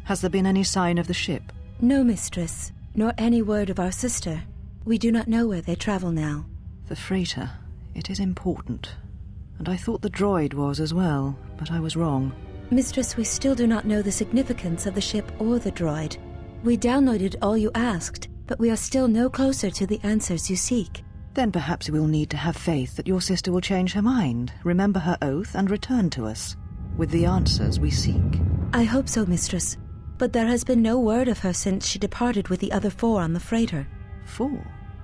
Has there been any sign of the ship? No, mistress, nor any word of our sister. We do not know where they travel now. The freighter. It is important. And I thought the droid was as well, but I was wrong. Mistress, we still do not know the significance of the ship or the droid. We downloaded all you asked, but we are still no closer to the answers you seek. Then perhaps we'll need to have faith that your sister will change her mind, remember her oath, and return to us, with the answers we seek. I hope so, mistress. But there has been no word of her since she departed with the other 4 on the freighter. 4?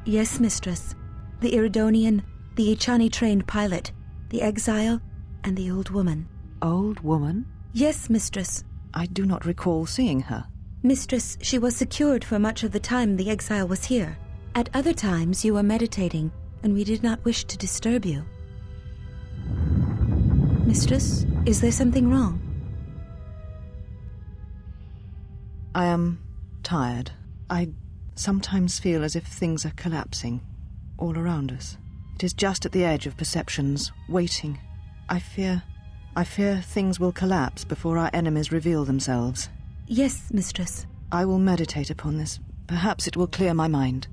Yes, mistress. The Onderonian, the Ichani-trained pilot, the exile, and the old woman. Old woman? Yes, mistress. I do not recall seeing her. Mistress, she was secured for much of the time the exile was here. At other times you were meditating, and we did not wish to disturb you. Mistress, is there something wrong? I am tired. I sometimes feel as if things are collapsing all around us. It is just at the edge of perceptions, waiting. I fear things will collapse before our enemies reveal themselves. Yes, mistress. I will meditate upon this. Perhaps it will clear my mind.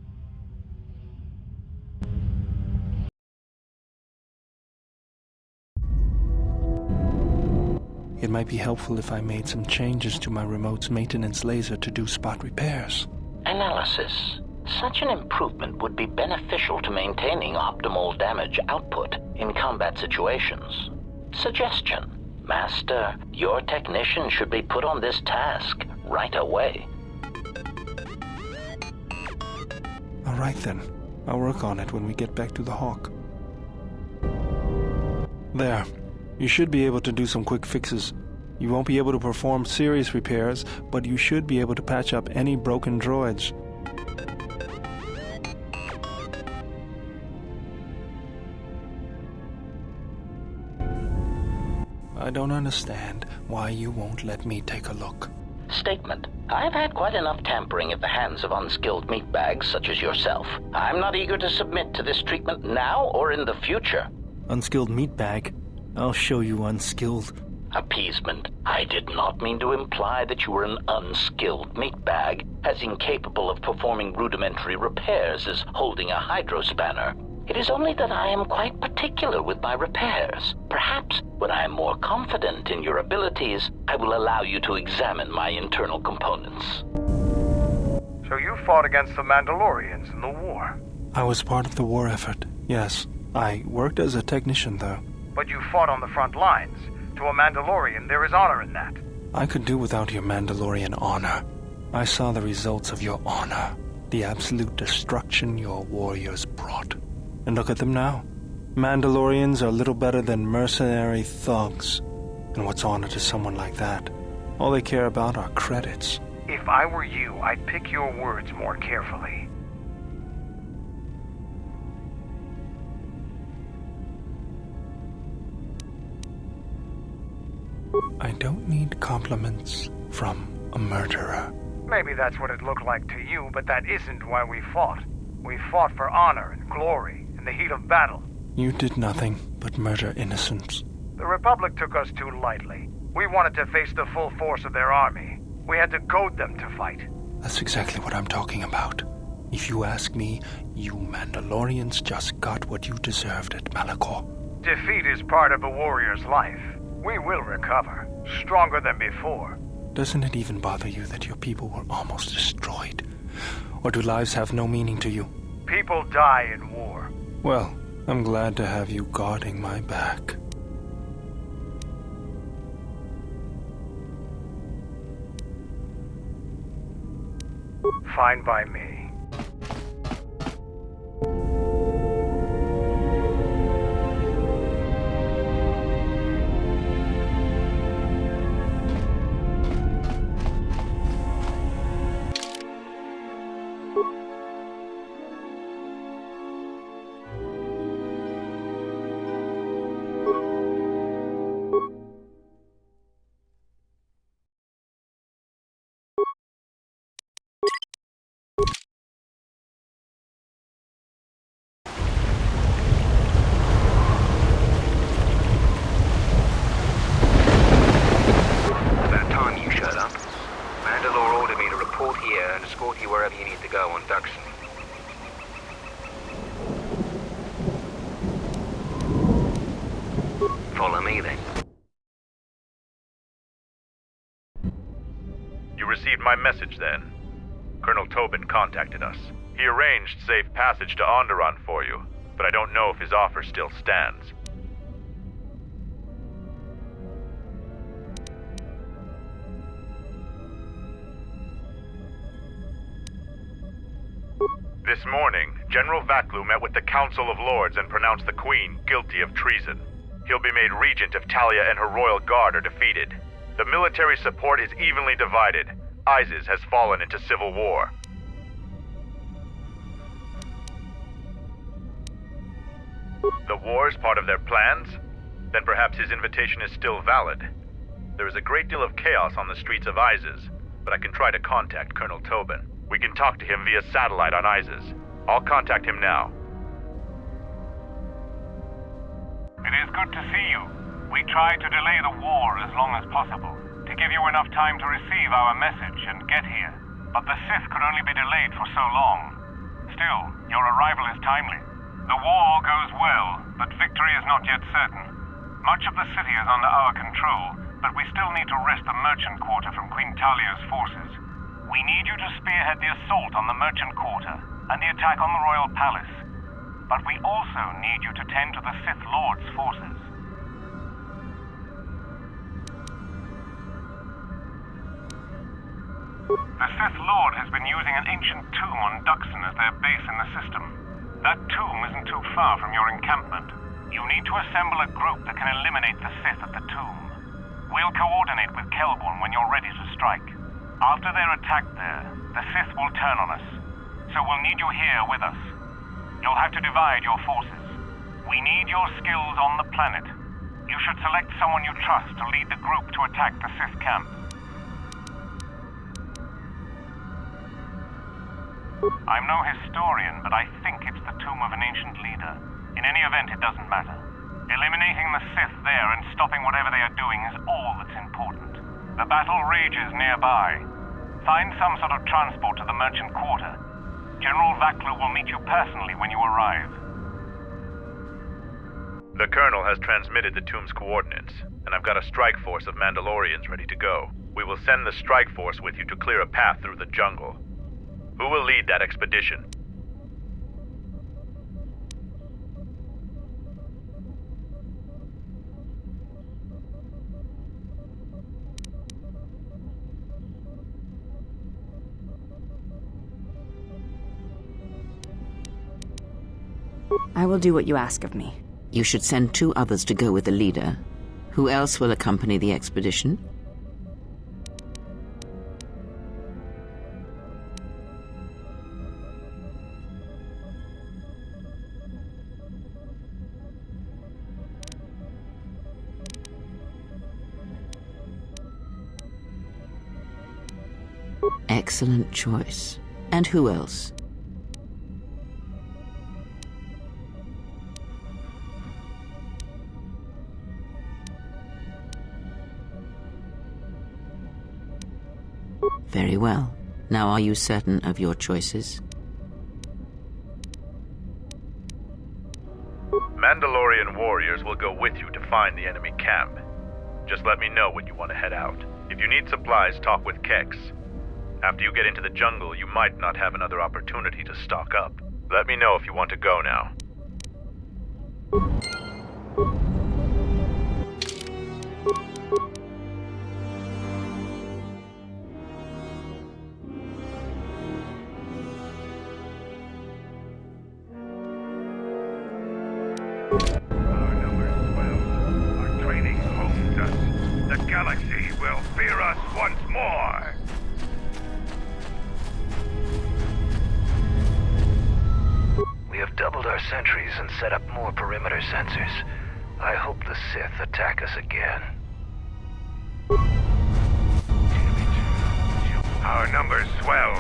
It might be helpful if I made some changes to my remote's maintenance laser to do spot repairs. Analysis. Such an improvement would be beneficial to maintaining optimal damage output in combat situations. Suggestion. Master, your technician should be put on this task right away. All right then. I'll work on it when we get back to the Hawk. There. You should be able to do some quick fixes. You won't be able to perform serious repairs, but you should be able to patch up any broken droids. I don't understand why you won't let me take a look. Statement. I've had quite enough tampering at the hands of unskilled meatbags such as yourself. I'm not eager to submit to this treatment now or in the future. Unskilled meatbag? I'll show you unskilled. Appeasement. I did not mean to imply that you were an unskilled meatbag, as incapable of performing rudimentary repairs as holding a hydrospanner. It is only that I am quite particular with my repairs. Perhaps when I am more confident in your abilities, I will allow you to examine my internal components. So you fought against the Mandalorians in the war? I was part of the war effort, yes. I worked as a technician, though. But you fought on the front lines. To a Mandalorian, there is honor in that. I could do without your Mandalorian honor. I saw the results of your honor, the absolute destruction your warriors brought. And look at them now. Mandalorians are little better than mercenary thugs. And what's honor to someone like that? All they care about are credits. If I were you, I'd pick your words more carefully. I don't need compliments from a murderer. Maybe that's what it looked like to you, but that isn't why we fought. We fought for honor and glory in the heat of battle. You did nothing but murder innocents. The Republic took us too lightly. We wanted to face the full force of their army. We had to goad them to fight. That's exactly what I'm talking about. If you ask me, you Mandalorians just got what you deserved at Malachor. Defeat is part of a warrior's life. We will recover, stronger than before. Doesn't it even bother you that your people were almost destroyed? Or do lives have no meaning to you? People die in war. Well, I'm glad to have you guarding my back. Fine by me. Follow me then. You received my message then. Colonel Tobin contacted us. He arranged safe passage to Onderon for you, but I don't know if his offer still stands. This morning, General Vaklu met with the Council of Lords and pronounced the Queen guilty of treason. He'll be made regent if Talia and her royal guard are defeated. The military support is evenly divided. Iziz has fallen into civil war. The war is part of their plans? Then perhaps his invitation is still valid. There is a great deal of chaos on the streets of Iziz, but I can try to contact Colonel Tobin. We can talk to him via satellite on Iziz. I'll contact him now. It is good to see you. We tried to delay the war as long as possible, to give you enough time to receive our message and get here. But the Sith could only be delayed for so long. Still, your arrival is timely. The war goes well, but victory is not yet certain. Much of the city is under our control, but we still need to wrest the merchant quarter from Queen Talia's forces. We need you to spearhead the assault on the merchant quarter and the attack on the royal palace. But we also need you to tend to the Sith Lord's forces. The Sith Lord has been using an ancient tomb on Dxun as their base in the system. That tomb isn't too far from your encampment. You need to assemble a group that can eliminate the Sith at the tomb. We'll coordinate with Kelborn when you're ready to strike. After they're attacked there, the Sith will turn on us. So we'll need you here with us. You'll have to divide your forces. We need your skills on the planet. You should select someone you trust to lead the group to attack the Sith camp. I'm no historian, but I think it's the tomb of an ancient leader. In any event, it doesn't matter. Eliminating the Sith there and stopping whatever they are doing is all that's important. The battle rages nearby. Find some sort of transport to the merchant quarter. General Vaklu will meet you personally when you arrive. The Colonel has transmitted the tomb's coordinates, and I've got a strike force of Mandalorians ready to go. We will send the strike force with you to clear a path through the jungle. Who will lead that expedition? I will do what you ask of me. You should send 2 others to go with the leader. Who else will accompany the expedition? Excellent choice. And who else? Very well. Now are you certain of your choices? Mandalorian warriors will go with you to find the enemy camp. Just let me know when you want to head out. If you need supplies, talk with Kex. After you get into the jungle, you might not have another opportunity to stock up. Let me know if you want to go now. Our numbers swell. Our training hones us. The galaxy will fear us once more. We have doubled our sentries and set up more perimeter sensors. I hope the Sith attack us again. Our numbers swell.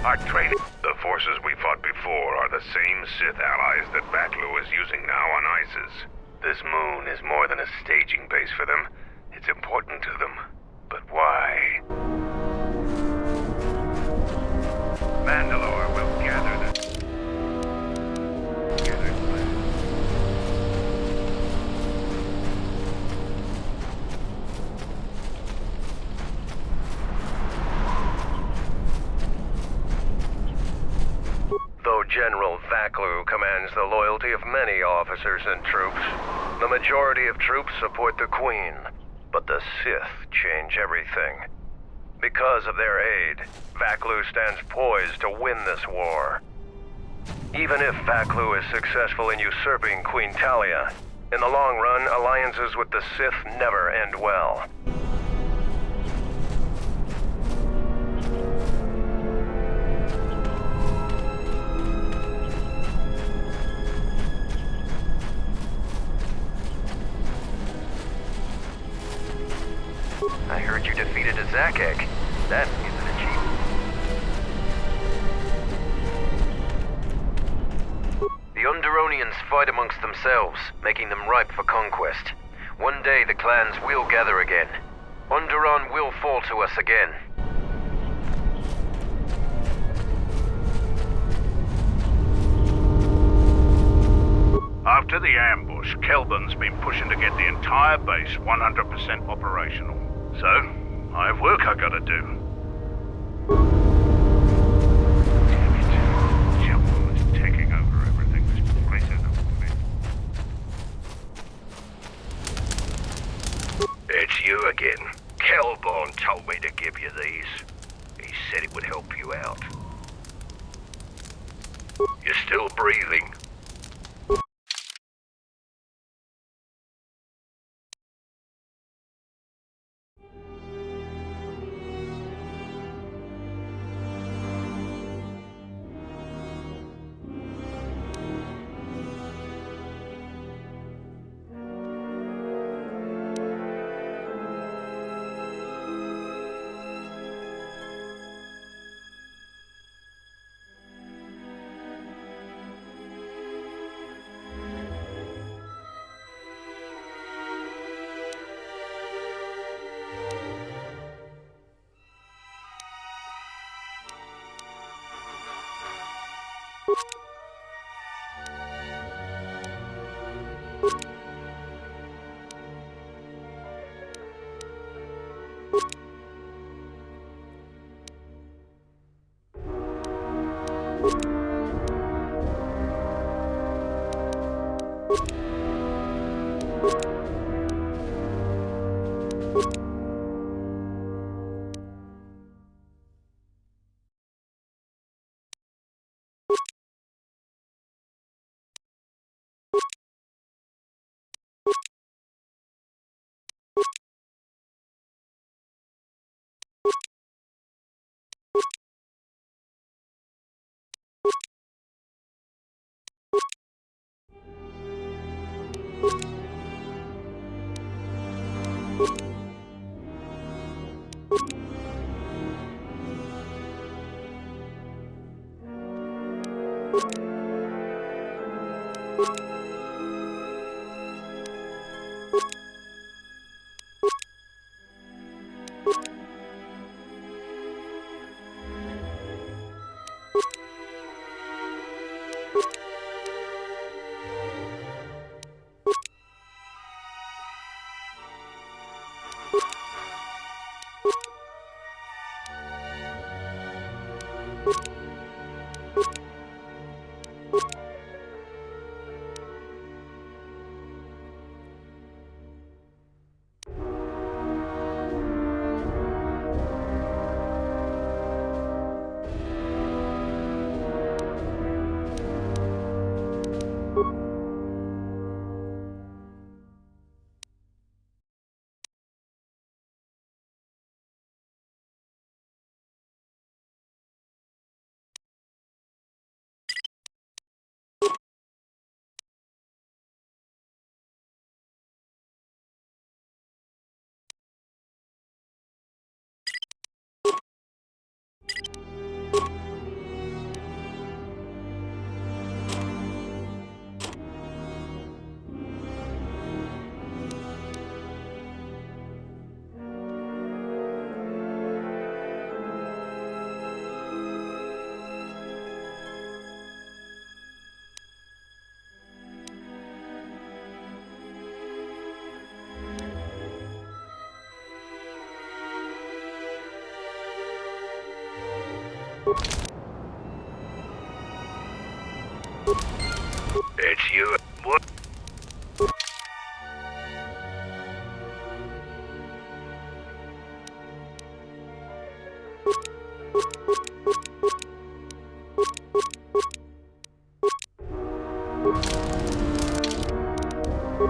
Our training... The forces we fought before are the same Sith allies that Vaklu is using now on Iziz. This moon is more than a staging base for them. It's important to them. But why? Mandalore will gather the... many officers and troops. The majority of troops support the Queen, but the Sith change everything. Because of their aid, Vaklu stands poised to win this war. Even if Vaklu is successful in usurping Queen Talia, in the long run, alliances with the Sith never end well. I heard you defeated a Zakek. That is an achievement. The Onderonians fight amongst themselves, making them ripe for conquest. One day the clans will gather again. Onderon will fall to us again. After the ambush, Kelban's been pushing to get the entire base 100% operational. So, I have work I gotta do. Damn it. Jumbo is taking over everything. This place isn't for me. It's you again. Kelban told me to give you these. He said it would help you out. You're still breathing. It's you. Are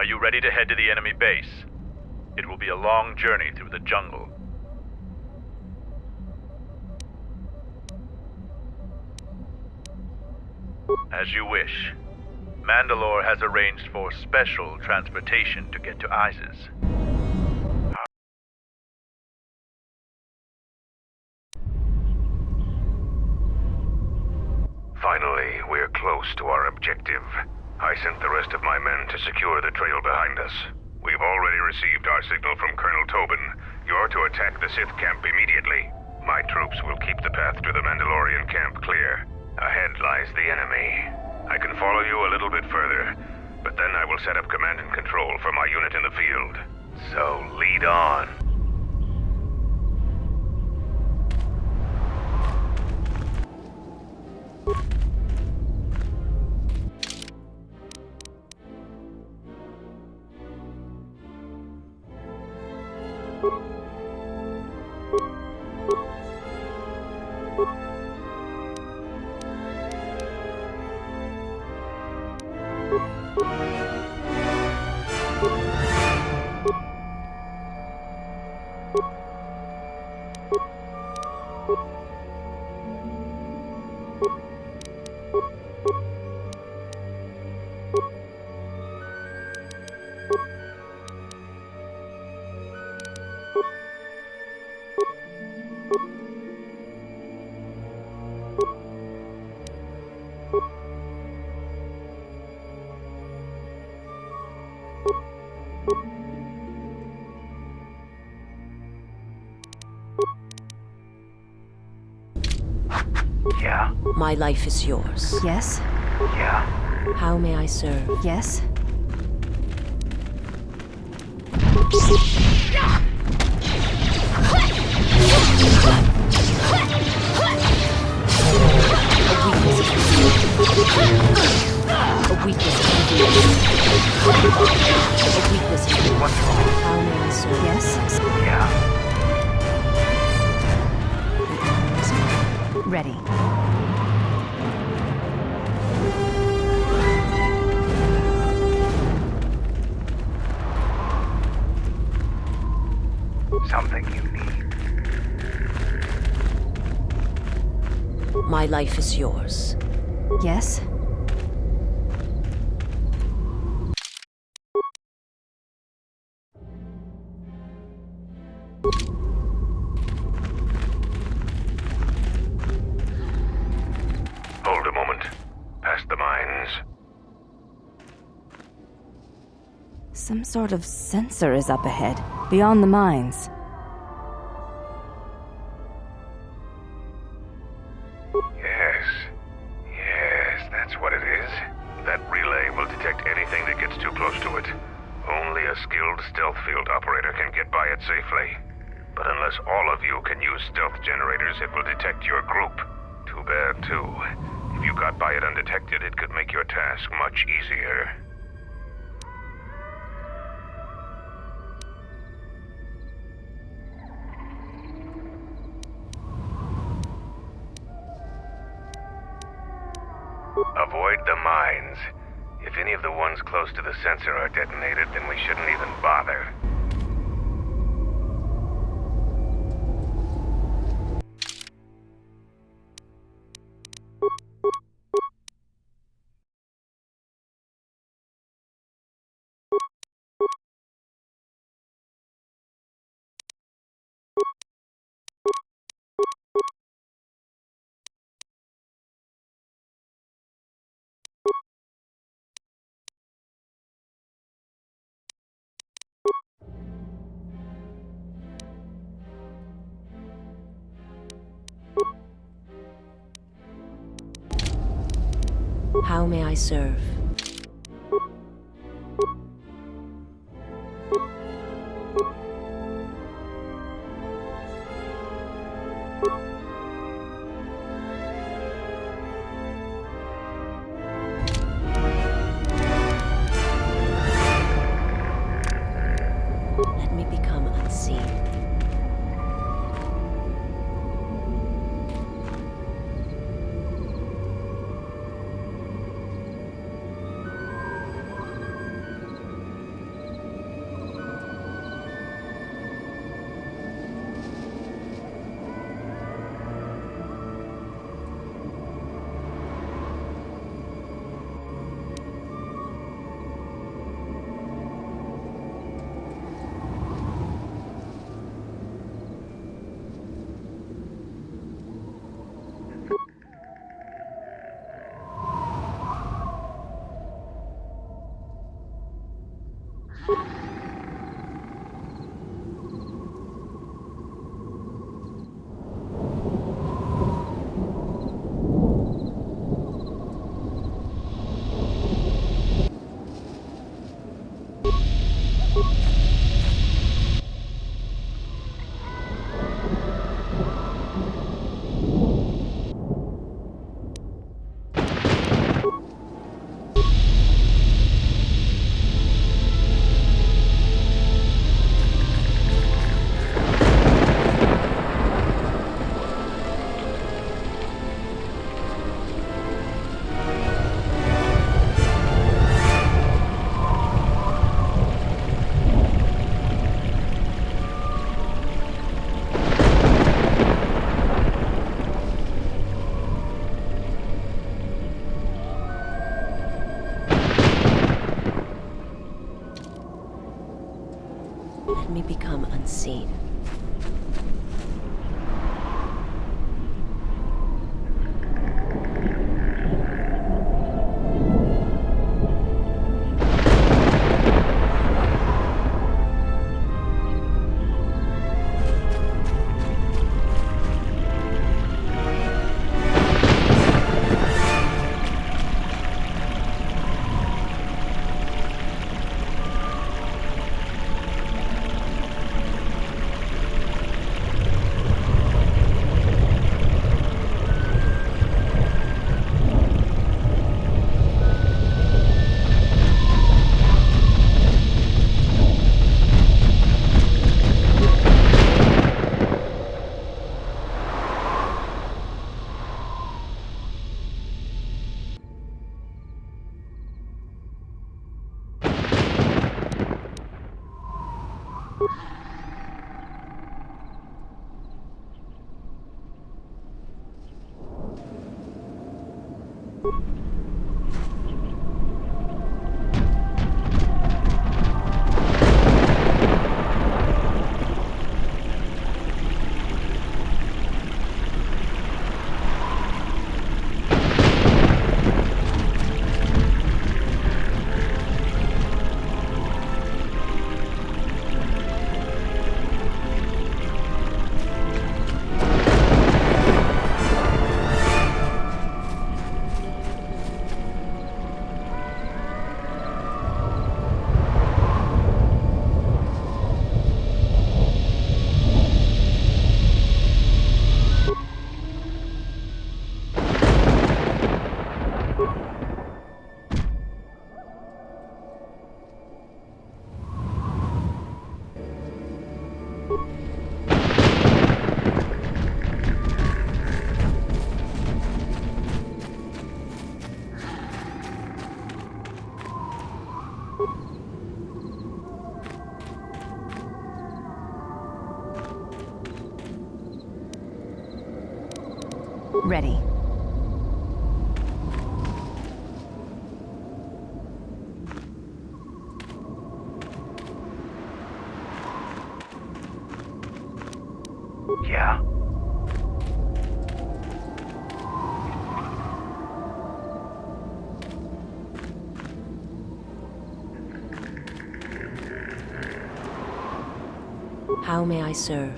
you ready to head to the enemy base? It will be a long journey through the jungle. As you wish. Mandalore has arranged for special transportation to get to Iziz. Finally, we're close to our objective. I sent the rest of my men to secure the trail behind us. We've already received our signal from Colonel Tobin. You're to attack the Sith camp immediately. My troops will keep the path to the Mandalorian camp clear. Ahead lies the enemy. I can follow you a little bit further, but then I will set up command and control for my unit in the field. So lead on. Yeah? My life is yours. Yes? Yeah? How may I serve? Yes? A weakness. What's wrong? How may I serve? Yes? Yeah? Ready. Something you need. My life is yours. Yes? Hold a moment. Past the mines. Some sort of sensor is up ahead, beyond the mines. Yes, that's what it is. That relay will detect anything that gets too close to it. Only a skilled stealth field operator can get by it safely. But unless all of you can use stealth generators, it will detect your group. Too bad, too. If you got by it undetected, it could make your task much easier. Avoid the mines. If any of the ones close to the sensor are detonated, then we shouldn't even bother. How may I serve? Let me become unseen. Ready. Yeah? How may I serve?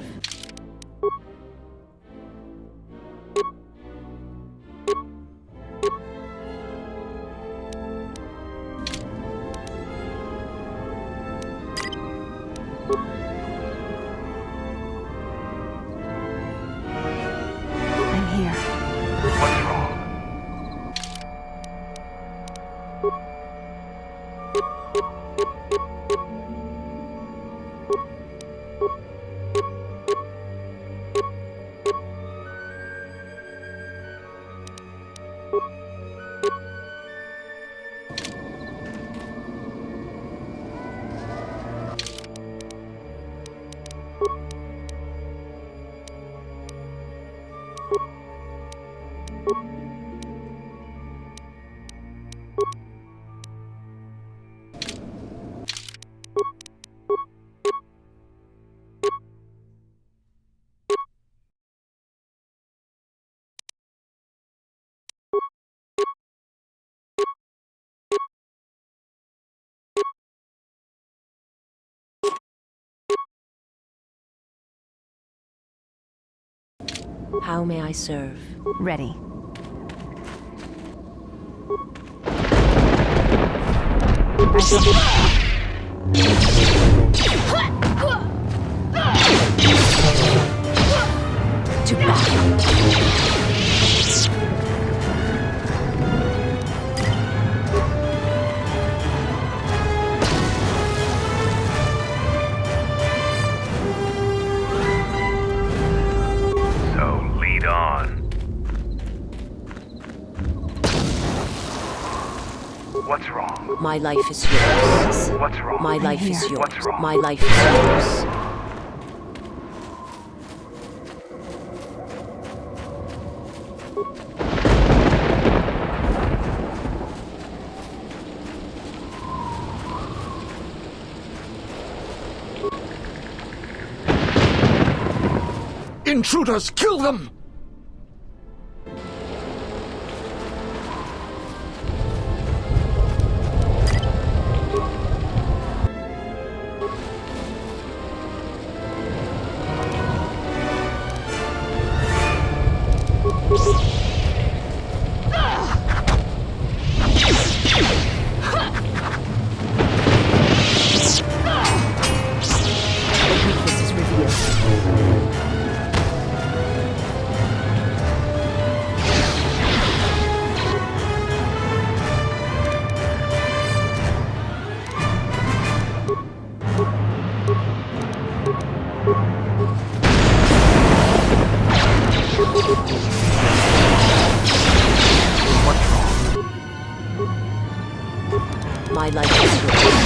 How may I serve? Ready. To battle. What's wrong? My life is yours. What's wrong? My life is yours. What's wrong? My life is yours. intruders! Kill them! My life is yours.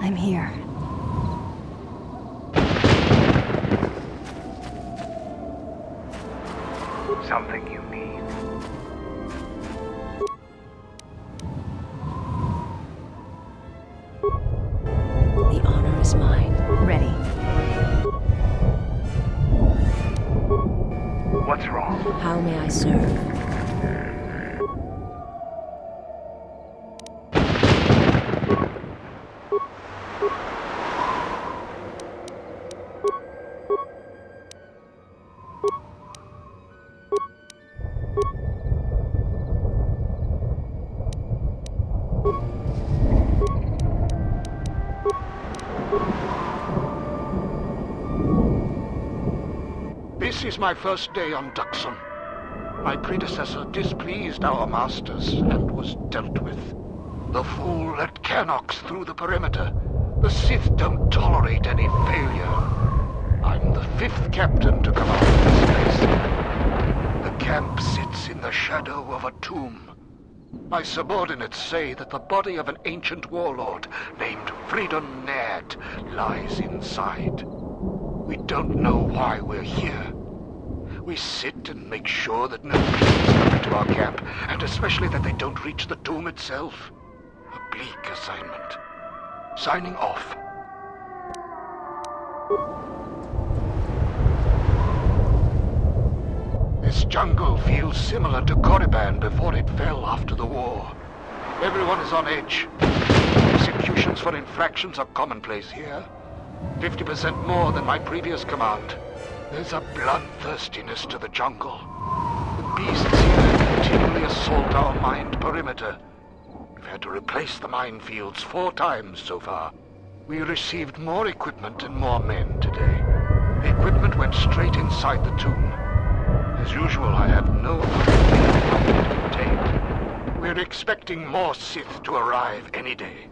I'm here. Something you need. The honor is mine. Ready. What's wrong? How may I serve? This is my first day on Dxun. My predecessor displeased our masters and was dealt with. The fool let Canucks through the perimeter. The Sith don't tolerate any failure. I'm the 5th captain to command this place. The camp sits in the shadow of a tomb. My subordinates say that the body of an ancient warlord named Freedon Ned lies inside. We don't know why we're here. We sit and make sure that no beasts come into our camp, and especially that they don't reach the tomb itself. A bleak assignment. Signing off. This jungle feels similar to Korriban before it fell after the war. Everyone is on edge. Executions for infractions are commonplace here. 50% more than my previous command. There's a bloodthirstiness to the jungle. The beasts here continually assault our mined perimeter. We've had to replace the minefields 4 times so far. We received more equipment and more men today. The equipment went straight inside the tomb. As usual, I have no idea how it contained. We're expecting more Sith to arrive any day.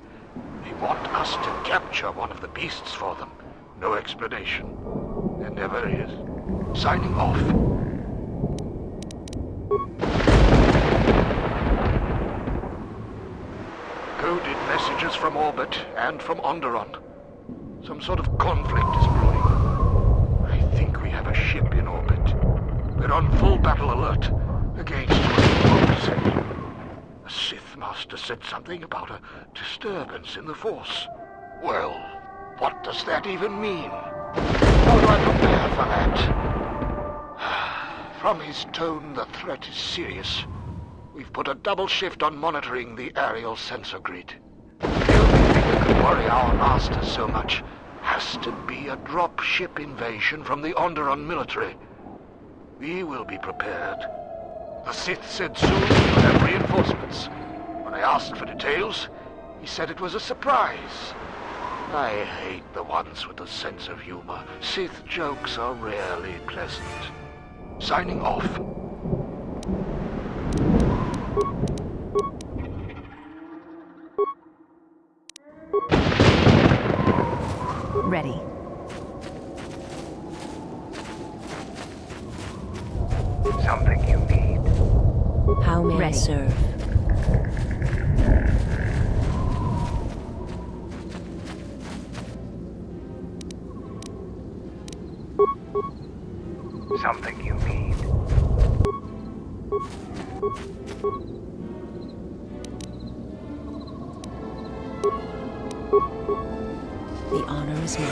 They want us to capture one of the beasts for them. No explanation. There never is. Signing off. Coded messages from orbit and from Onderon. Some sort of conflict is brewing. I think we have a ship in orbit. We're on full battle alert against what the A Sith Master said something about a disturbance in the Force. Well, what does that even mean? How do I prepare for that? From his tone, the threat is serious. We've put a double shift on monitoring the aerial sensor grid. The only thing that can worry our master so much has to be a drop-ship invasion from the Onderon military. We will be prepared. The Sith said soon we'll have reinforcements. When I asked for details, he said it was a surprise. I hate the ones with a sense of humor. Sith jokes are rarely pleasant. Signing off. Ready. Something you need. How may I Ready. serve? Something you need. The honor is mine.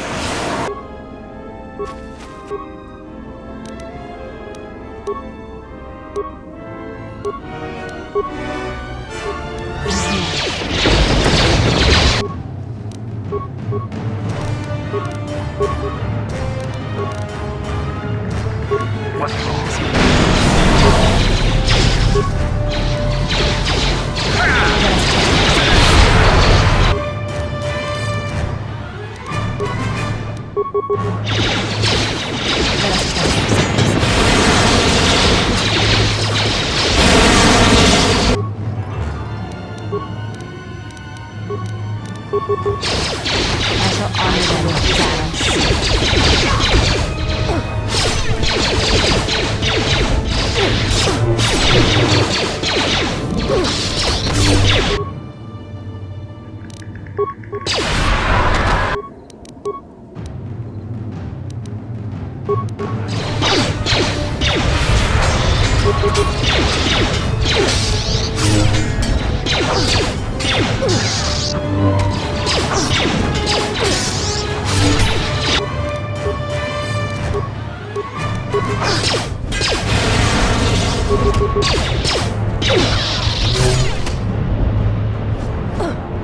What's wrong? I shall honor them with silence.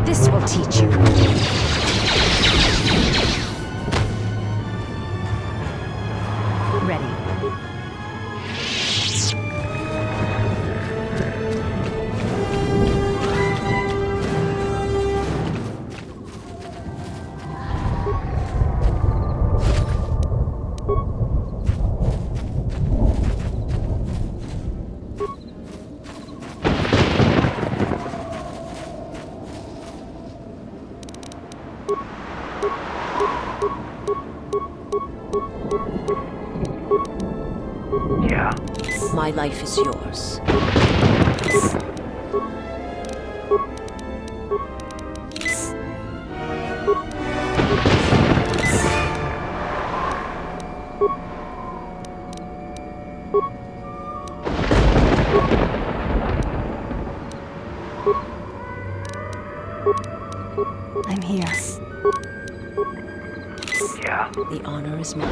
This will teach you. Ready. Yeah. My life is yours. I'm here. Yeah. The honor is mine.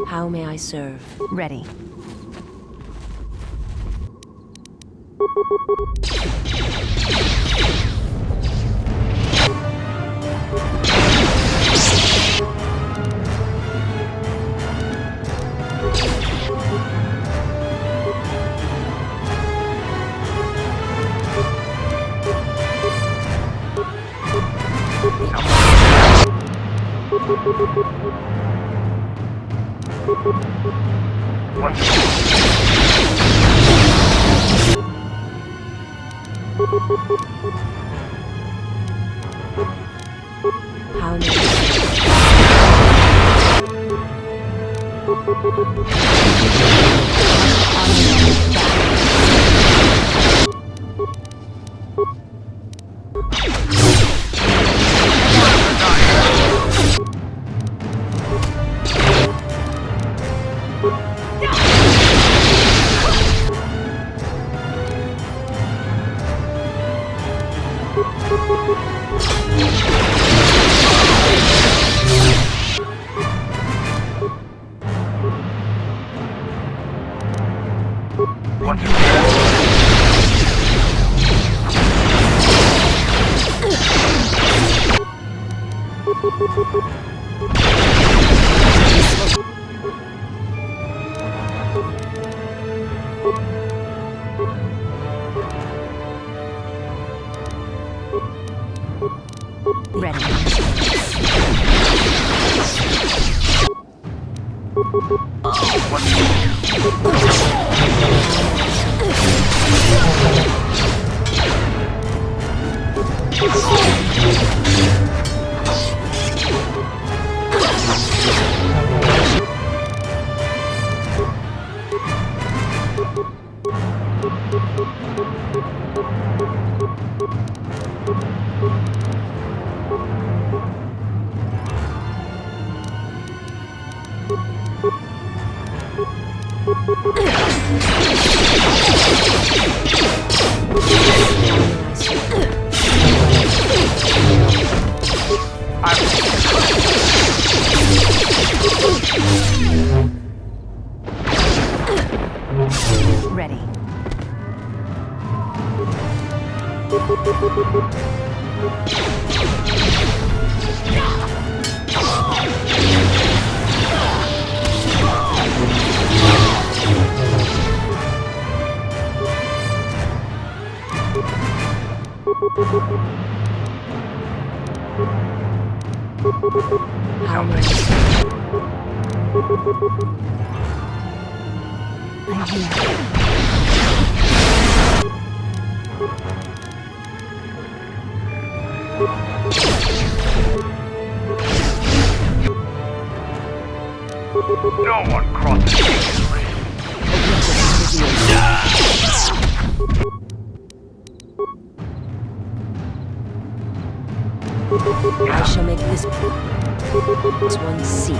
How may I serve? Ready. What's How may I serve? Ready. How many? I'm here. No one crosses this way. I shall make this one see.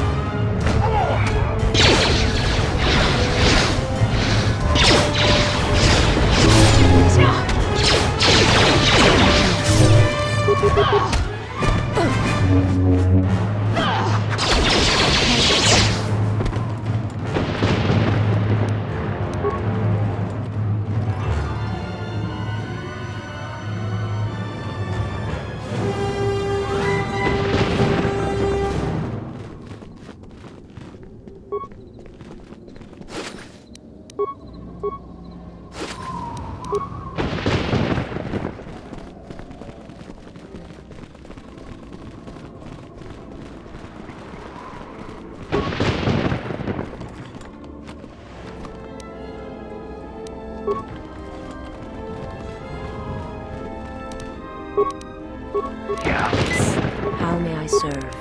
How may I serve?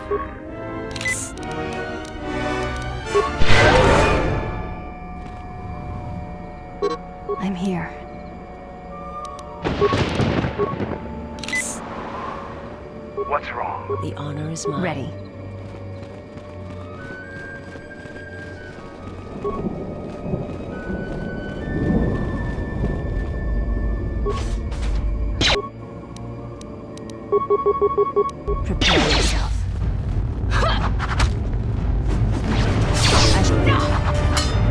I'm here. What's wrong? The honor is mine. Ready. Prepare yourself.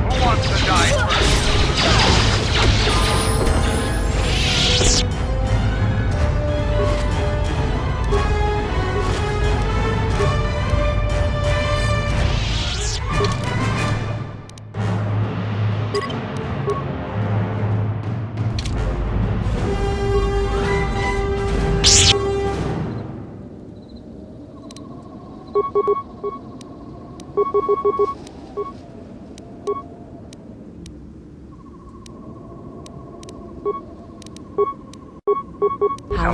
Who wants to die first? How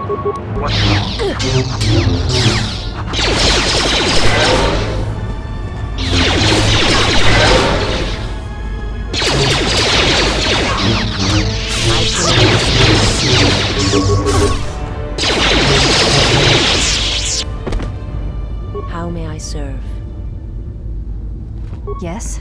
What's wrong? How may I serve? Yes?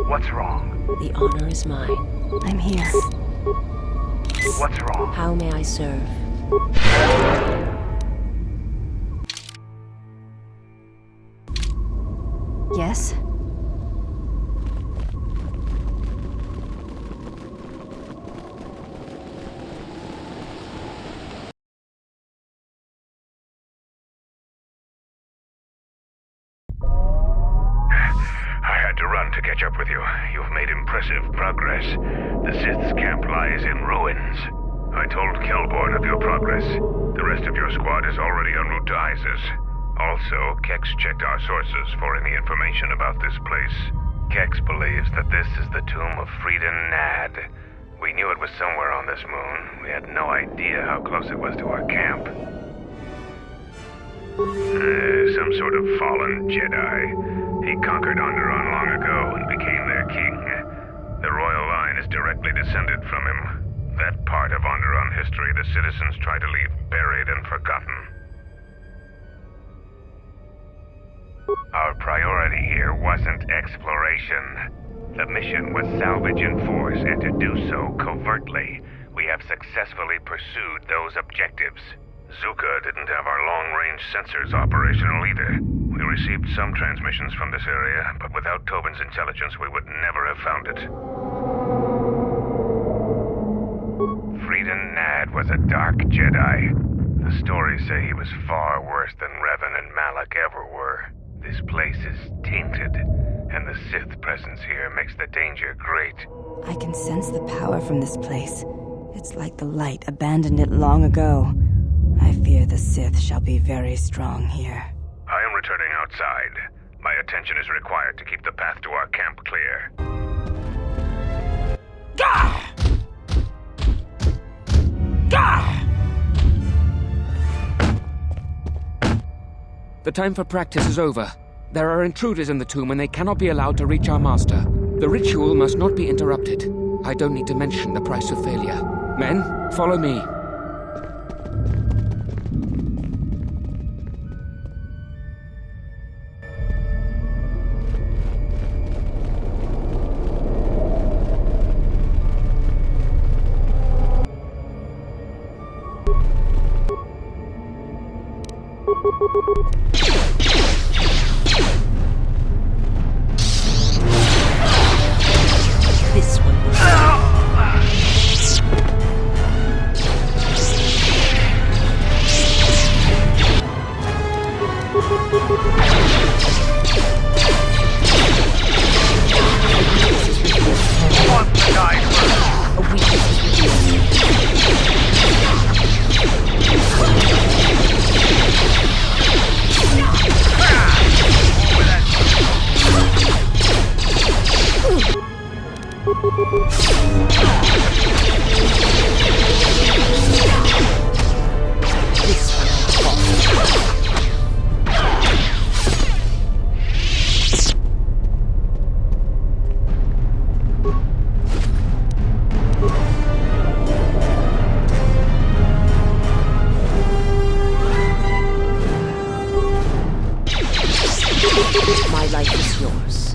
What's wrong? The honor is mine. I'm here. What's wrong? How may I serve? Yes? To catch up with you. You've made impressive progress. The Sith's camp lies in ruins. I told Kelborn of your progress. The rest of your squad is already en route to Iziz. Also, Kex checked our sources for any information about this place. Kex believes that this is the tomb of Freedon Nad. We knew it was somewhere on this moon. We had no idea how close it was to our camp. Some sort of fallen Jedi. He conquered Onderon long ago and became their king. The royal line is directly descended from him. That part of Onderon history the citizens try to leave buried and forgotten. Our priority here wasn't exploration. The mission was salvage in force, and to do so covertly. We have successfully pursued those objectives. Zuka didn't have our long-range sensors operational either. We received some transmissions from this area, but without Tobin's intelligence, we would never have found it. Freedon Nad was a dark Jedi. The stories say he was far worse than Revan and Malak ever were. This place is tainted, and the Sith presence here makes the danger great. I can sense the power from this place. It's like the light abandoned it long ago. I fear the Sith shall be very strong here. I am returning outside. My attention is required to keep the path to our camp clear. Gah! Gah! The time for practice is over. There are intruders in the tomb and they cannot be allowed to reach our master. The ritual must not be interrupted. I don't need to mention the price of failure. Men, follow me. This one will My life is yours.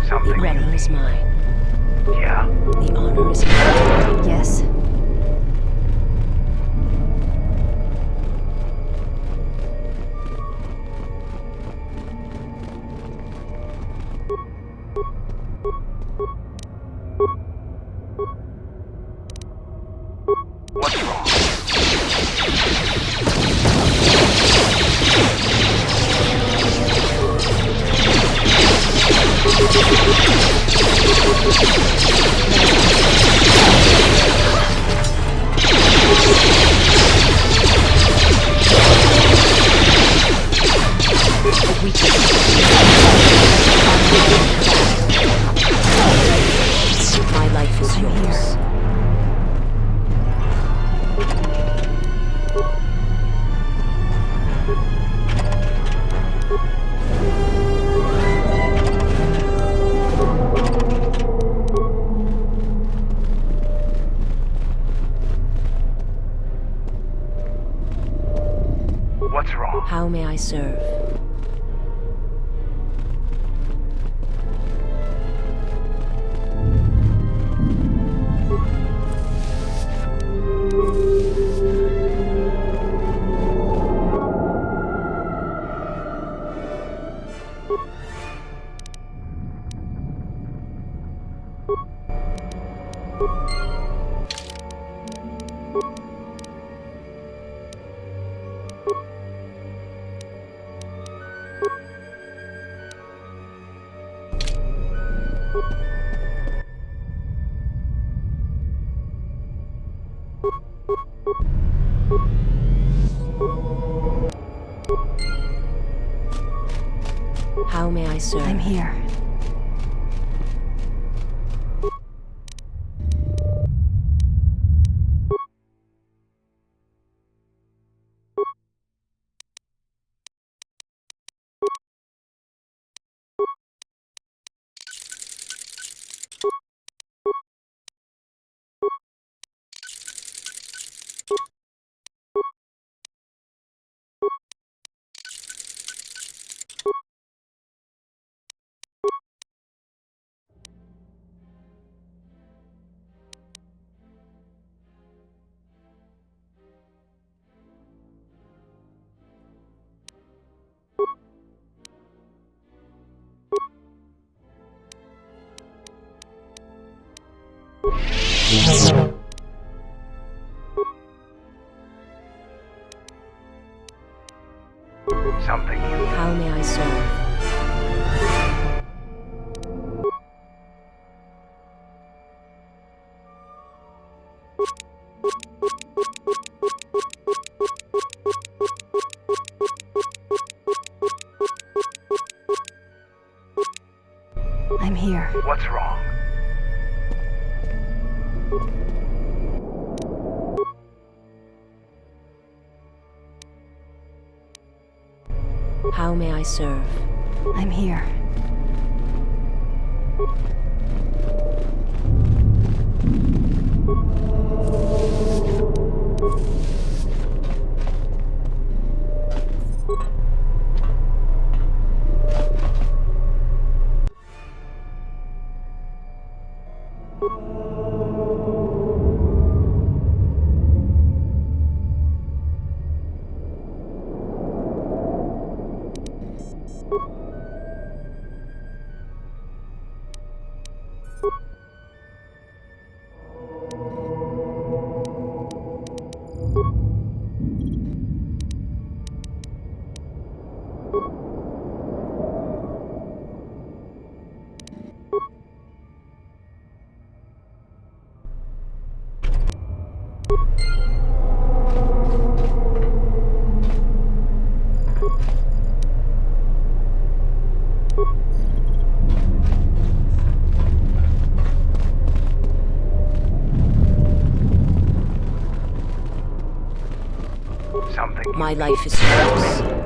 Something. The honor is mine. Yeah? The honor is mine. Yes? What's wrong? My life is yours. What's wrong? How may I serve? How may I serve? I'm here. Something. How may I serve? I'm here. What's wrong? How may I serve? I'm here. My life is yours.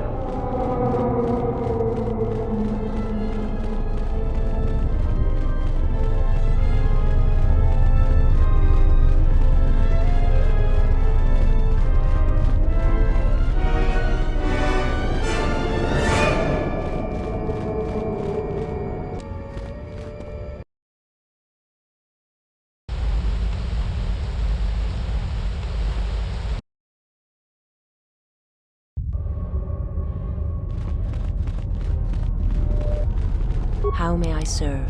How may I serve?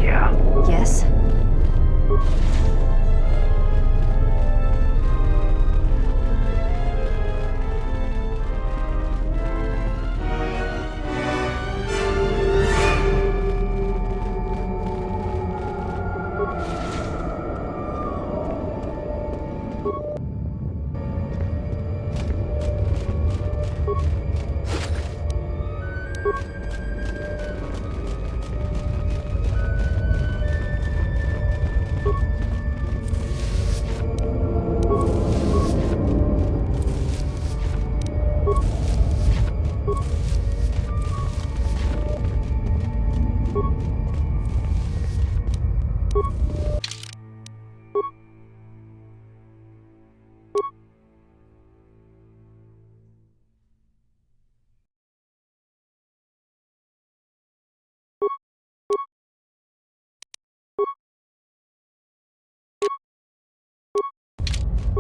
Yeah. Yes?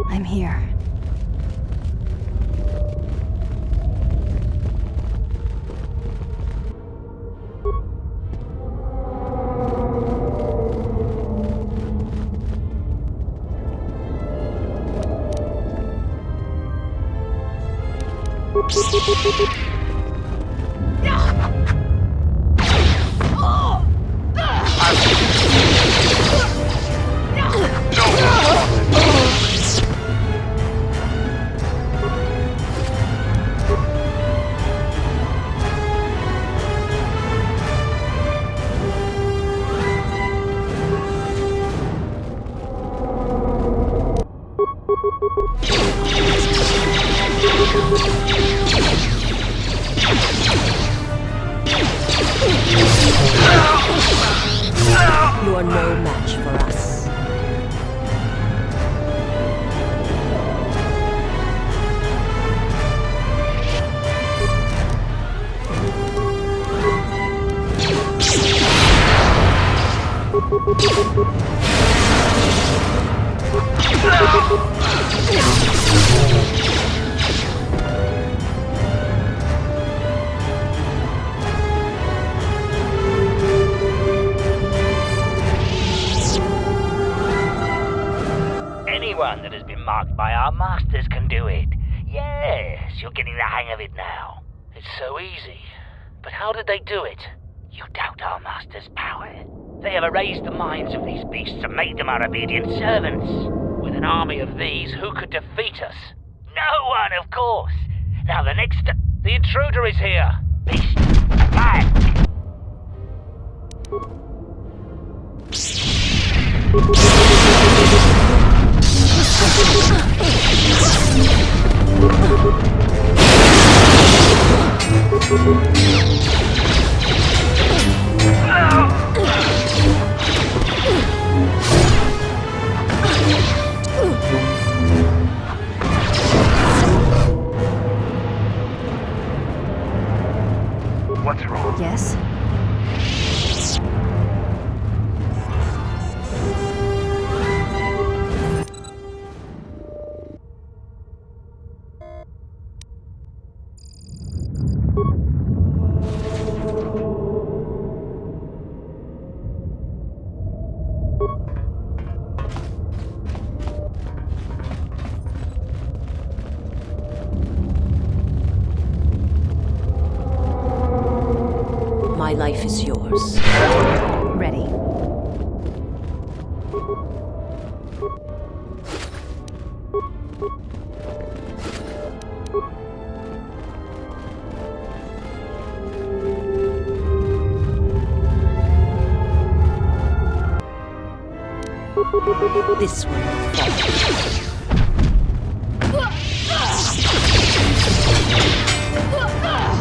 I'm here. You are no match for us. Anyone that has been marked by our masters can do it. Yes, you're getting the hang of it now. It's so easy. But how did they do it? You doubt our master's power. They have erased the minds of these beasts and made them our obedient servants. With an army of these, who could defeat us? No one, of course. Now the next... The intruder is here. Beast, attack! What's wrong? Yes? My life is yours. Ready. This one will fall.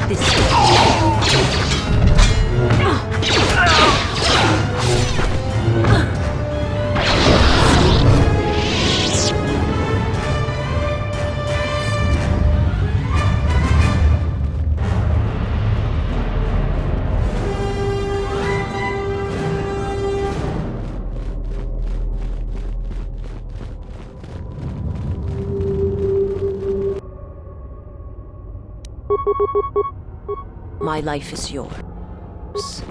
This one. My life is yours.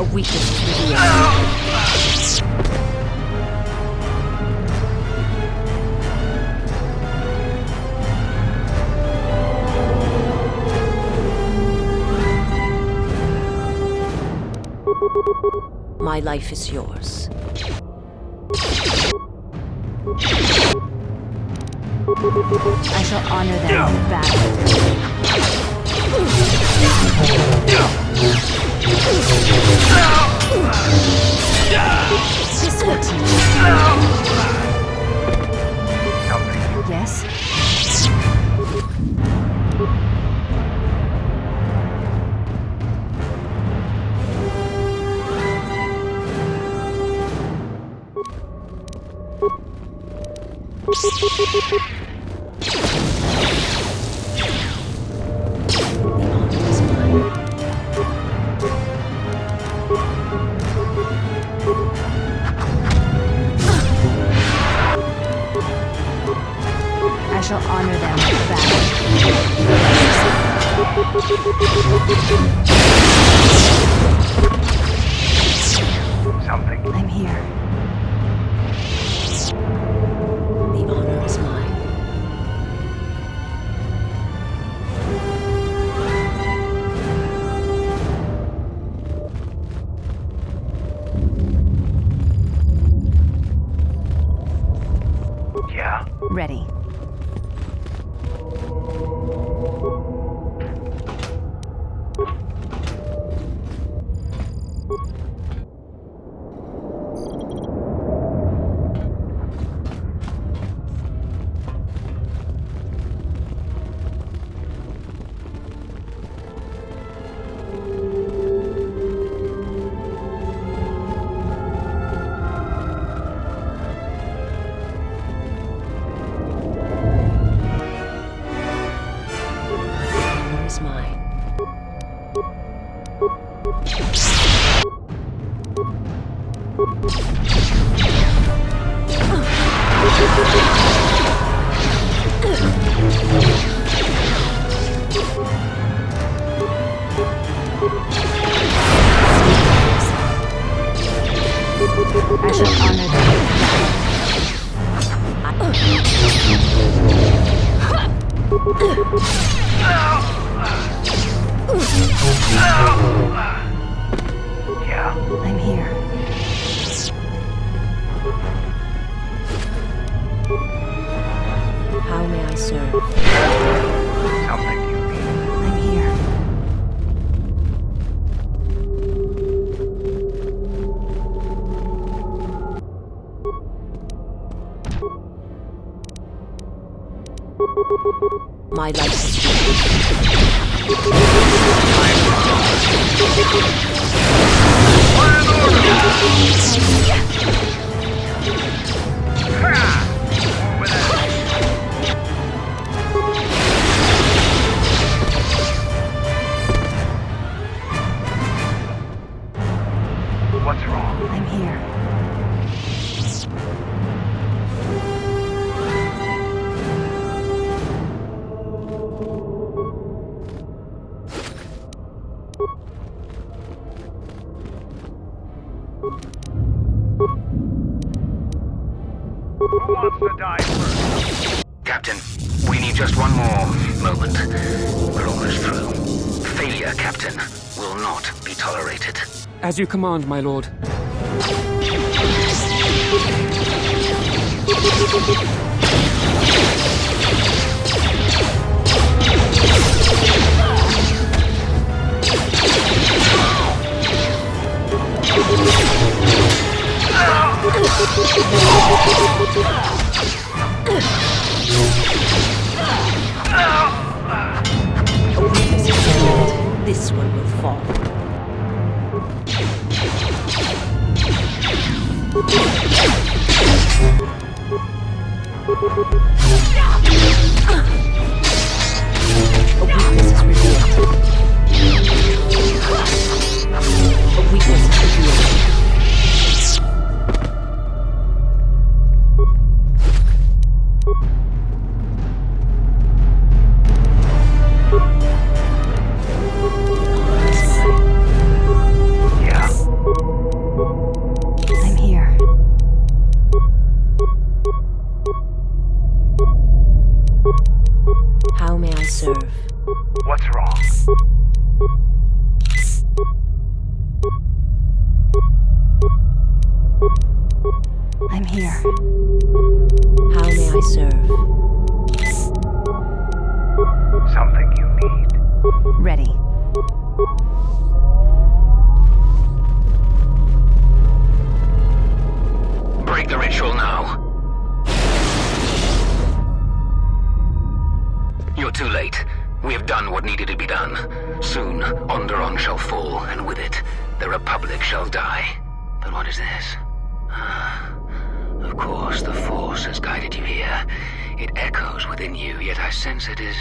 A weakness to the enemy. My life is yours. I shall honor them in battle. This will teach you. Yes? I shall honor them with battle. Something. I'm here. The honor is mine. Yeah? Ready. I shall honor Yeah? I'm here. How may I serve? Something you mean. I'm here. My life is What's wrong? I'm here. Who wants to die first? Captain, we need just one more moment. We're almost through. Failure, Captain, will not be tolerated. As you command, my lord. This one will fall. A weakness is revealed. A weakness is revealed. What's wrong? I'm here. How may I serve? You're too late. We have done what needed to be done. Soon, Onderon shall fall, and with it, the Republic shall die. But what is this? Of course, the Force has guided you here. It echoes within you, yet I sense it is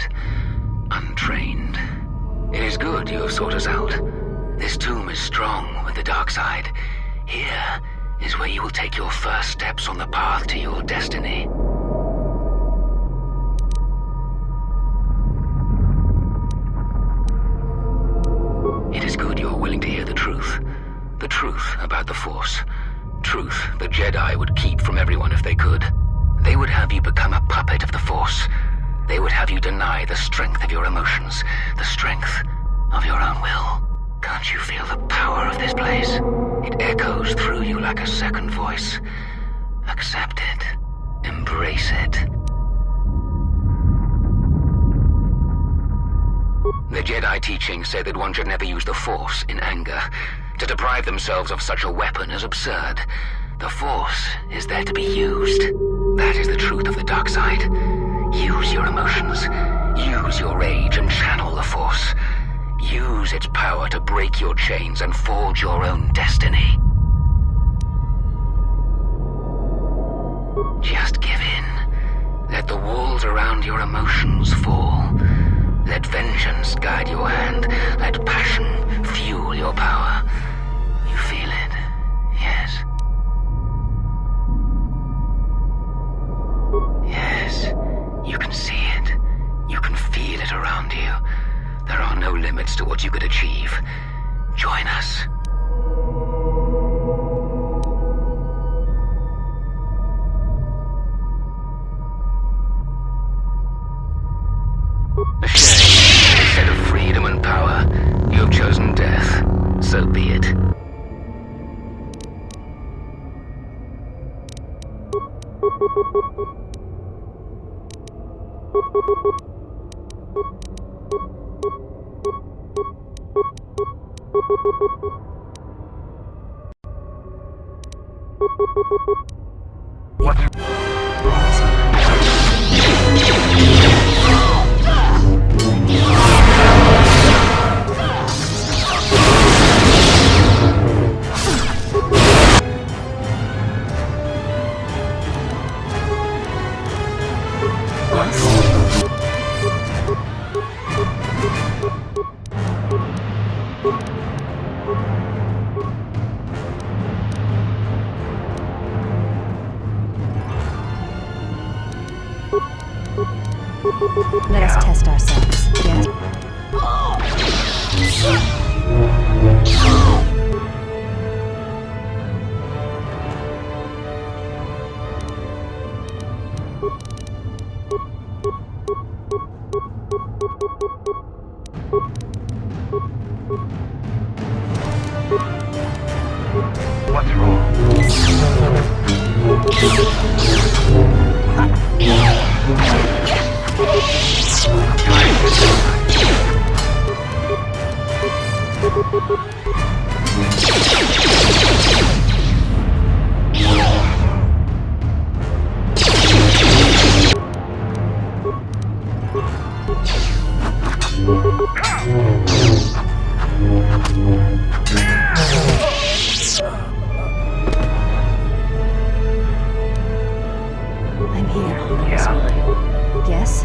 untrained. It is good you have sought us out. This tomb is strong with the dark side. Here is where you will take your first steps on the path to your destiny. It is good you are willing to hear the truth. The truth about the Force. Truth the Jedi would keep from everyone if they could. They would have you become a puppet of the Force. They would have you deny the strength of your emotions, the strength of your own will. Can't you feel the power of this place? It echoes through you like a second voice. Accept it. Embrace it. The Jedi teachings say that one should never use the Force in anger. To deprive themselves of such a weapon is absurd. The Force is there to be used. That is the truth of the dark side. Use your emotions. Use your rage and channel the Force. Use its power to break your chains and forge your own destiny. Just give in. Let the walls around your emotions fall. Let vengeance guide your hand. Let passion fuel your power. You feel it, yes? Yes, you can see it. You can feel it around you. There are no limits to what you could achieve. Join us. A shame. Instead of freedom and power, you have chosen death. So be it. Let us test ourselves, yes? What's wrong? I'm here. Yeah. Yes?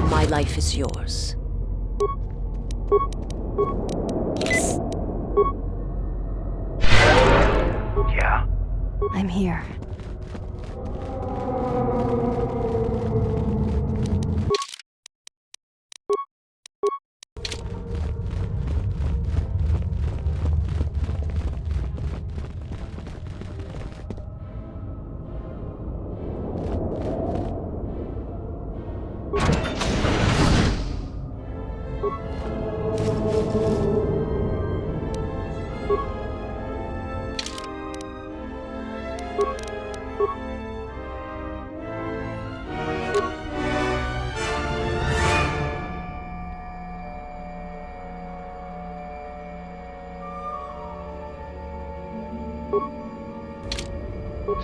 My life is yours. Yeah. I'm here.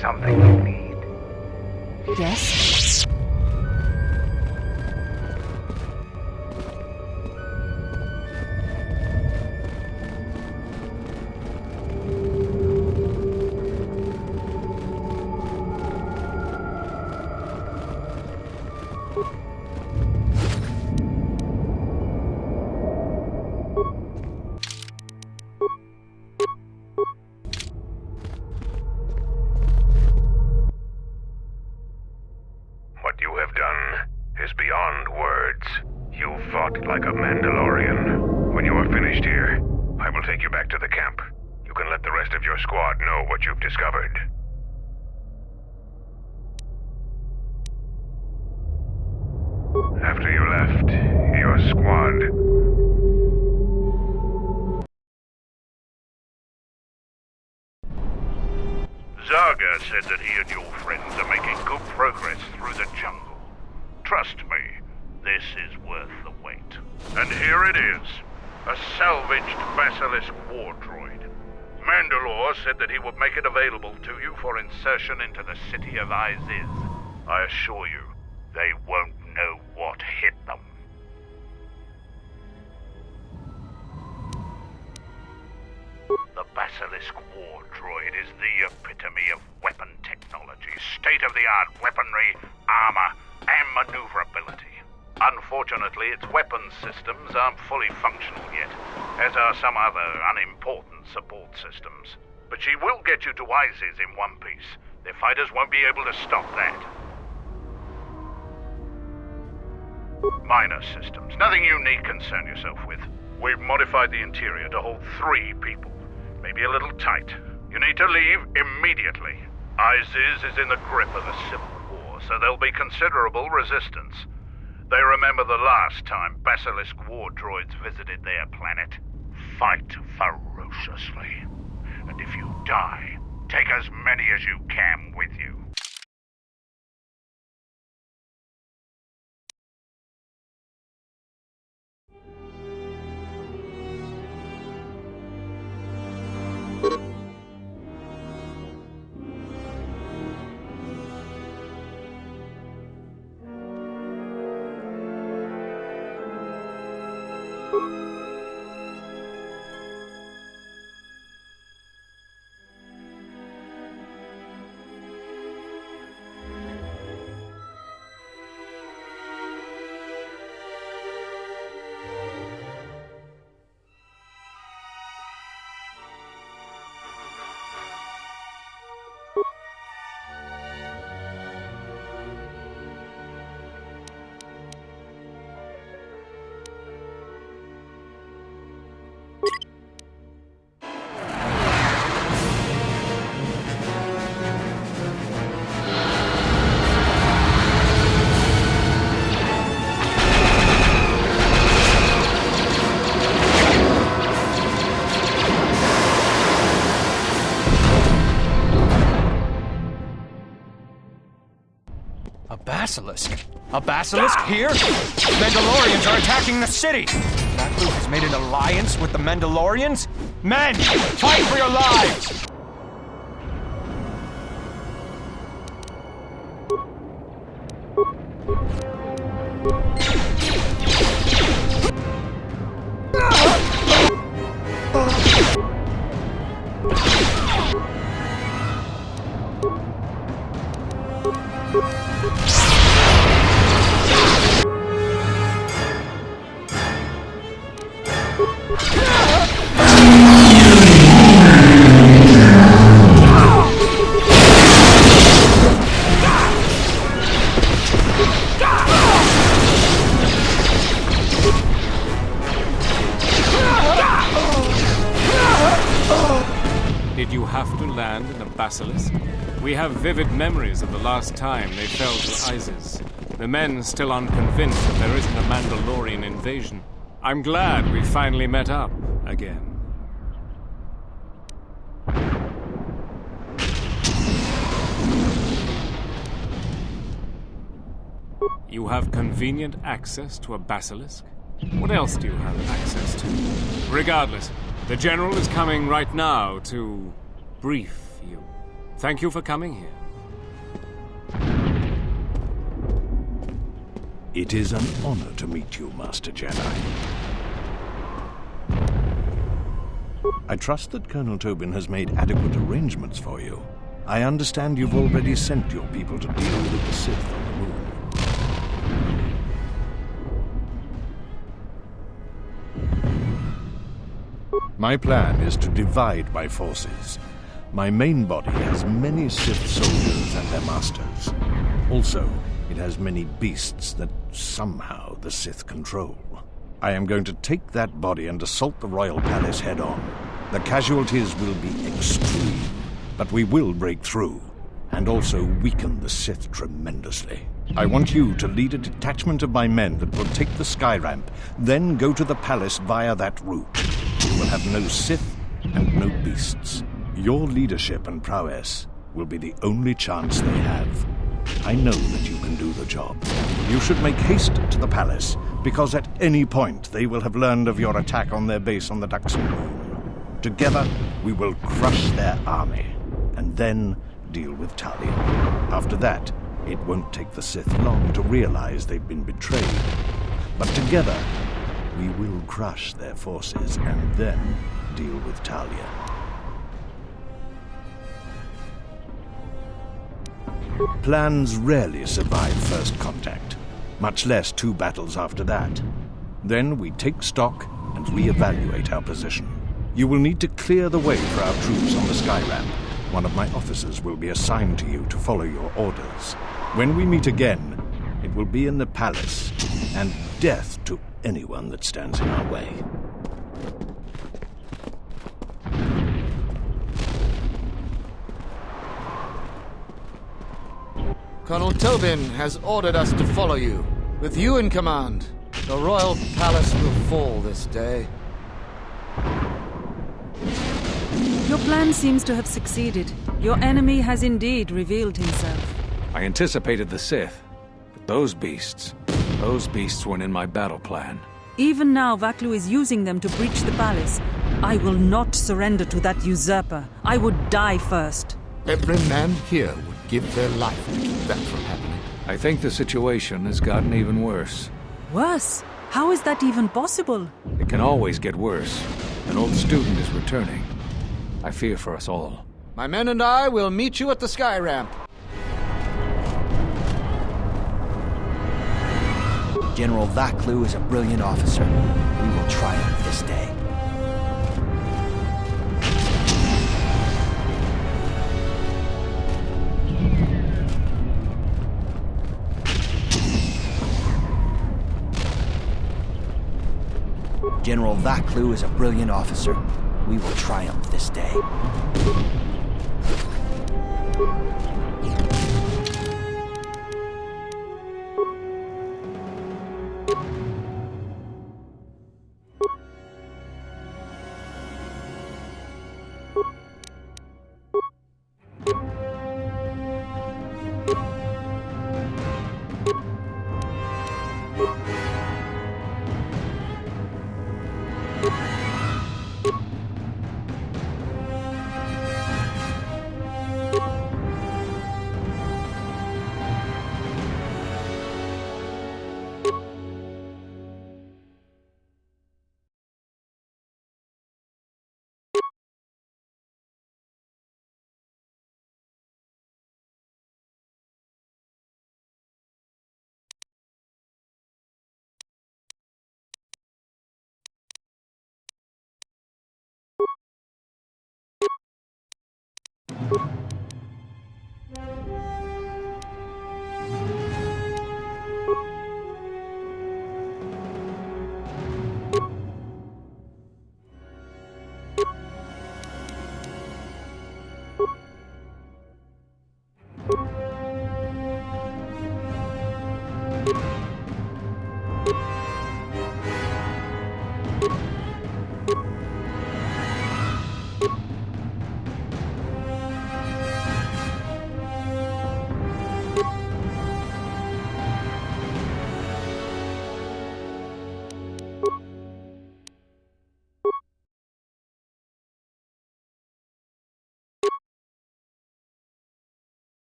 Something you need. Yes? Like a Mandalorian. When you are finished here, I will take you back to the camp. You can let the rest of your squad know what you've discovered. After you left, your squad... Zarga said that he and your friends are making good progress through the jungle. Trust me, this is worth the wait. And here it is, a salvaged Basilisk war droid. Mandalore said that he would make it available to you for insertion into the city of Iziz. I assure you, they won't know what hit them. The Basilisk war droid is the epitome of weapon technology, state-of-the-art weaponry, armor, and maneuverability. Unfortunately, its weapons systems aren't fully functional yet, as are some other unimportant support systems. But she will get you to Iziz in one piece. Their fighters won't be able to stop that. Minor systems, nothing you need concern yourself with. We've modified the interior to hold 3 people. Maybe a little tight. You need to leave immediately. Iziz is in the grip of a civil war, so there'll be considerable resistance. They remember the last time Basilisk war droids visited their planet. Fight ferociously. And if you die, take as many as you can with you. Basilisk? A basilisk here? Mandalorians are attacking the city! Vaklu has made an alliance with the Mandalorians? Men! Fight for your lives! Basilisk. We have vivid memories of the last time they fell to Iziz. The men still aren't convinced that there isn't a Mandalorian invasion. I'm glad we finally met up again. You have convenient access to a basilisk? What else do you have access to? Regardless, the General is coming right now to brief you. Thank you for coming here. It is an honor to meet you, Master Jedi. I trust that Colonel Tobin has made adequate arrangements for you. I understand you've already sent your people to deal with the Sith on the moon. My plan is to divide my forces. My main body has many Sith soldiers and their masters. Also, it has many beasts that somehow the Sith control. I am going to take that body and assault the Royal Palace head-on. The casualties will be extreme, but we will break through, and also weaken the Sith tremendously. I want you to lead a detachment of my men that will take the sky ramp, then go to the palace via that route. You will have no Sith and no beasts. Your leadership and prowess will be the only chance they have. I know that you can do the job. You should make haste to the palace, because at any point they will have learned of your attack on their base on the Dxun moon. Together, we will crush their army, and then deal with Talia. After that, it won't take the Sith long to realize they've been betrayed. But together, we will crush their forces, and then deal with Talia. Plans rarely survive first contact, much less 2 battles after that. Then we take stock and reevaluate our position. You will need to clear the way for our troops on the sky ramp. One of my officers will be assigned to you to follow your orders. When we meet again, it will be in the palace, and death to anyone that stands in our way. Colonel Tobin has ordered us to follow you. With you in command, the Royal Palace will fall this day. Your plan seems to have succeeded. Your enemy has indeed revealed himself. I anticipated the Sith, but those beasts weren't in my battle plan. Even now, Vaklu is using them to breach the palace. I will not surrender to that usurper. I would die first. Every man here would give their life to keep that from happening. I think the situation has gotten even worse. Worse? How is that even possible? It can always get worse. An old student is returning. I fear for us all. My men and I will meet you at the sky ramp. General Vaklu is a brilliant officer. We will triumph this day. General Vaklu is a brilliant officer. We will triumph this day.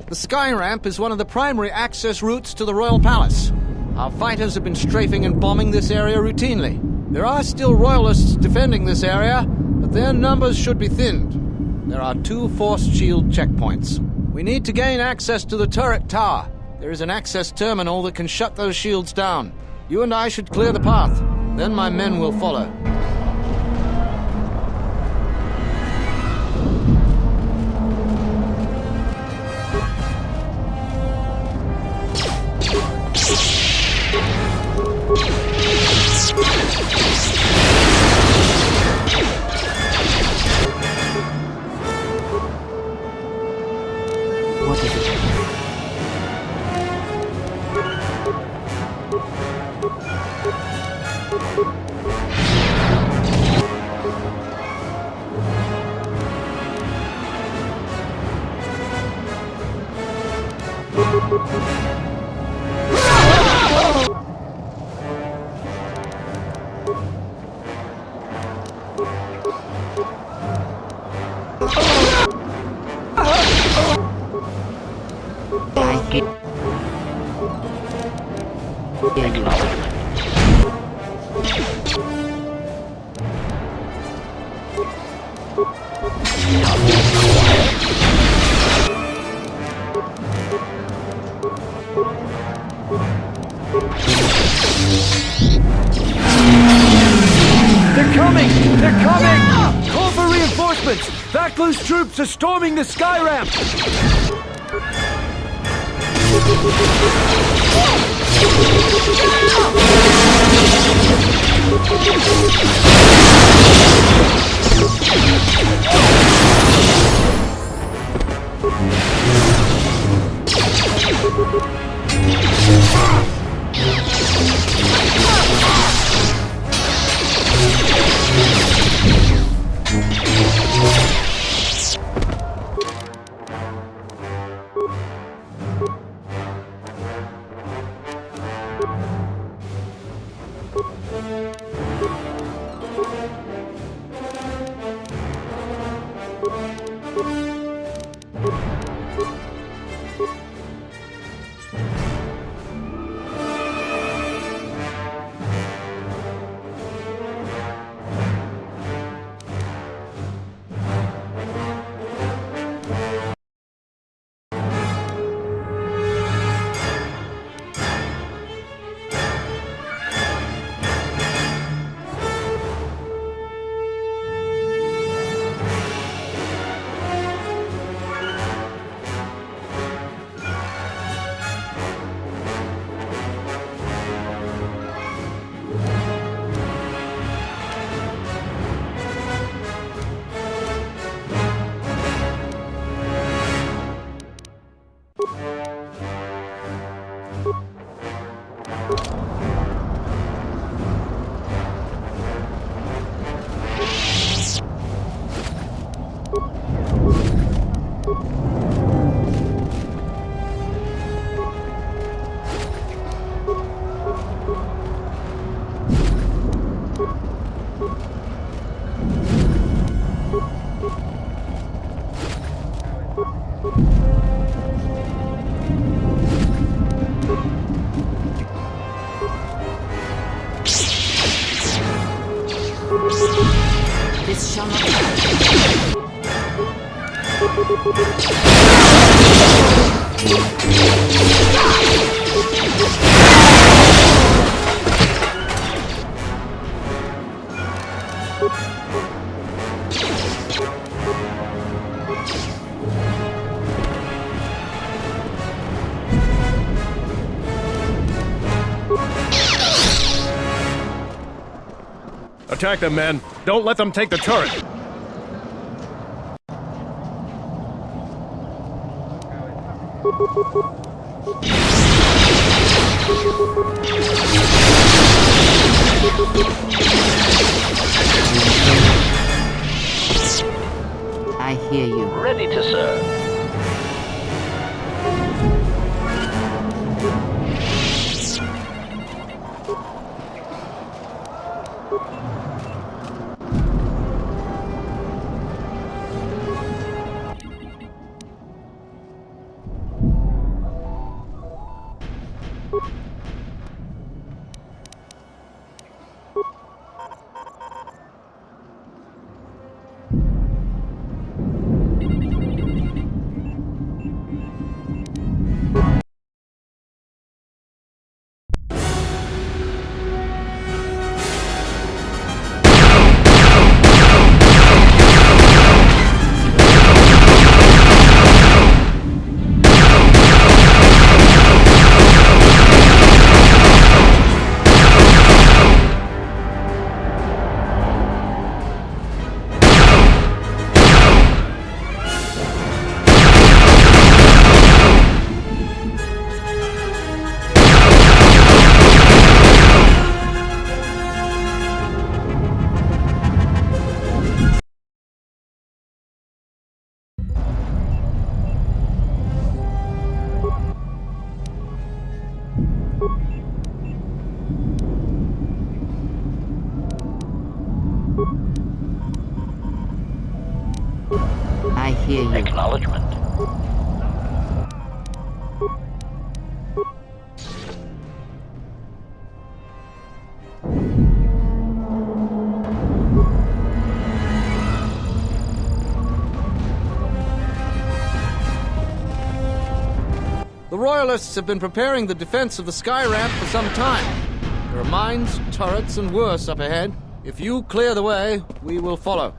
The sky ramp is one of the primary access routes to the Royal Palace. Our fighters have been strafing and bombing this area routinely. There are still Royalists defending this area, but their numbers should be thinned. There are 2 force shield checkpoints. We need to gain access to the turret tower. There is an access terminal that can shut those shields down. You and I should clear the path. Then my men will follow. What is it? They're coming! They're coming! Call for reinforcements! Vaklu's troops are storming the sky ramp! Attack them, men. Don't let them take the turret. I hear you. Ready to serve. I hear you. Acknowledgement. The Royalists have been preparing the defense of the sky ramp for some time. There are mines, turrets, and worse up ahead. If you clear the way, we will follow.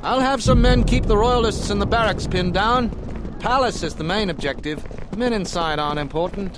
I'll have some men keep the Royalists in the barracks pinned down. The palace is the main objective. The men inside aren't important.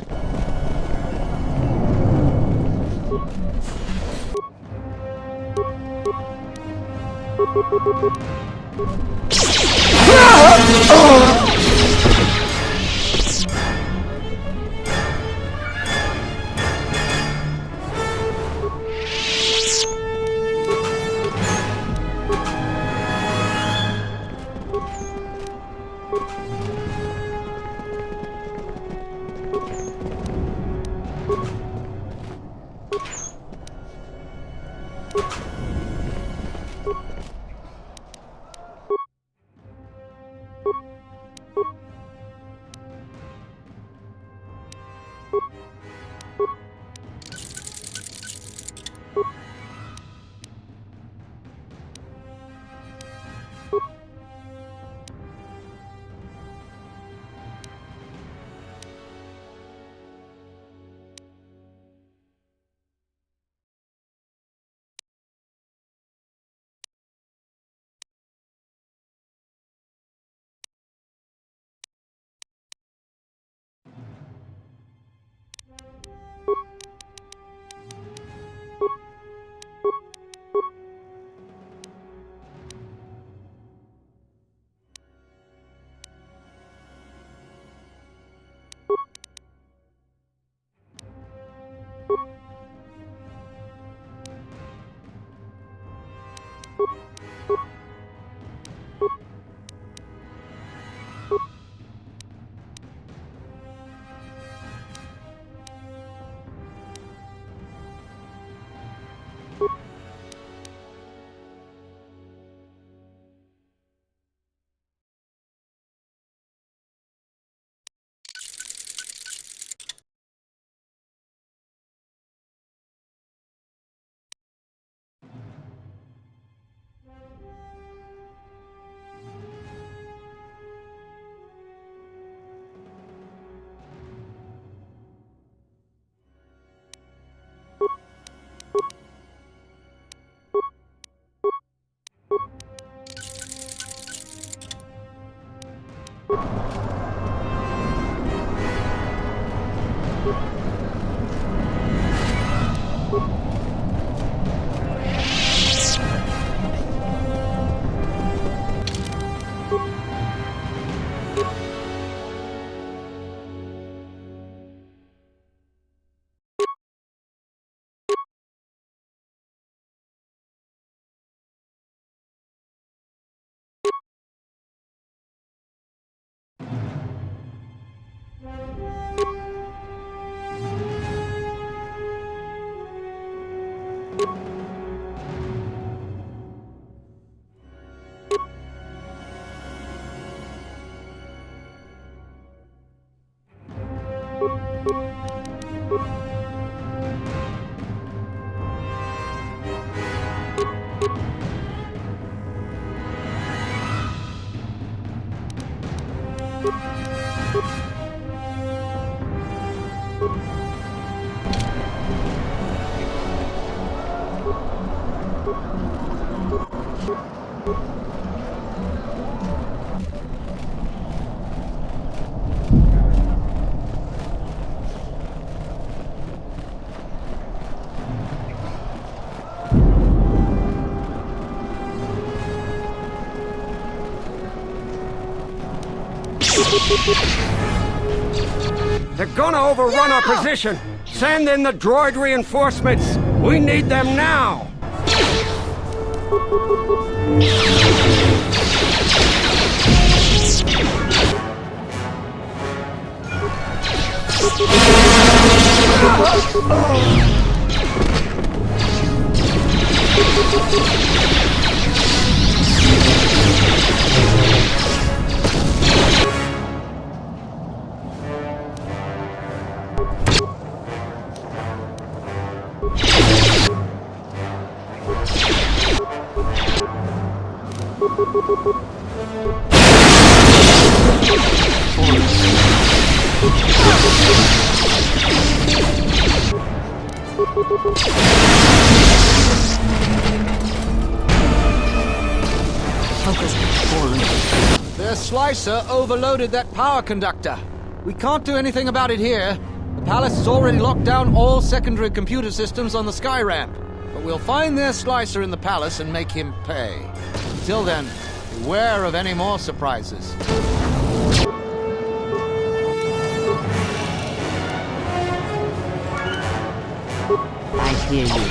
They're gonna overrun our position! Send in the droid reinforcements! We need them now! Their slicer overloaded that power conductor. We can't do anything about it here. The palace has already locked down all secondary computer systems on the sky ramp. But we'll find their slicer in the palace and make him pay. Until then, beware of any more surprises. I hear you.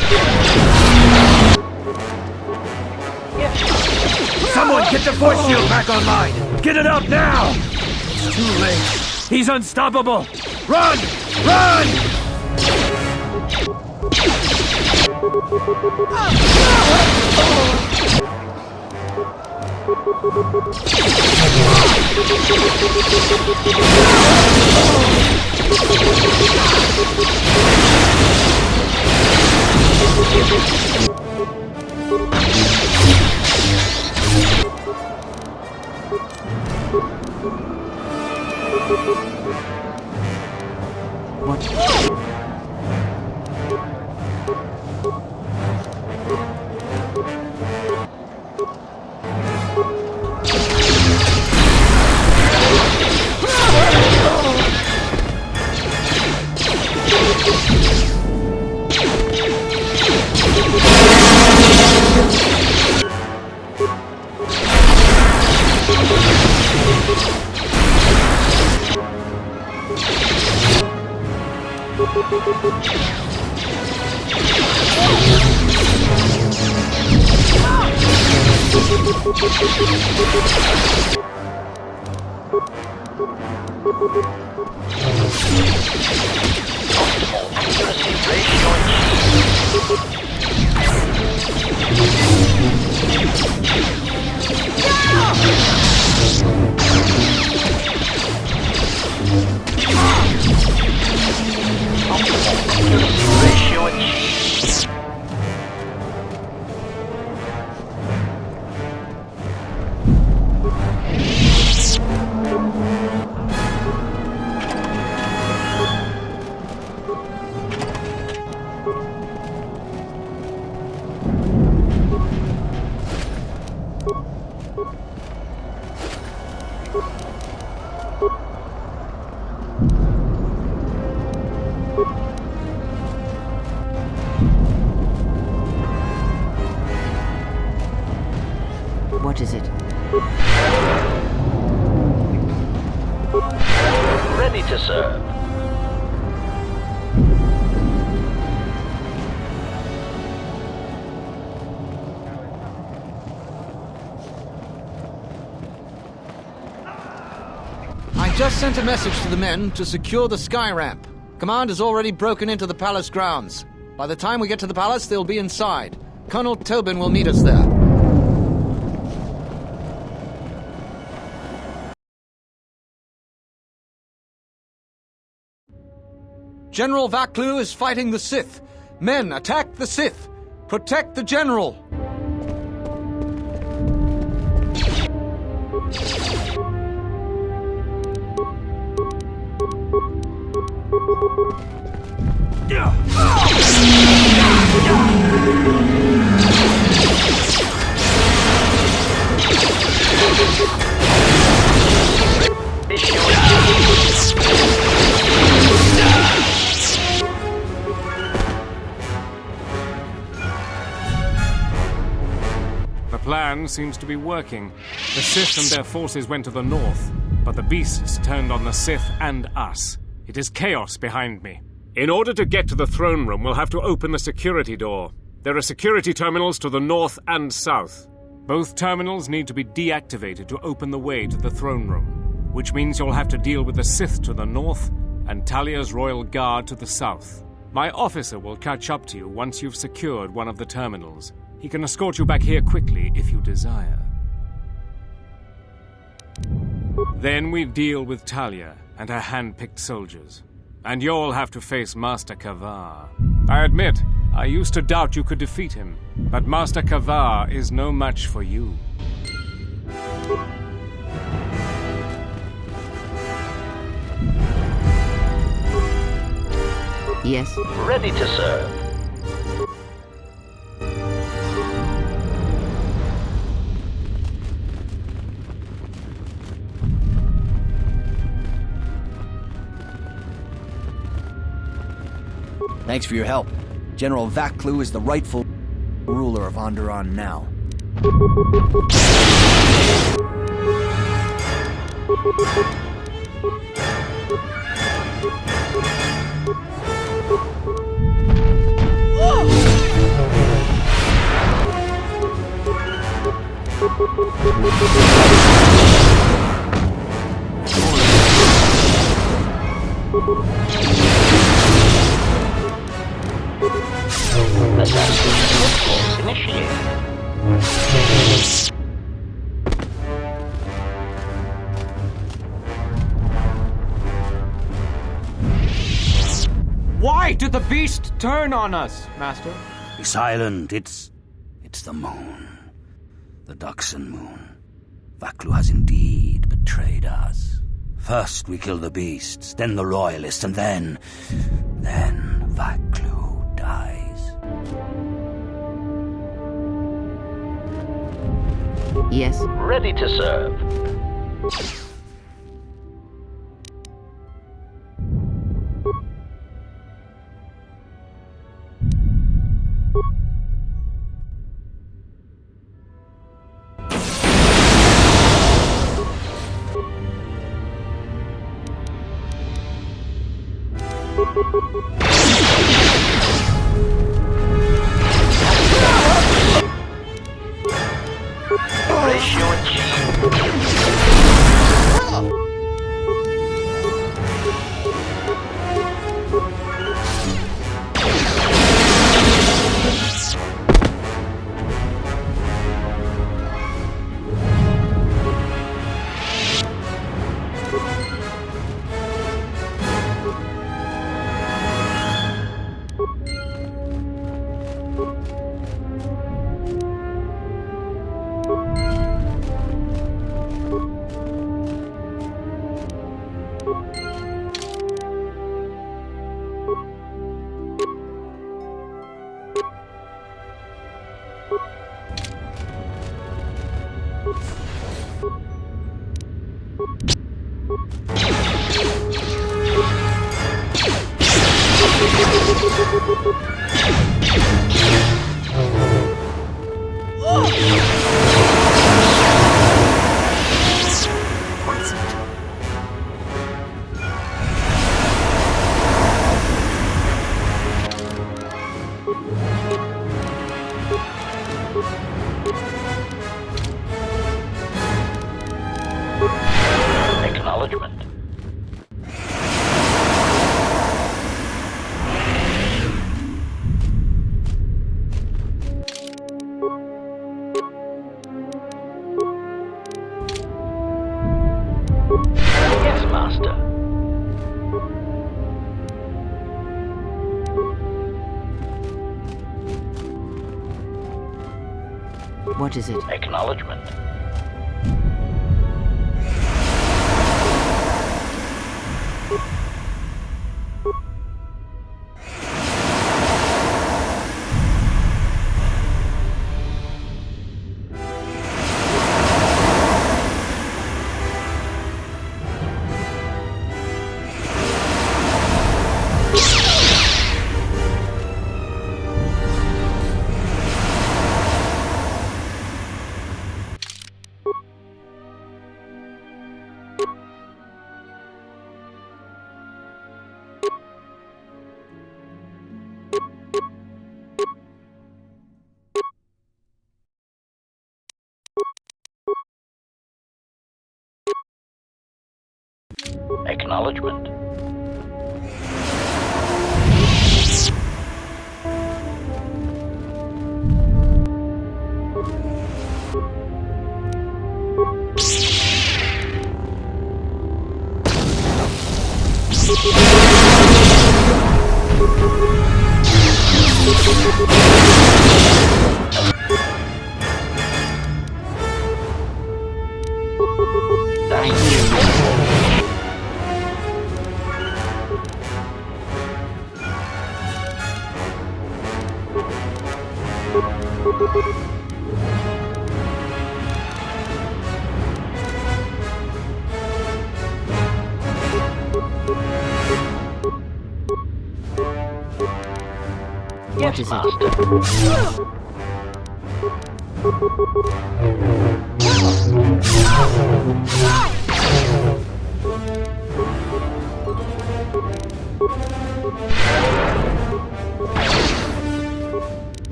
Someone get the force shield back online! Get it up now! It's too late. He's unstoppable! Run! Run! Ready to serve. I just sent a message to the men to secure the sky ramp. Command has already broken into the palace grounds. By the time we get to the palace, they'll be inside. Colonel Tobin will meet us there. General Vaklu is fighting the Sith. Men, attack the Sith. Protect the General. The plan seems to be working. The Sith and their forces went to the north, but the beasts turned on the Sith and us. It is chaos behind me. In order to get to the throne room, we'll have to open the security door. There are security terminals to the north and south. Both terminals need to be deactivated to open the way to the throne room, which means you'll have to deal with the Sith to the north and Talia's royal guard to the south. My officer will catch up to you once you've secured one of the terminals. He can escort you back here quickly if you desire. Then we deal with Talia and her hand-picked soldiers. And you'll have to face Master Kavar. I admit, I used to doubt you could defeat him, but Master Kavar is no match for you. Yes? Ready to serve. Thanks for your help. General Vaklu is the rightful ruler of Onderon now. Assassination initiated. Why did the beast turn on us, Master? Be silent. It's the moon. The Dxun moon. Vaklu has indeed betrayed us. First we kill the beasts, then the royalists, and then Vaklu dies. Yes? Ready to serve. Ratio achieved. Acknowledgement. Yes, Master. What is it? Acknowledgement. Acknowledgement. Thank you. What is it?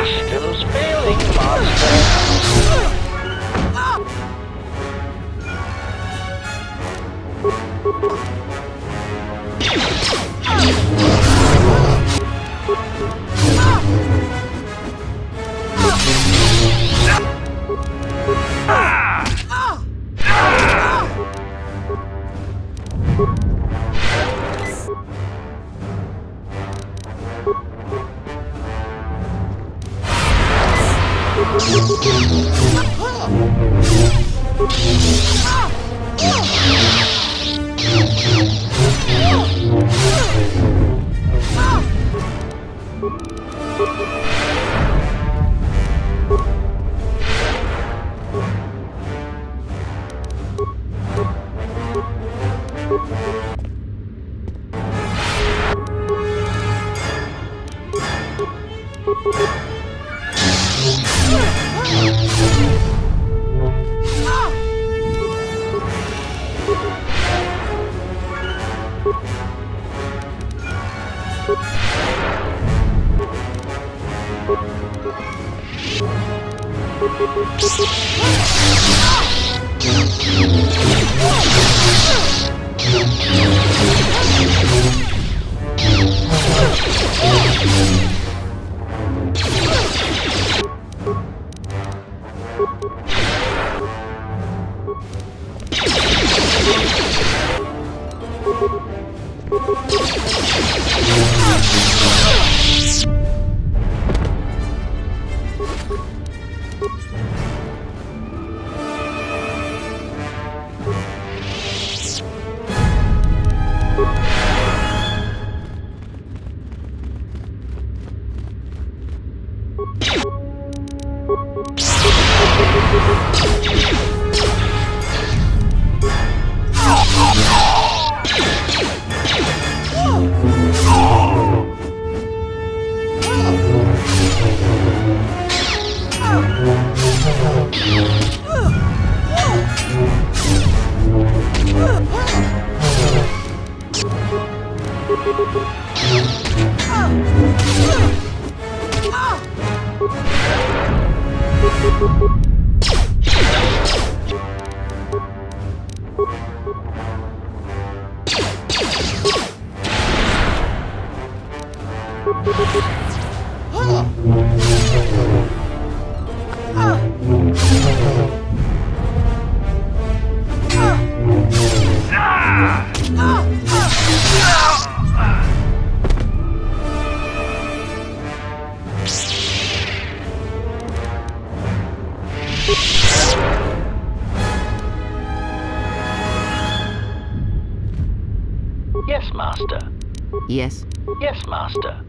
Systems failing, Master. Yes, Master. Yes? Yes, Master.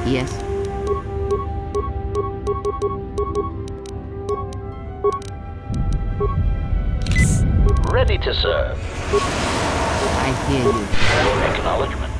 Yes. Ready to serve. I hear you. Acknowledgement.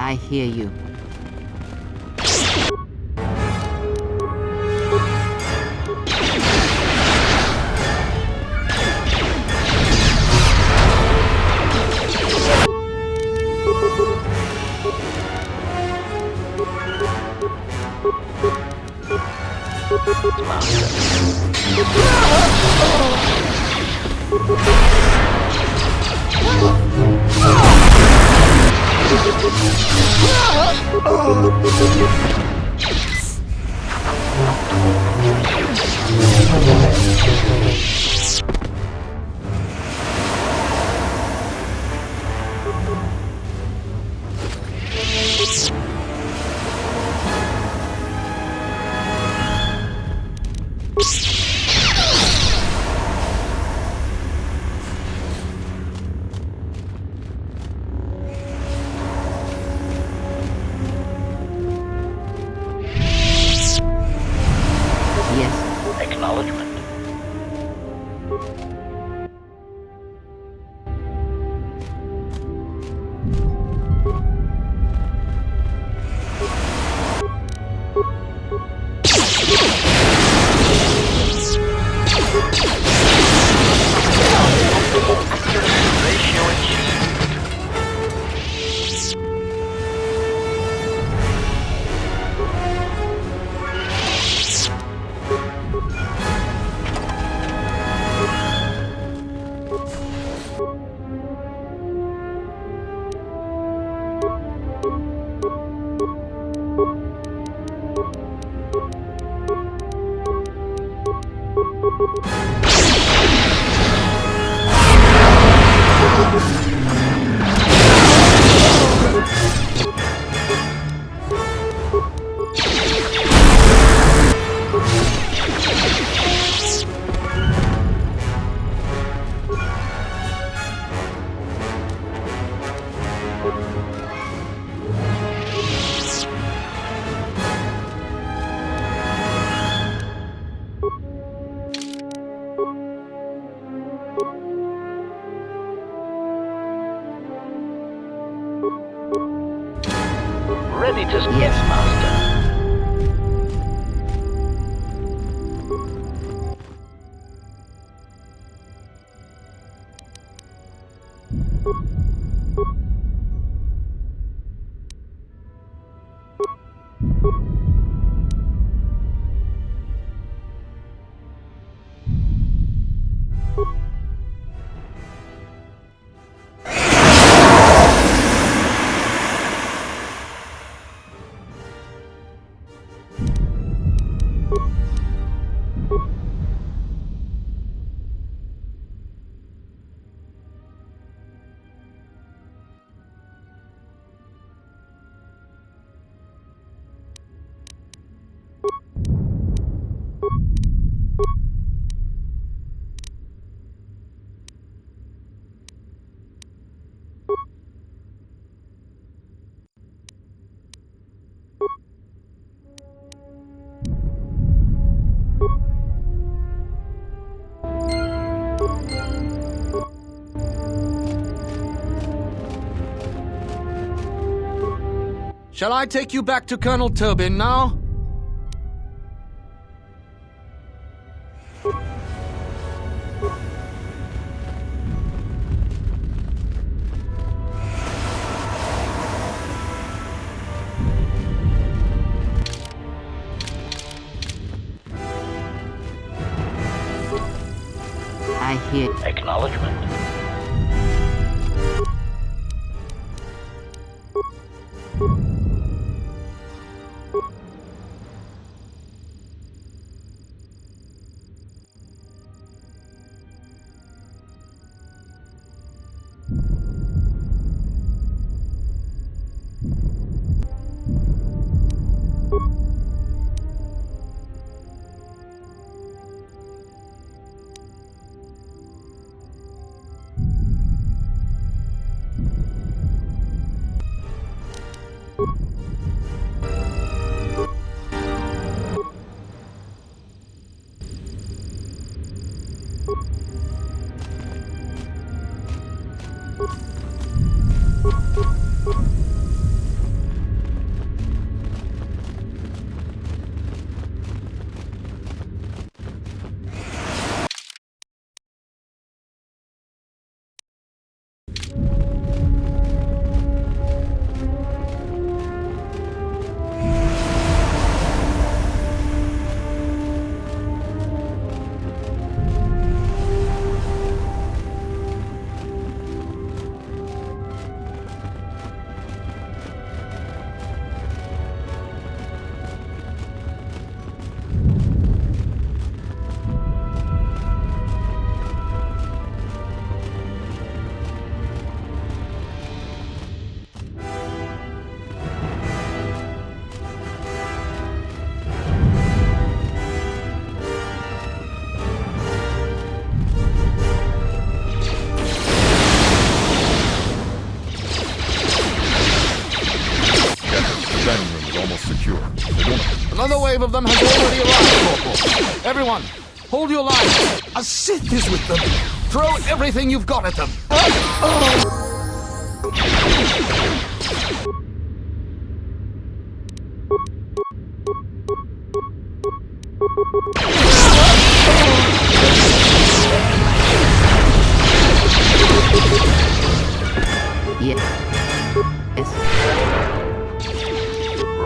I hear you. Ready to... Yes, Master. Shall I take you back to Colonel Tobin now? I hear. Acknowledgement. Another wave of them has already arrived, Corporal. Everyone, hold your lines. A Sith is with them. Throw everything you've got at them. Yes.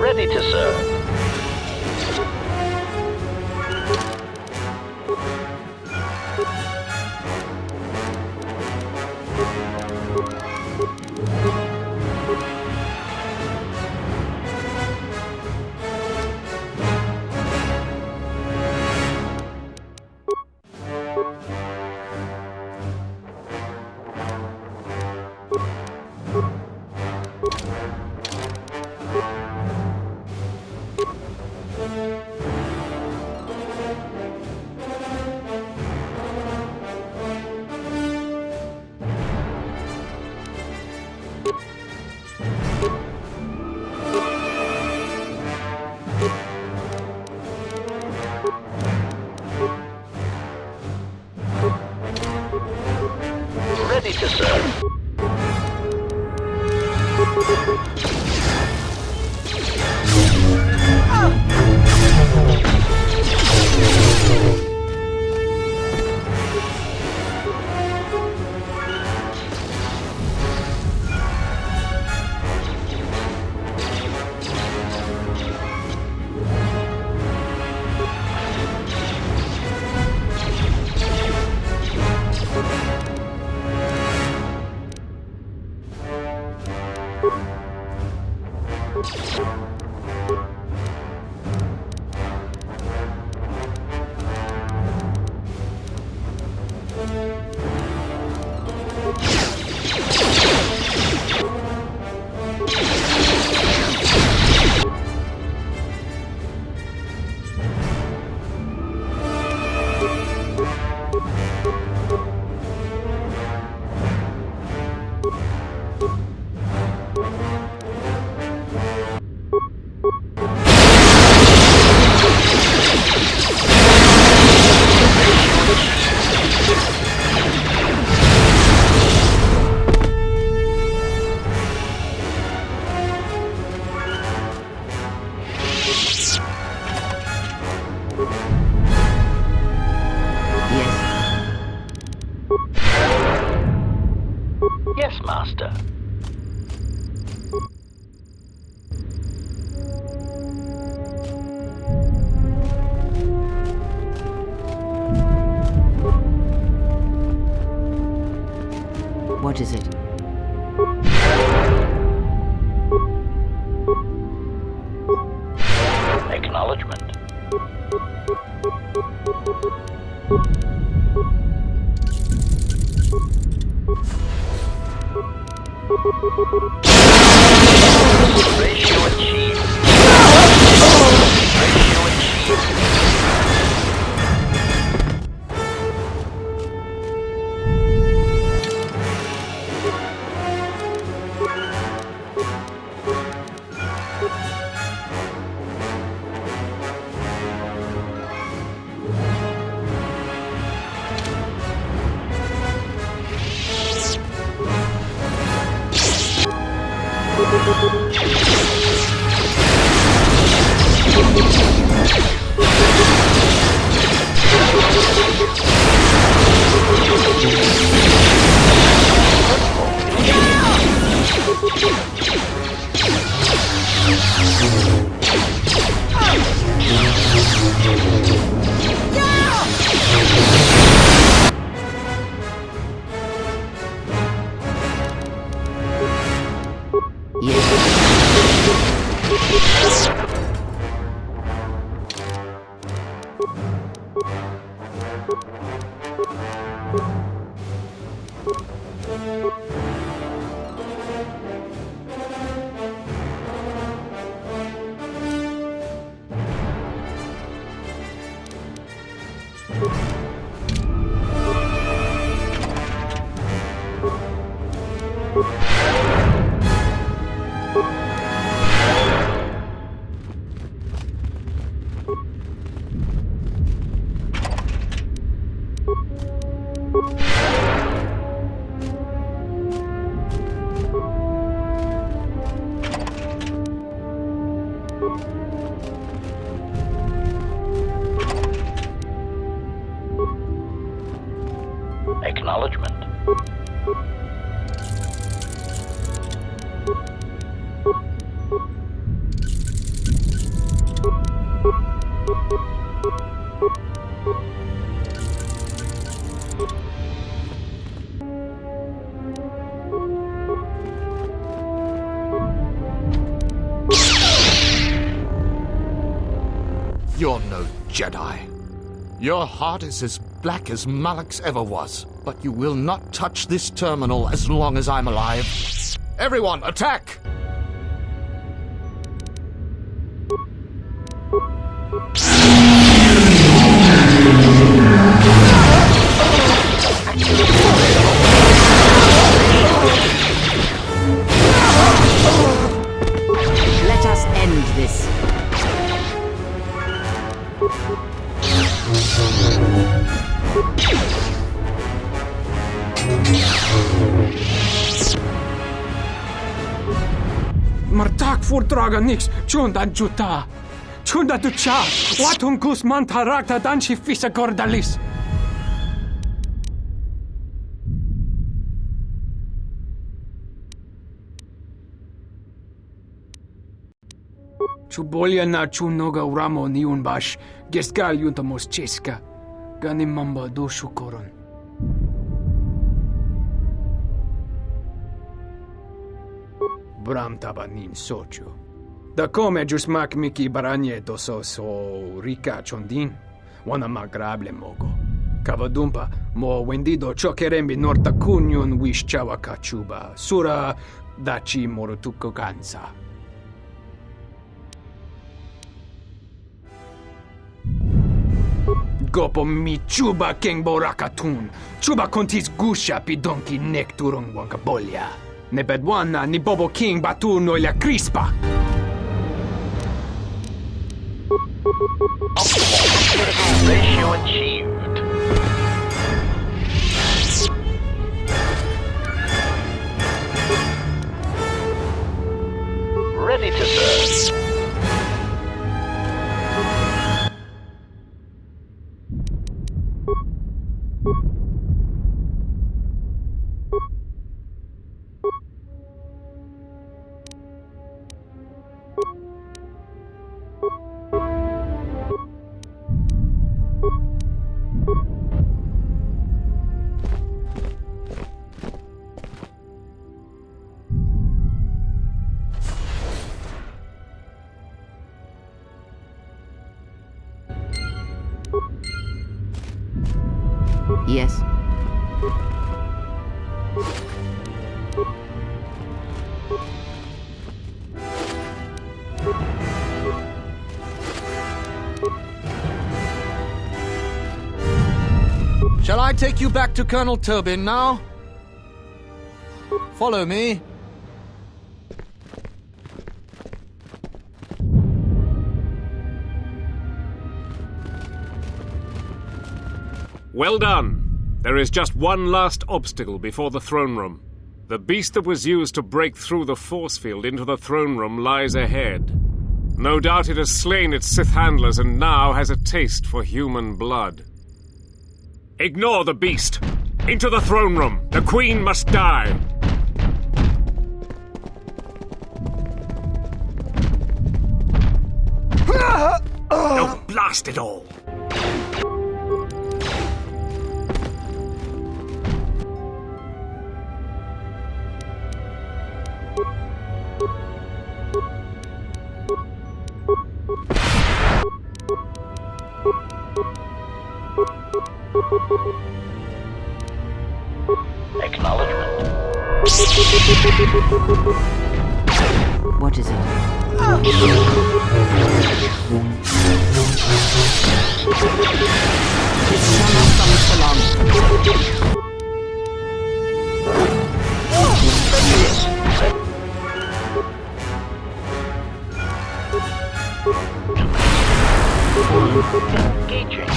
Ready to serve. Ready to serve. What is it? Acknowledgement. Ratio achieved. Ratio achieved. Acknowledgement. You're no Jedi. Your heart is as black as Malak's ever was. But you will not touch this terminal as long as I'm alive. Everyone, attack! Let us end this. Martak voordragen niks. Chunda juta. Chunda ducha. Watungus mantarakta danchi fisa gordalis. Chubolia na chunoga uramo ni unbash. Geskal yuntamos cheska. Ganimamba do shukoron. Bram tabanin socho. Da come jusmak miki baranye doso so rika chondin. Wana magrable mogo. Kavadumpa mo wendido chokerembi norta kunyun wish chawa kachuba. Sura dachi morotuko kansa. Gopo mi chuba kengbo rakatun. Chuba kontis gusha pidonki nekturung wankabolya. Ne bedwana ni bobo king batu noila crispa. Ratio achieved. Ready to serve. Yes. Shall I take you back to Colonel Tobin now? Follow me. Well done. There is just one last obstacle before the throne room. The beast that was used to break through the force field into the throne room lies ahead. No doubt it has slain its Sith handlers and now has a taste for human blood. Ignore the beast. Into the throne room. The Queen must die. Oh, blast it all. Acknowledgement. What is it? This shall not come for long. Engaging.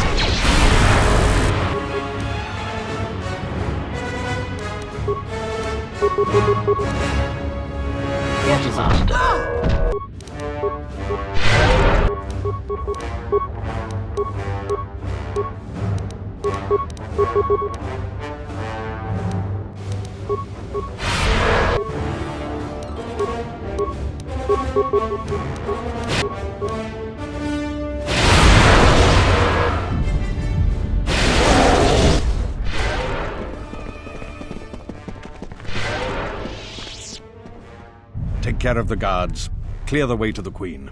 Yes, Master. Take care of the guards. Clear the way to the Queen.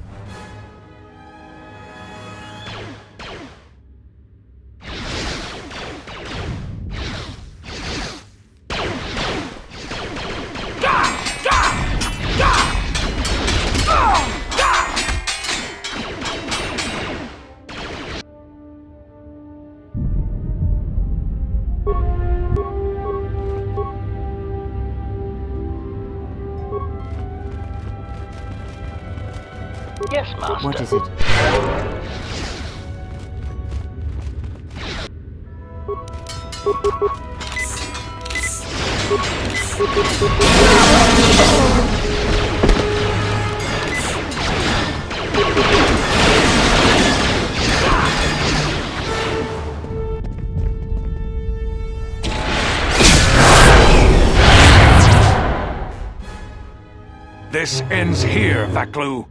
Yes, Master. What is it? This ends here, Vaklu.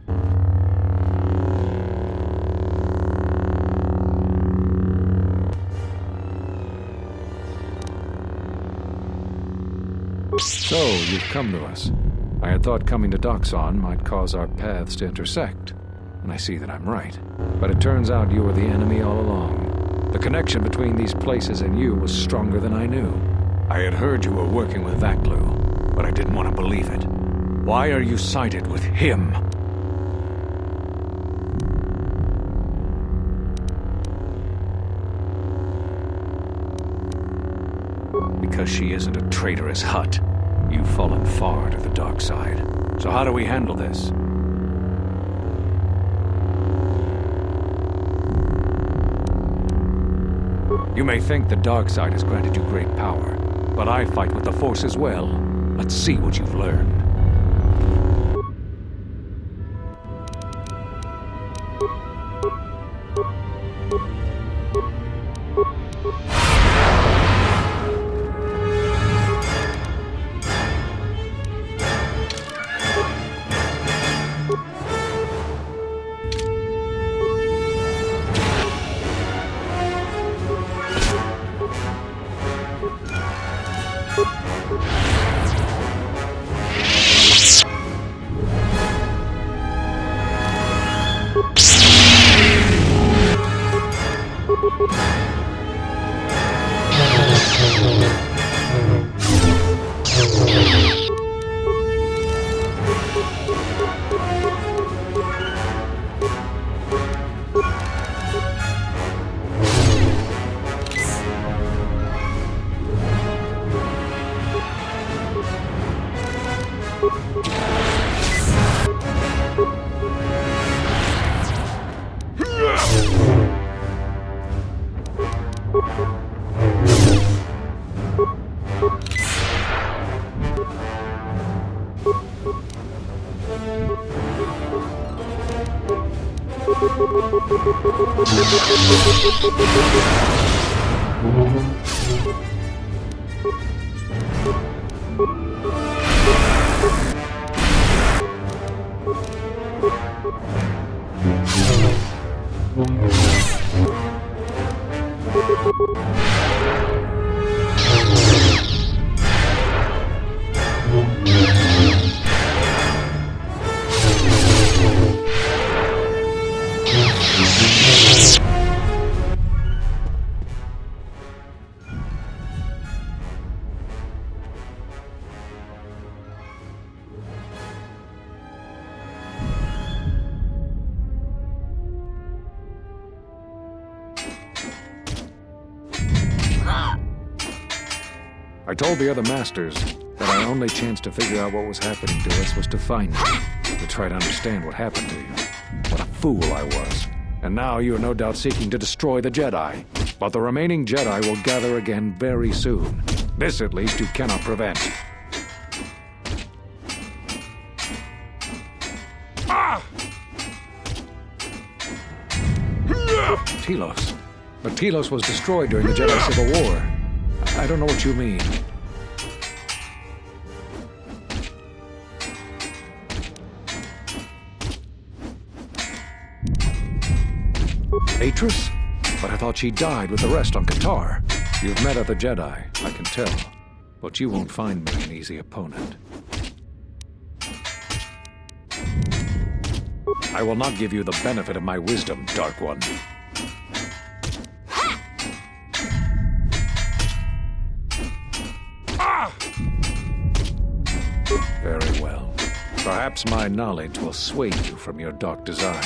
So, you've come to us. I had thought coming to Dxun might cause our paths to intersect, and I see that I'm right. But it turns out you were the enemy all along. The connection between these places and you was stronger than I knew. I had heard you were working with Vaklu, but I didn't want to believe it. Why are you sided with him? Because she isn't a traitorous Hutt. You've fallen far to the dark side. So how do we handle this? You may think the dark side has granted you great power, but I fight with the Force as well. Let's see what you've learned. I told the other masters that our only chance to figure out what was happening to us was to find you, to try to understand what happened to you. What a fool I was. And now you are no doubt seeking to destroy the Jedi. But the remaining Jedi will gather again very soon. This, at least, you cannot prevent. Telos. But Telos was destroyed during the Jedi Civil War. I don't know what you mean. Atris? But I thought she died with the rest on Katar. You've met other Jedi, I can tell. But you won't find me an easy opponent. I will not give you the benefit of my wisdom, Dark One. Very well. Perhaps my knowledge will sway you from your dark designs.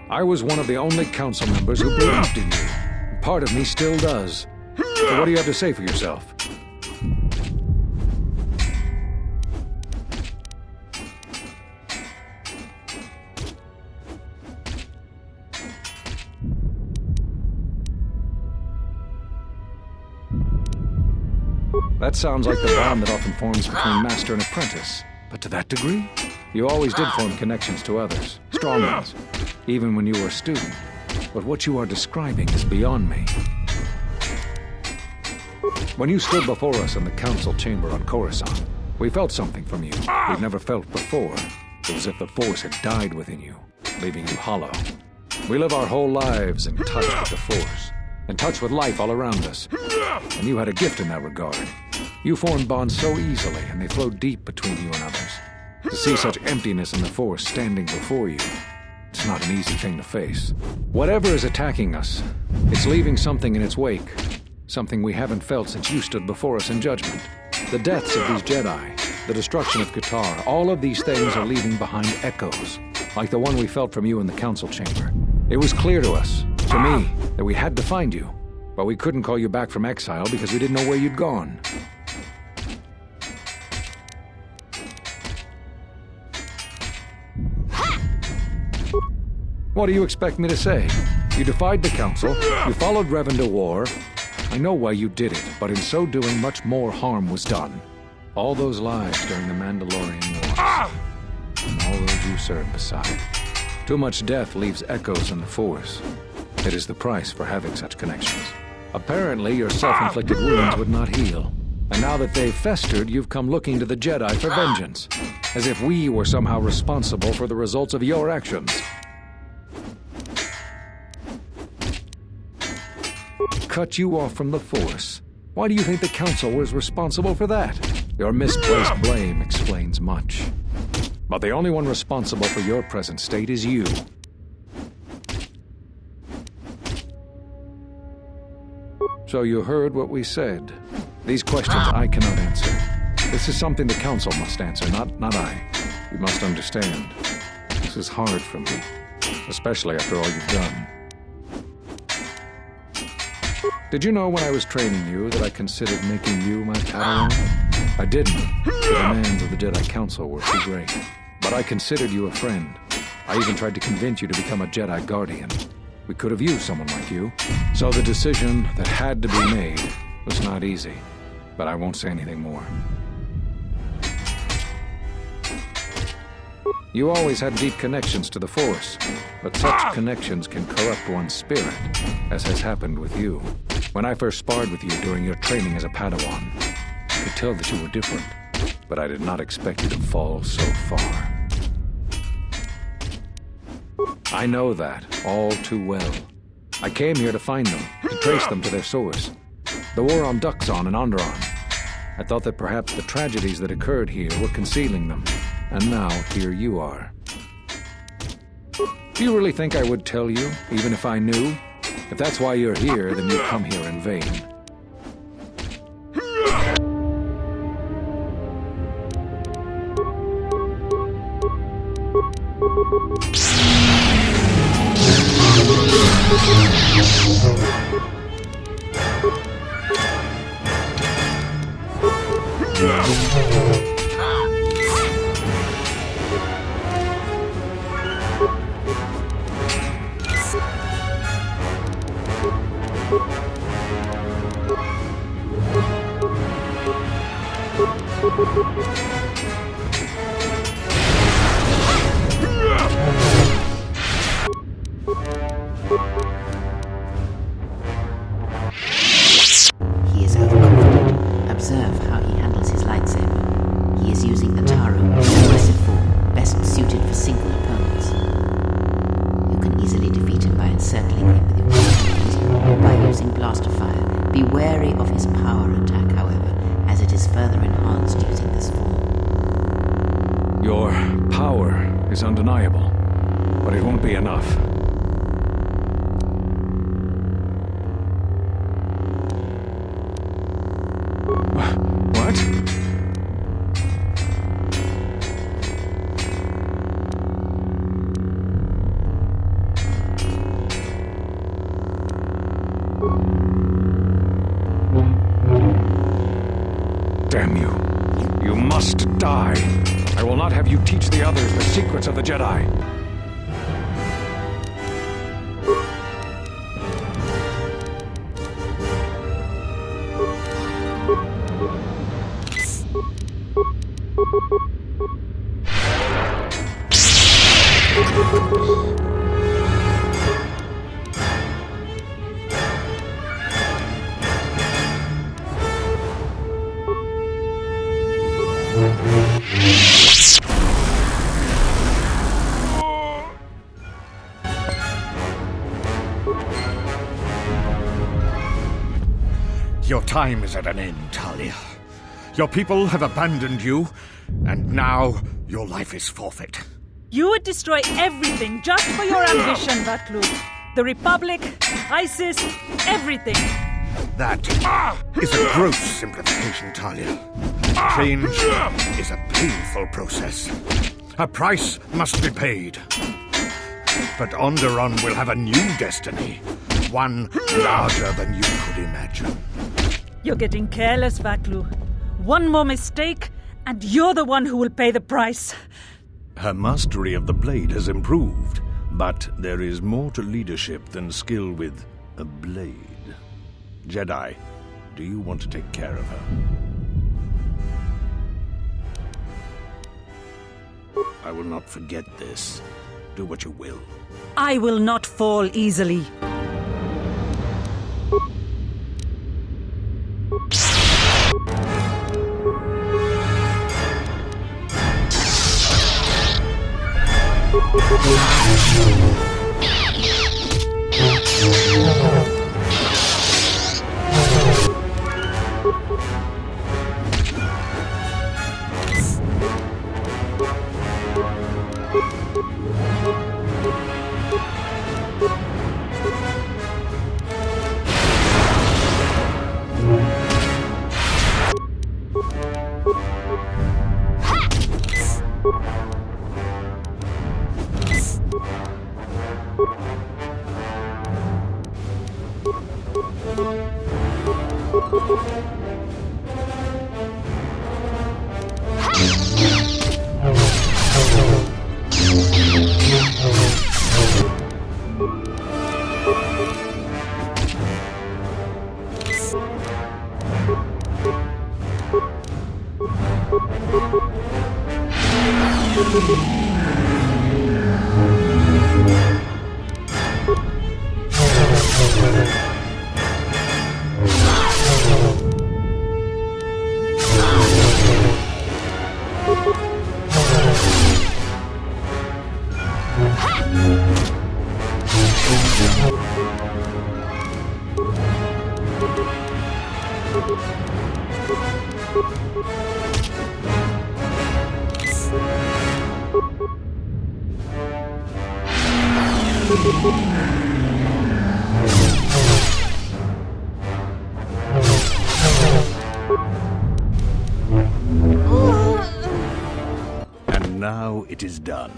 I was one of the only council members who believed in you. Part of me still does. So what do you have to say for yourself? That sounds like the bond that often forms between master and apprentice. But to that degree? You always did form connections to others, strong ones, even when you were a student. But what you are describing is beyond me. When you stood before us in the council chamber on Coruscant, we felt something from you we'd never felt before. It was as if the Force had died within you, leaving you hollow. We live our whole lives in touch with the Force, in touch with life all around us. And you had a gift in that regard. You formed bonds so easily, and they flowed deep between you and others. To see such emptiness in the Force standing before you, it's not an easy thing to face. Whatever is attacking us, it's leaving something in its wake. Something we haven't felt since you stood before us in judgment. The deaths of these Jedi, the destruction of Katar, all of these things are leaving behind echoes, like the one we felt from you in the council chamber. It was clear to us, to me, that we had to find you, but we couldn't call you back from exile because we didn't know where you'd gone. What do you expect me to say? You defied the council, you followed Revan to war. I know why you did it, but in so doing much more harm was done. All those lives during the Mandalorian Wars. And all those you served beside. Too much death leaves echoes in the Force. It is the price for having such connections. Apparently, your self-inflicted wounds would not heal. And now that they've festered, you've come looking to the Jedi for vengeance. As if we were somehow responsible for the results of your actions. Cut you off from the Force. Why do you think the Council was responsible for that? Your misplaced blame explains much. But the only one responsible for your present state is you. So you heard what we said. These questions I cannot answer. This is something the Council must answer, not I. You must understand. This is hard for me, especially after all you've done. Did you know when I was training you that I considered making you my Padawan? I didn't. The demands of the Jedi Council were too great. But I considered you a friend. I even tried to convince you to become a Jedi Guardian. We could have used someone like you. So the decision that had to be made was not easy. But I won't say anything more. You always had deep connections to the Force, but such connections can corrupt one's spirit, as has happened with you. When I first sparred with you during your training as a Padawan, I could tell that you were different, but I did not expect you to fall so far. I know that all too well. I came here to find them, to trace them to their source. The war on Dxun and Onderon. I thought that perhaps the tragedies that occurred here were concealing them. And now, here you are. Do you really think I would tell you, even if I knew? If that's why you're here, then you come here in vain. He is overconfident. Observe how he handles his lightsaber. He is using the Taru, an aggressive form, best suited for single opponents. You can easily defeat him by encircling him with your weapons or by using blaster fire. Be wary of his power attack, however, as it is further enhanced using this form. Your power is undeniable, but it won't be enough. What? Damn you. You must die. I will not have you teach the others the secrets of the Jedi. Your time is at an end, Talia. Your people have abandoned you, and now your life is forfeit. You would destroy everything just for your ambition, Vaklu. The Republic, Iziz, everything. That is a gross simplification, Talia. Change is a painful process. A price must be paid. But Onderon will have a new destiny. One larger than you could imagine. You're getting careless, Vaklu. One more mistake, and you're the one who will pay the price. Her mastery of the blade has improved, but there is more to leadership than skill with a blade. Jedi, do you want to take care of her? I will not forget this. Do what you will. I will not fall easily. And now it is done.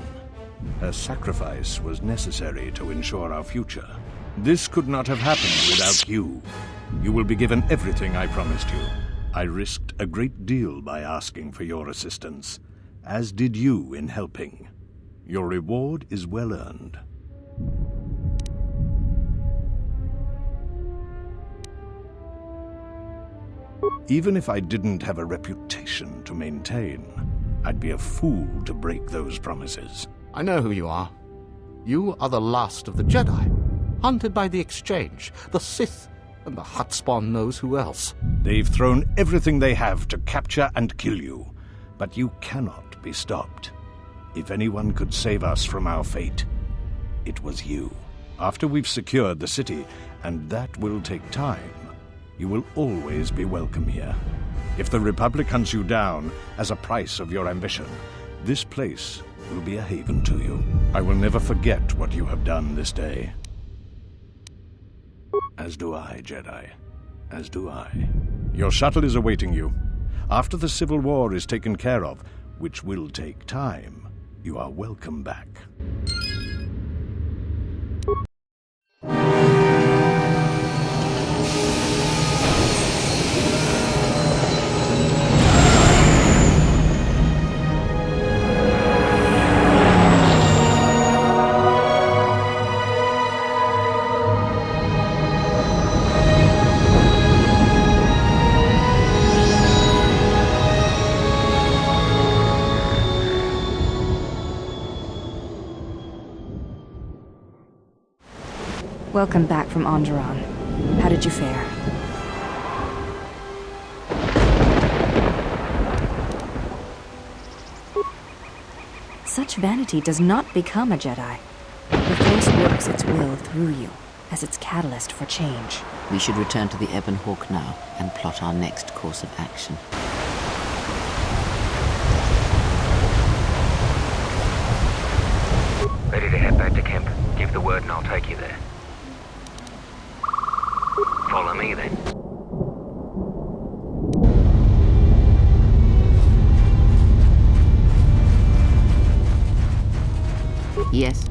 Her sacrifice was necessary to ensure our future. This could not have happened without you. You will be given everything I promised you. I risked a great deal by asking for your assistance, as did you in helping. Your reward is well earned. Even if I didn't have a reputation to maintain, I'd be a fool to break those promises. I know who you are. You are the last of the Jedi, hunted by the Exchange, the Sith, and the Hutt spawn knows who else. They've thrown everything they have to capture and kill you, but you cannot be stopped. If anyone could save us from our fate, it was you. After we've secured the city, and that will take time, you will always be welcome here. If the Republic hunts you down as a price of your ambition, this place will be a haven to you. I will never forget what you have done this day. As do I, Jedi. As do I. Your shuttle is awaiting you. After the Civil War is taken care of, which will take time, you are welcome back. Welcome back from Onderon. How did you fare? Such vanity does not become a Jedi. The Force works its will through you, as its catalyst for change. We should return to the Ebon Hawk now, and plot our next course of action. Ready to head back to camp. Give the word and I'll take you there. Follow me, then. Yes.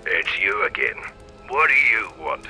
It's you again. What do you want?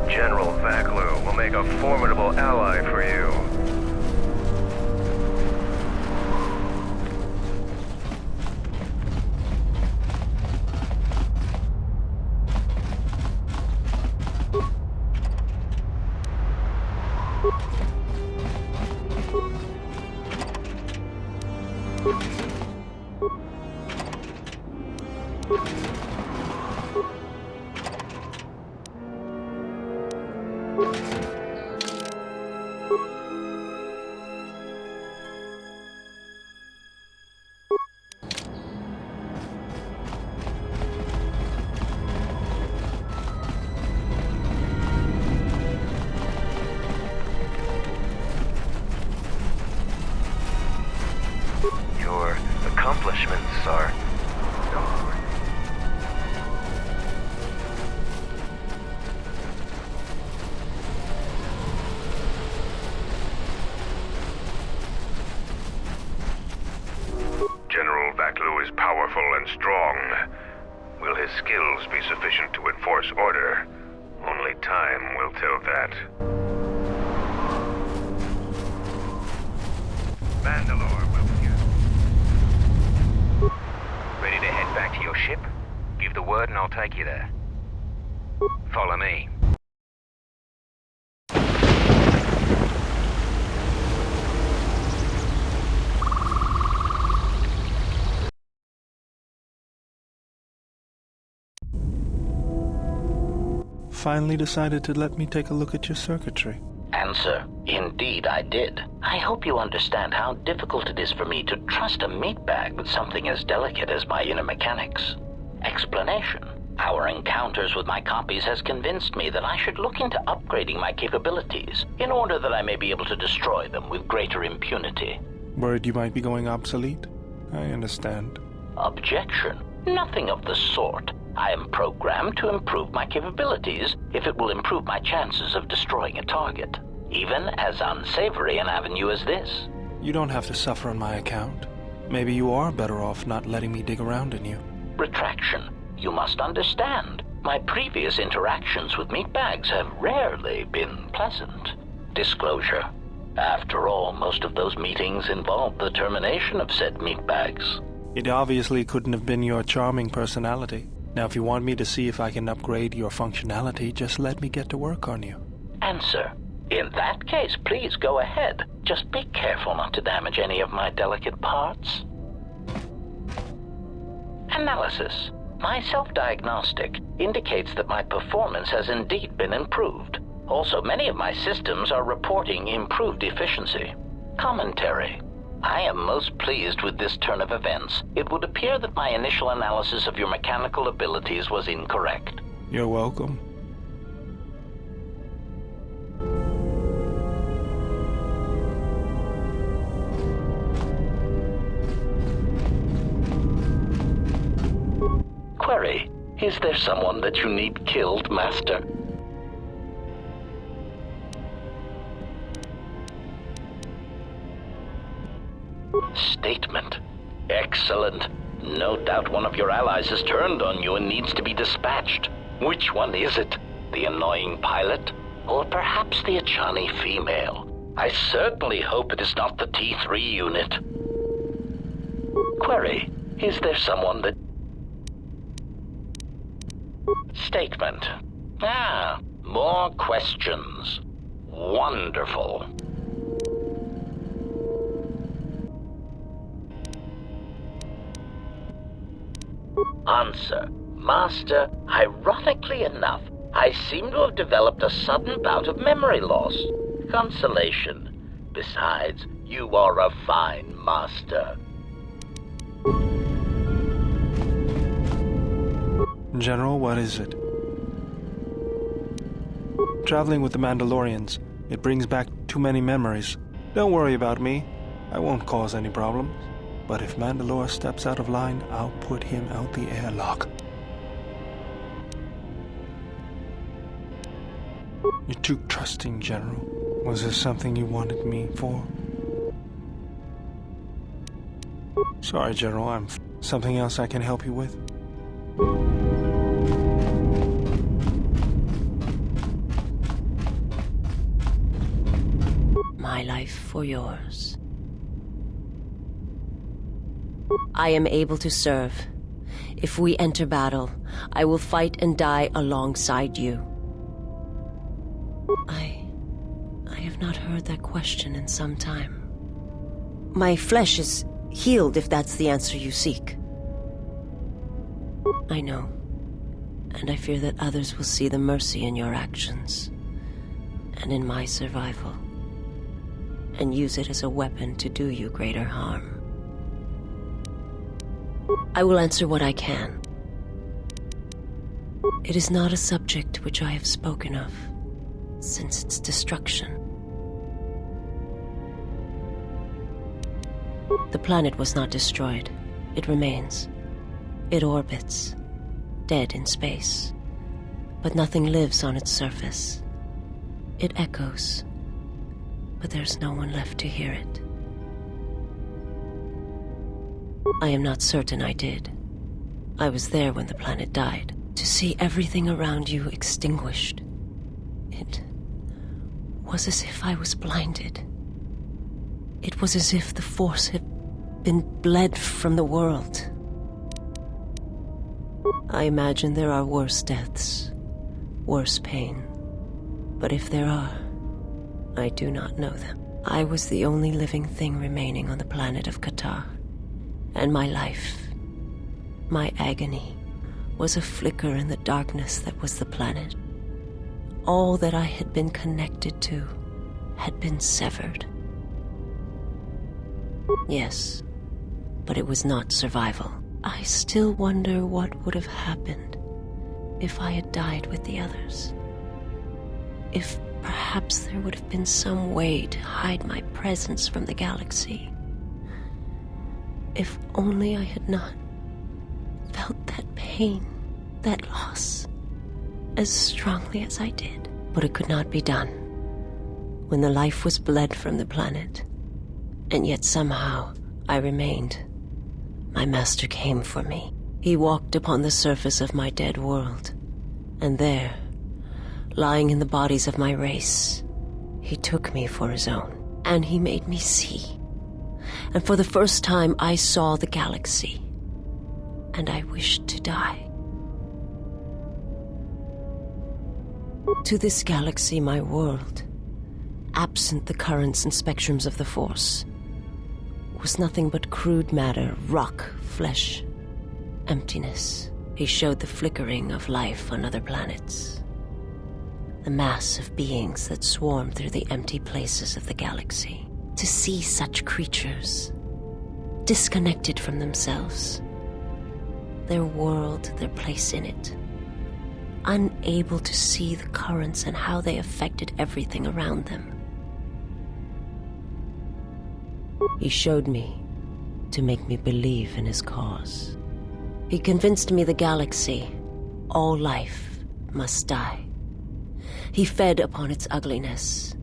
General Vaklu will make a formidable ally for you. Your accomplishments are noteworthy. General Vaklu is powerful and strong. Will his skills be sufficient to enforce order? Only time will tell that. Mandalore will Ready to head back to your ship? Give the word and I'll take you there. Follow me. Finally decided to let me take a look at your circuitry. Answer, indeed I did. I hope you understand how difficult it is for me to trust a meatbag with something as delicate as my inner mechanics. Explanation. Our encounters with my copies has convinced me that I should look into upgrading my capabilities in order that I may be able to destroy them with greater impunity. Worried you might be going obsolete? I understand. Objection. Nothing of the sort. I am programmed to improve my capabilities if it will improve my chances of destroying a target, even as unsavory an avenue as this. You don't have to suffer on my account. Maybe you are better off not letting me dig around in you. Retraction. You must understand, my previous interactions with meatbags have rarely been pleasant. Disclosure. After all, most of those meetings involved the termination of said meatbags. It obviously couldn't have been your charming personality. Now, if you want me to see if I can upgrade your functionality, just let me get to work on you. Answer. In that case, please go ahead. Just be careful not to damage any of my delicate parts. Analysis. My self-diagnostic indicates that my performance has indeed been improved. Also, many of my systems are reporting improved efficiency. Commentary. I am most pleased with this turn of events. It would appear that my initial analysis of your mechanical abilities was incorrect. You're welcome. Query. Is there someone that you need killed, Master? Statement. Excellent. No doubt one of your allies has turned on you and needs to be dispatched. Which one is it? The annoying pilot? Or perhaps the Achani female? I certainly hope it is not the T3 unit. Query. Is there someone that... Statement. Ah, more questions. Wonderful. Answer. Master, ironically enough, I seem to have developed a sudden bout of memory loss. Consolation. Besides, you are a fine master. General, what is it? Traveling with the Mandalorians, It brings back too many memories. Don't worry about me. I won't cause any problems. But if Mandalore steps out of line, I'll put him out the airlock. You're too trusting, General. Was there something you wanted me for? Sorry, General. Something else I can help you with? My life for yours. I am able to serve. If we enter battle, I will fight and die alongside you. I have not heard that question in some time. My flesh is healed, if that's the answer you seek. I know, and I fear that others will see the mercy in your actions, and in my survival, and use it as a weapon to do you greater harm. I will answer what I can. It is not a subject which I have spoken of since its destruction. The planet was not destroyed. It remains. It orbits, dead in space. But nothing lives on its surface. It echoes, but there's no one left to hear it. I am not certain I did. I was there when the planet died. To see everything around you extinguished. It was as if I was blinded. It was as if the Force had been bled from the world. I imagine there are worse deaths, worse pain. But if there are, I do not know them. I was the only living thing remaining on the planet of Qatar. And my life, my agony, was a flicker in the darkness that was the planet. All that I had been connected to had been severed. Yes, but it was not survival. I still wonder what would have happened if I had died with the others. If perhaps there would have been some way to hide my presence from the galaxy. If only I had not felt that pain, that loss, as strongly as I did. But it could not be done. When the life was bled from the planet, and yet somehow I remained, my master came for me. He walked upon the surface of my dead world, and there, lying in the bodies of my race, he took me for his own, and he made me see. And for the first time I saw the galaxy, and I wished to die. To this galaxy, my world, absent the currents and spectrums of the Force, was nothing but crude matter, rock, flesh, emptiness. He showed the flickering of life on other planets. The mass of beings that swarm through the empty places of the galaxy. To see such creatures, disconnected from themselves, their world, their place in it, unable to see the currents and how they affected everything around them. He showed me to make me believe in his cause. He convinced me the galaxy, all life, must die. He fed upon its ugliness,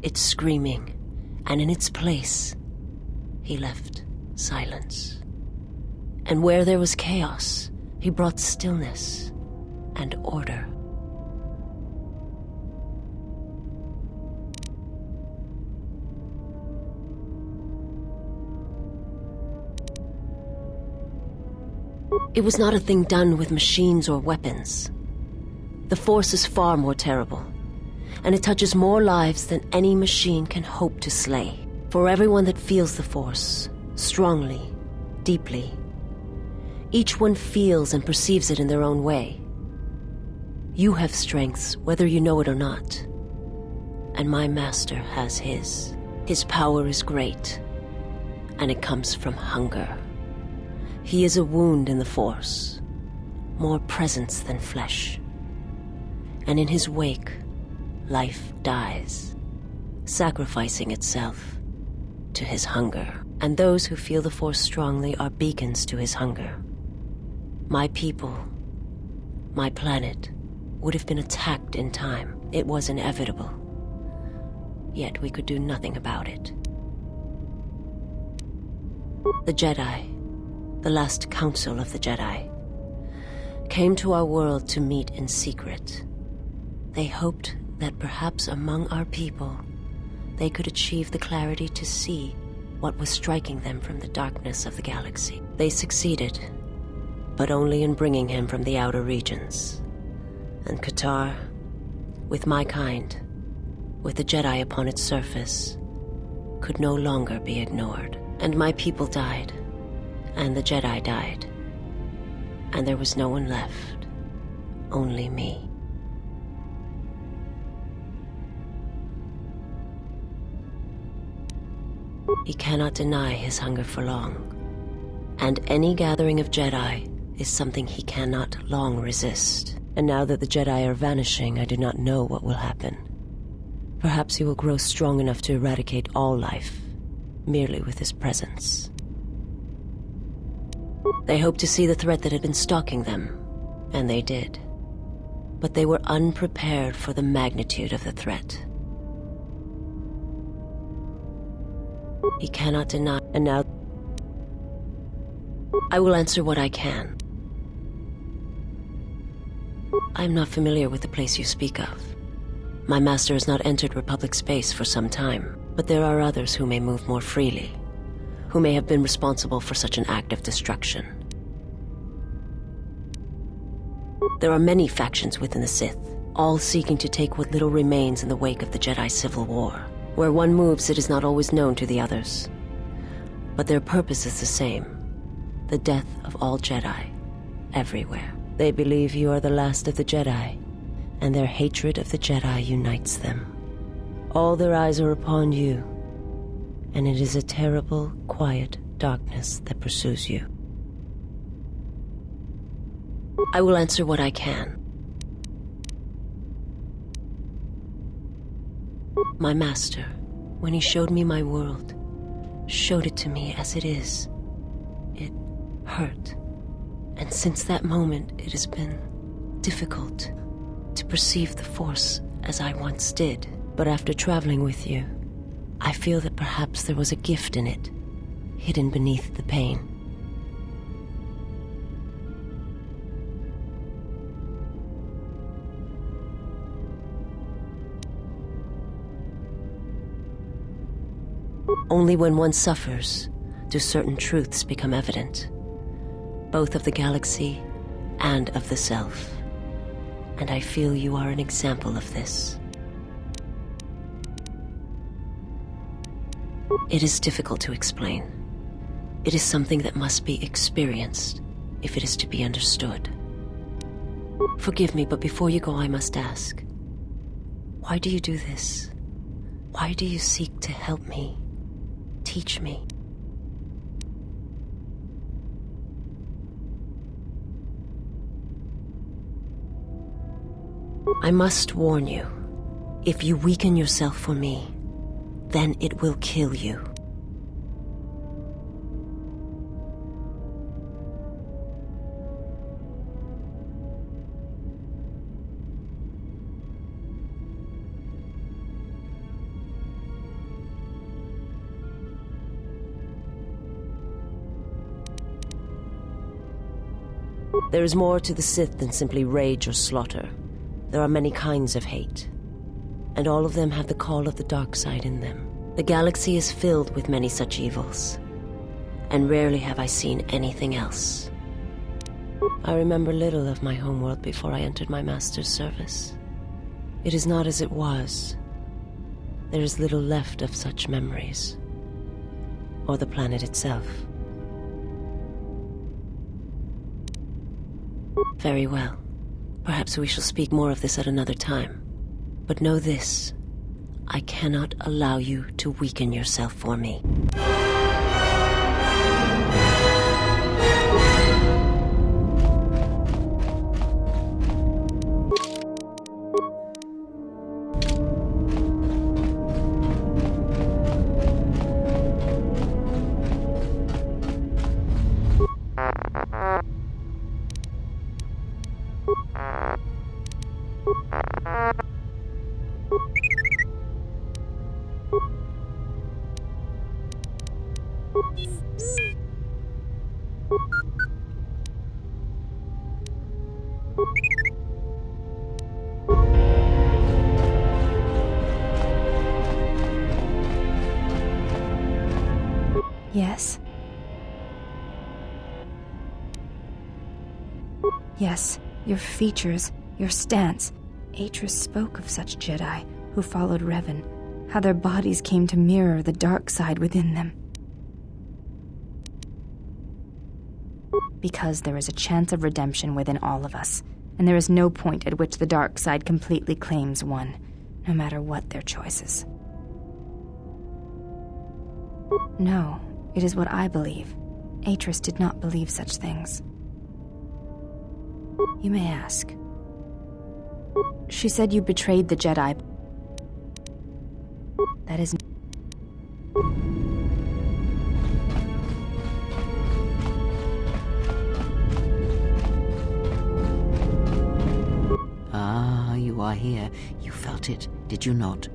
its screaming, and in its place, he left silence. And where there was chaos, he brought stillness and order. It was not a thing done with machines or weapons. The Force is far more terrible, and it touches more lives than any machine can hope to slay. For everyone that feels the Force, strongly, deeply, each one feels and perceives it in their own way. You have strengths, whether you know it or not, and my master has his. His power is great, and it comes from hunger. He is a wound in the Force, more presence than flesh. And in his wake, life dies. sacrificing itself to his hunger. And those who feel the Force strongly are beacons to his hunger. My people, my planet, would have been attacked in time. It was inevitable. Yet we could do nothing about it. The Jedi, the last council of the Jedi, came to our world to meet in secret. They hoped that perhaps among our people, they could achieve the clarity to see what was striking them from the darkness of the galaxy. They succeeded, but only in bringing him from the outer regions. And Qatar, with my kind, with the Jedi upon its surface, could no longer be ignored. And my people died, and the Jedi died, and there was no one left, only me. He cannot deny his hunger for long, and any gathering of Jedi is something he cannot long resist. And now that the Jedi are vanishing, I do not know what will happen. Perhaps he will grow strong enough to eradicate all life, merely with his presence. They hoped to see the threat that had been stalking them, and they did. But they were unprepared for the magnitude of the threat. He cannot deny, and now I will answer what I can. I am not familiar with the place you speak of. My master has not entered Republic space for some time, but there are others who may move more freely, who may have been responsible for such an act of destruction. There are many factions within the Sith, all seeking to take what little remains in the wake of the Jedi Civil War. Where one moves, it is not always known to the others. But their purpose is the same, the death of all Jedi, everywhere. They believe you are the last of the Jedi, and their hatred of the Jedi unites them. All their eyes are upon you, and it is a terrible, quiet darkness that pursues you. I will answer what I can. My master, when he showed me my world, showed it to me as it is. It hurt. And since that moment, it has been difficult to perceive the Force as I once did. But after traveling with you, I feel that perhaps there was a gift in it, hidden beneath the pain. Only when one suffers do certain truths become evident, both of the galaxy and of the self. And I feel you are an example of this. It is difficult to explain. It is something that must be experienced if it is to be understood. Forgive me, but before you go, I must ask, why do you do this? Why do you seek to help me? Teach me. I must warn you, if you weaken yourself for me, then it will kill you. There is more to the Sith than simply rage or slaughter. There are many kinds of hate, and all of them have the call of the dark side in them. The galaxy is filled with many such evils, and rarely have I seen anything else. I remember little of my homeworld before I entered my master's service. It is not as it was. There is little left of such memories, or the planet itself. Very well. Perhaps we shall speak more of this at another time. But know this, I cannot allow you to weaken yourself for me. Yes? Yes, your features, your stance. Atris spoke of such Jedi who followed Revan, how their bodies came to mirror the dark side within them. Because there is a chance of redemption within all of us, and there is no point at which the dark side completely claims one, no matter what their choices. No, it is what I believe. Atris did not believe such things. You may ask. She said you betrayed the Jedi. That is... Ah, you are here. You felt it, did you not?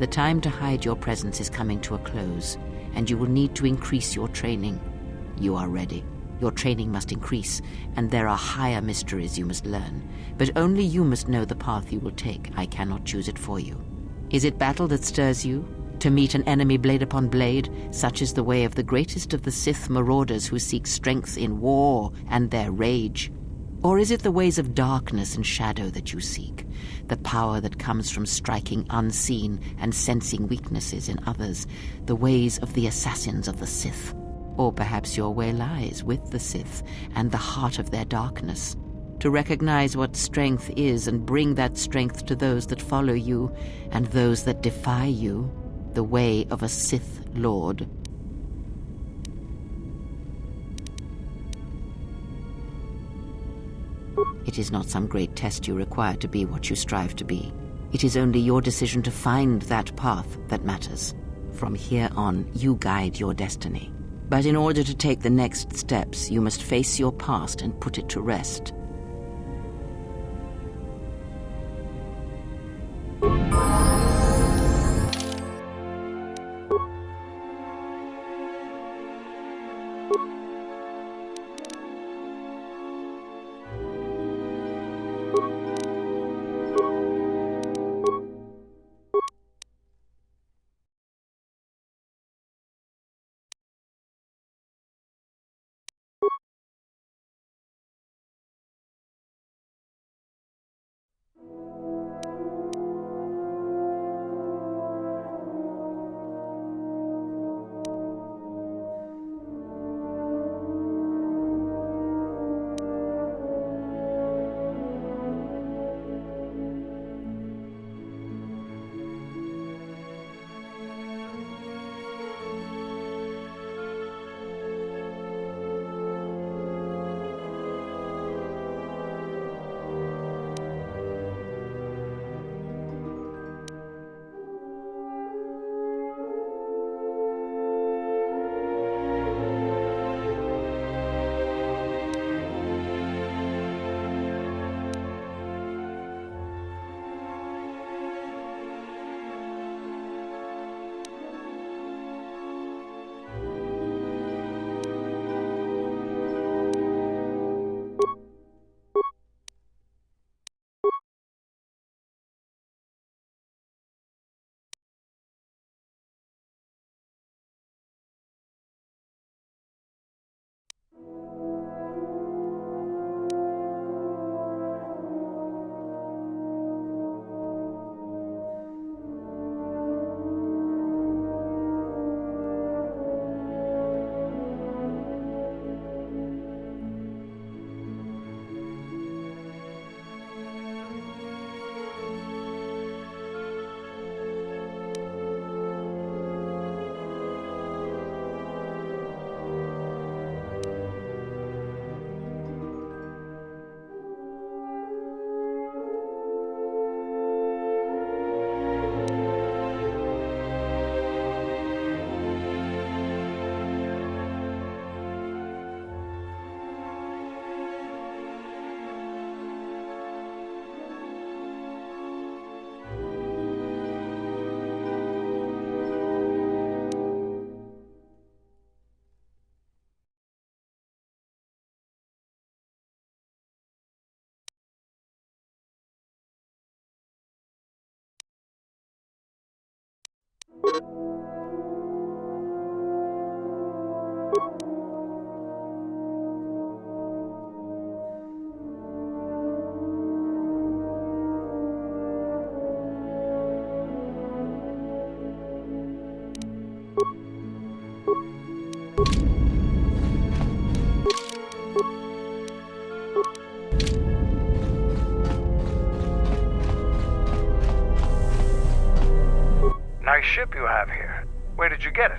The time to hide your presence is coming to a close, and you will need to increase your training. You are ready. Your training must increase, and there are higher mysteries you must learn. But only you must know the path you will take. I cannot choose it for you. Is it battle that stirs you? To meet an enemy blade upon blade? Such is the way of the greatest of the Sith marauders who seek strength in war and their rage. Or is it the ways of darkness and shadow that you seek? The power that comes from striking unseen and sensing weaknesses in others? The ways of the assassins of the Sith? Or perhaps your way lies with the Sith and the heart of their darkness? To recognize what strength is and bring that strength to those that follow you and those that defy you? The way of a Sith Lord. It is not some great test you require to be what you strive to be. It is only your decision to find that path that matters. From here on, you guide your destiny. But in order to take the next steps, you must face your past and put it to rest. Nice ship you have here. Where did you get it?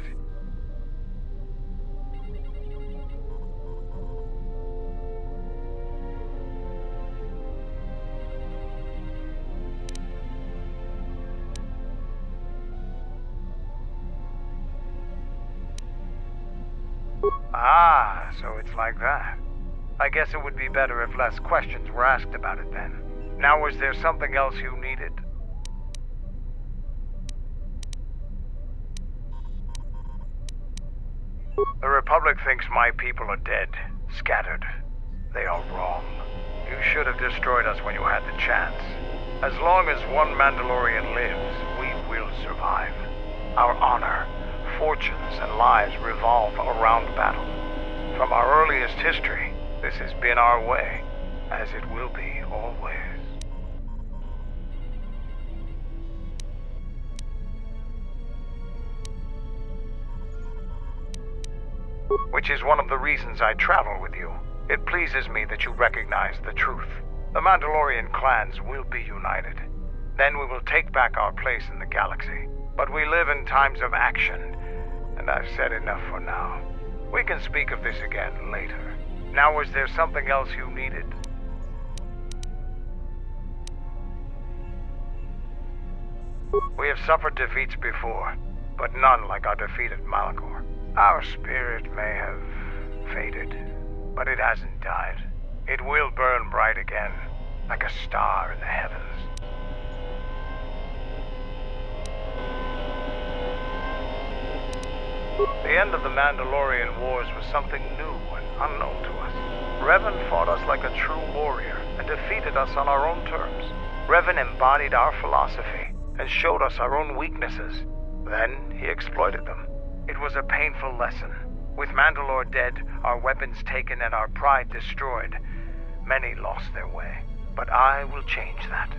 Ah, so it's like that. I guess it would be better if less questions were asked about it then. Now, was there something else you needed? The Republic thinks my people are dead, scattered. They are wrong. You should have destroyed us when you had the chance. As long as one Mandalorian lives, we will survive. Our honor, fortunes, and lives revolve around battle. From our earliest history, this has been our way, as it will be always. Which is one of the reasons I travel with you. It pleases me that you recognize the truth. The Mandalorian clans will be united. Then we will take back our place in the galaxy. But we live in times of action, and I've said enough for now. We can speak of this again later. Now, was there something else you needed? We have suffered defeats before, but none like our defeat at Malachor. Our spirit may have faded, but it hasn't died. It will burn bright again, like a star in the heavens. The end of the Mandalorian Wars was something new and unknown to us. Revan fought us like a true warrior and defeated us on our own terms. Revan embodied our philosophy and showed us our own weaknesses. Then he exploited them. It was a painful lesson. With Mandalore dead, our weapons taken, and our pride destroyed, many lost their way. But I will change that.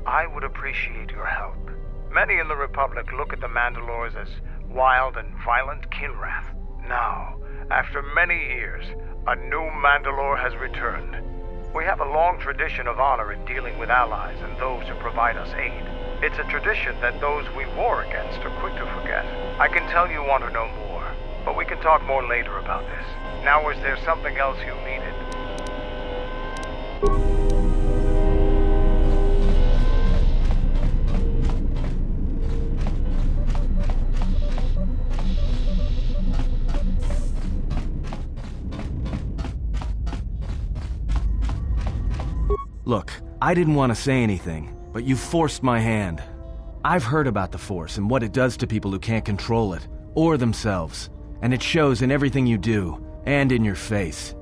I would appreciate your help. Many in the Republic look at the Mandalores as wild and violent kinrath. Now, after many years, a new Mandalore has returned. We have a long tradition of honor in dealing with allies and those who provide us aid. It's a tradition that those we war against are quick to forget. I can tell you want to know more, but we can talk more later about this. Now, is there something else you needed? Look, I didn't want to say anything, but you forced my hand. I've heard about the Force and what it does to people who can't control it, or themselves, and it shows in everything you do, and in your face.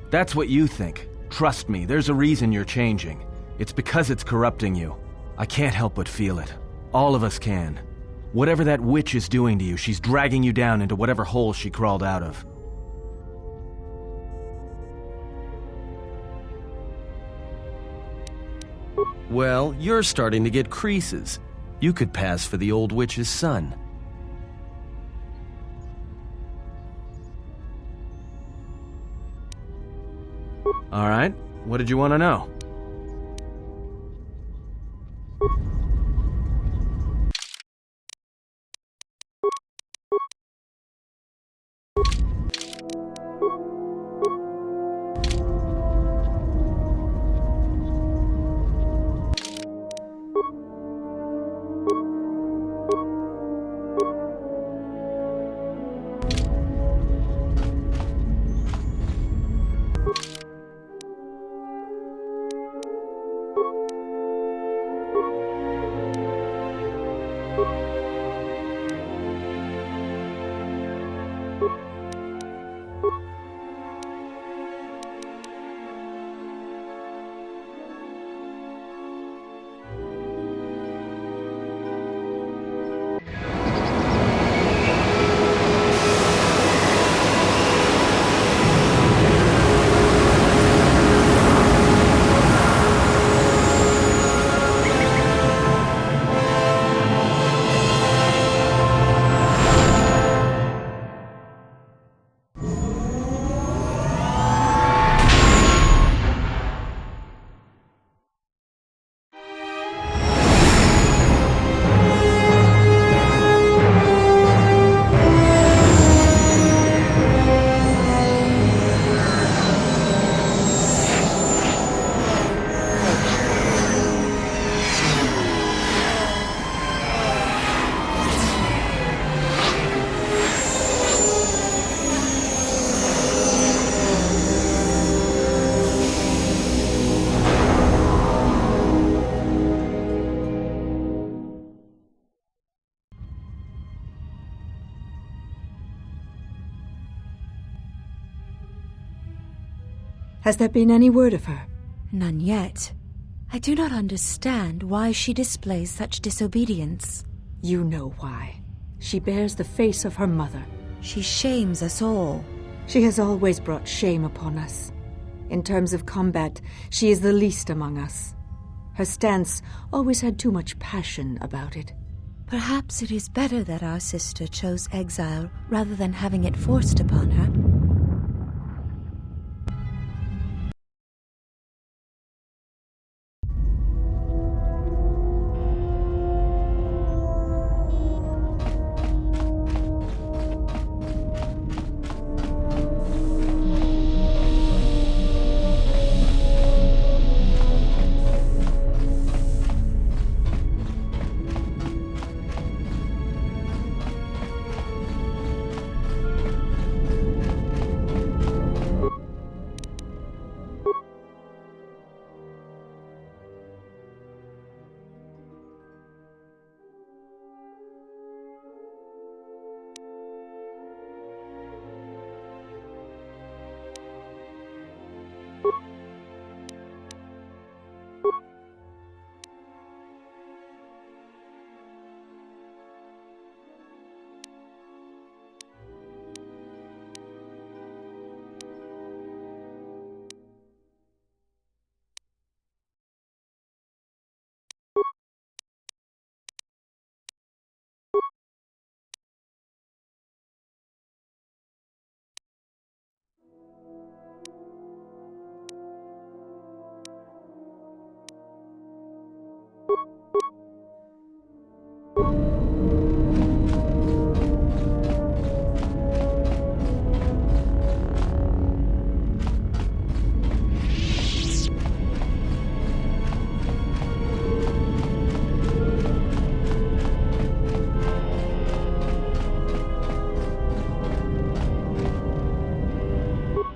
That's what you think. Trust me, there's a reason you're changing. It's because it's corrupting you. I can't help but feel it. All of us can. Whatever that witch is doing to you, she's dragging you down into whatever hole she crawled out of. Well, you're starting to get creases. You could pass for the old witch's son. All right, what did you want to know? Has there been any word of her? None yet. I do not understand why she displays such disobedience. You know why. She bears the face of her mother. She shames us all. She has always brought shame upon us. In terms of combat, she is the least among us. Her stance always had too much passion about it. Perhaps it is better that our sister chose exile rather than having it forced upon her.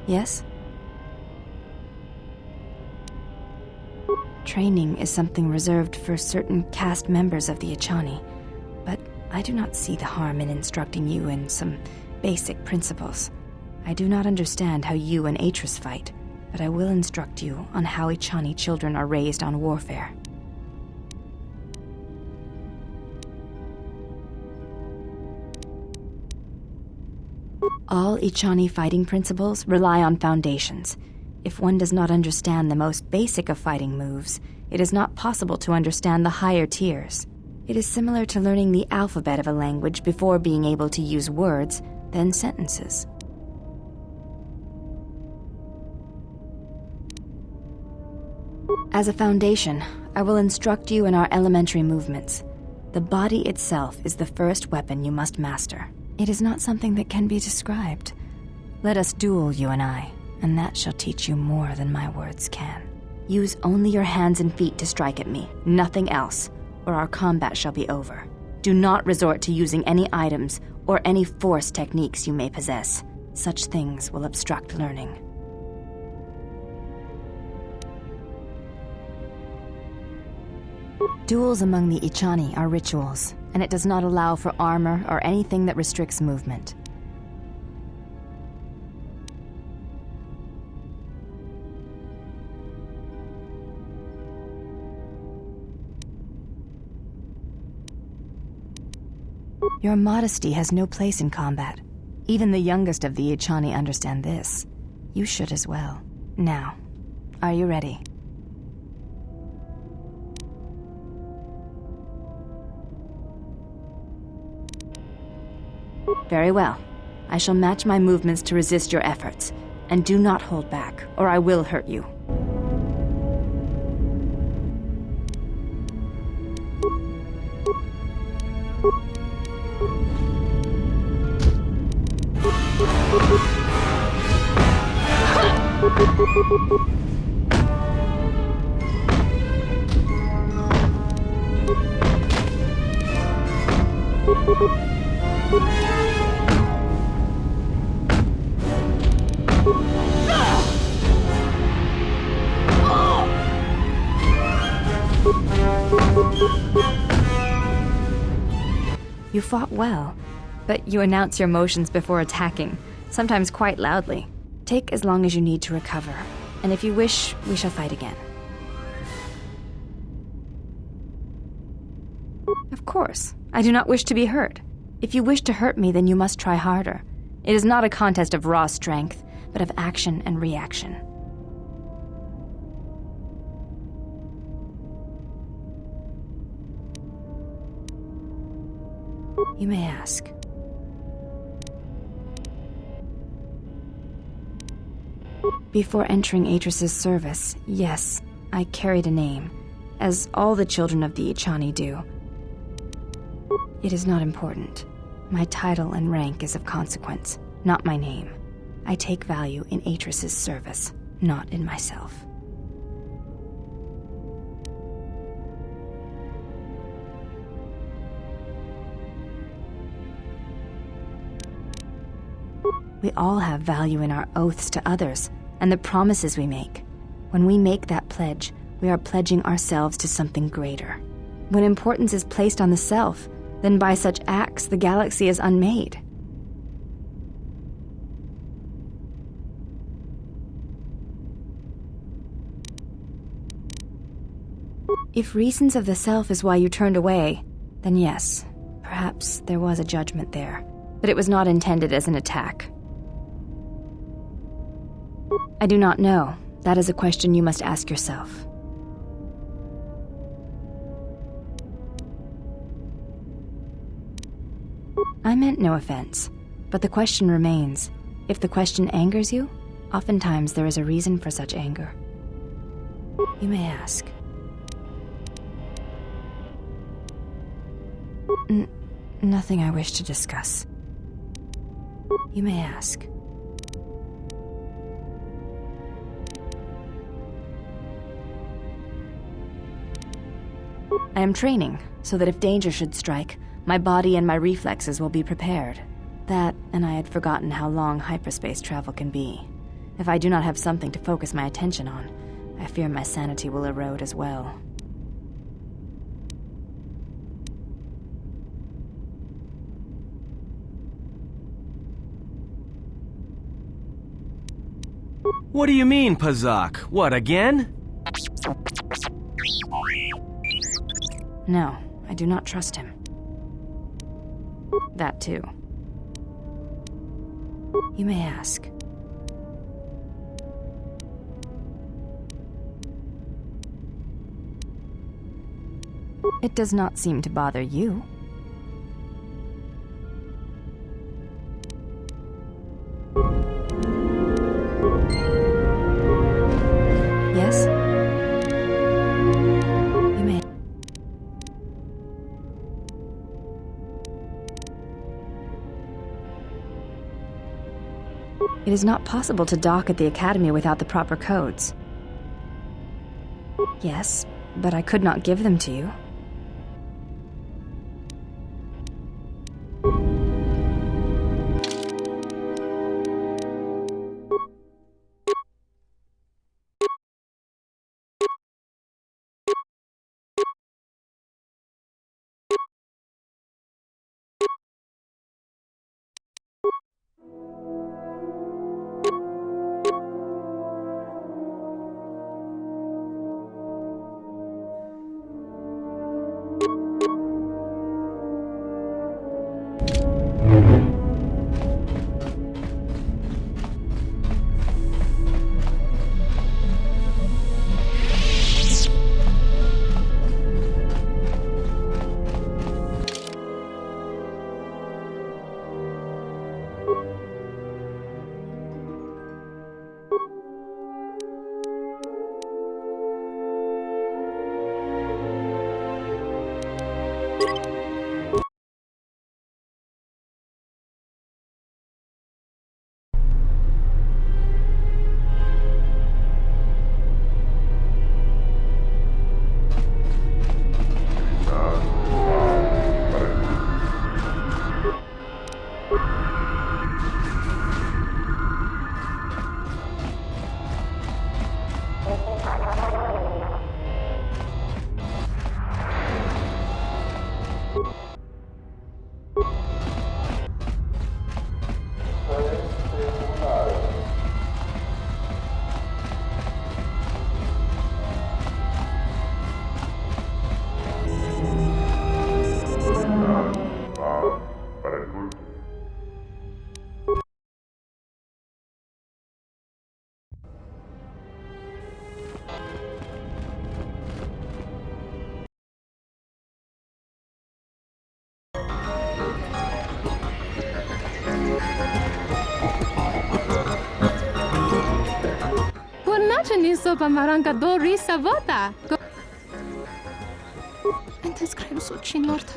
Yes? Training is something reserved for certain caste members of the Echani, but I do not see the harm in instructing you in some basic principles. I do not understand how you and Atris fight, but I will instruct you on how Echani children are raised on warfare. All Echani fighting principles rely on foundations. If one does not understand the most basic of fighting moves, it is not possible to understand the higher tiers. It is similar to learning the alphabet of a language before being able to use words, then sentences. As a foundation, I will instruct you in our elementary movements. The body itself is the first weapon you must master. It is not something that can be described. Let us duel, you and I, and that shall teach you more than my words can. Use only your hands and feet to strike at me, nothing else, or our combat shall be over. Do not resort to using any items or any force techniques you may possess. Such things will obstruct learning. Duels among the Echani are rituals, and it does not allow for armor or anything that restricts movement. Your modesty has no place in combat. Even the youngest of the Echani understand this. You should as well. Now, are you ready? Very well. I shall match my movements to resist your efforts. And do not hold back, or I will hurt you. You fought well, but you announce your motions before attacking, sometimes quite loudly. Take as long as you need to recover. And if you wish, we shall fight again. Of course. I do not wish to be hurt. If you wish to hurt me, then you must try harder. It is not a contest of raw strength, but of action and reaction. You may ask. Before entering Atris's service, yes, I carried a name, as all the children of the Ichani do. It is not important. My title and rank is of consequence, not my name. I take value in Atris's service, not in myself. We all have value in our oaths to others, and the promises we make. When we make that pledge, we are pledging ourselves to something greater. When importance is placed on the self, then by such acts the galaxy is unmade. If reasons of the self is why you turned away, then yes, perhaps there was a judgment there, but it was not intended as an attack. I do not know. That is a question you must ask yourself. I meant no offense, but the question remains. If the question angers you, oftentimes there is a reason for such anger. You may ask. Nothing I wish to discuss. You may ask. I am training, so that if danger should strike, my body and my reflexes will be prepared. That, and I had forgotten how long hyperspace travel can be. If I do not have something to focus my attention on, I fear my sanity will erode as well. What do you mean, Pazak? What, again? No, I do not trust him. That too. You may ask. It does not seem to bother you. Yes? You may. It is not possible to dock at the Academy without the proper codes. Yes, but I could not give them to you. Ni sopa maranca do risa vota. Entes crem so chinorta.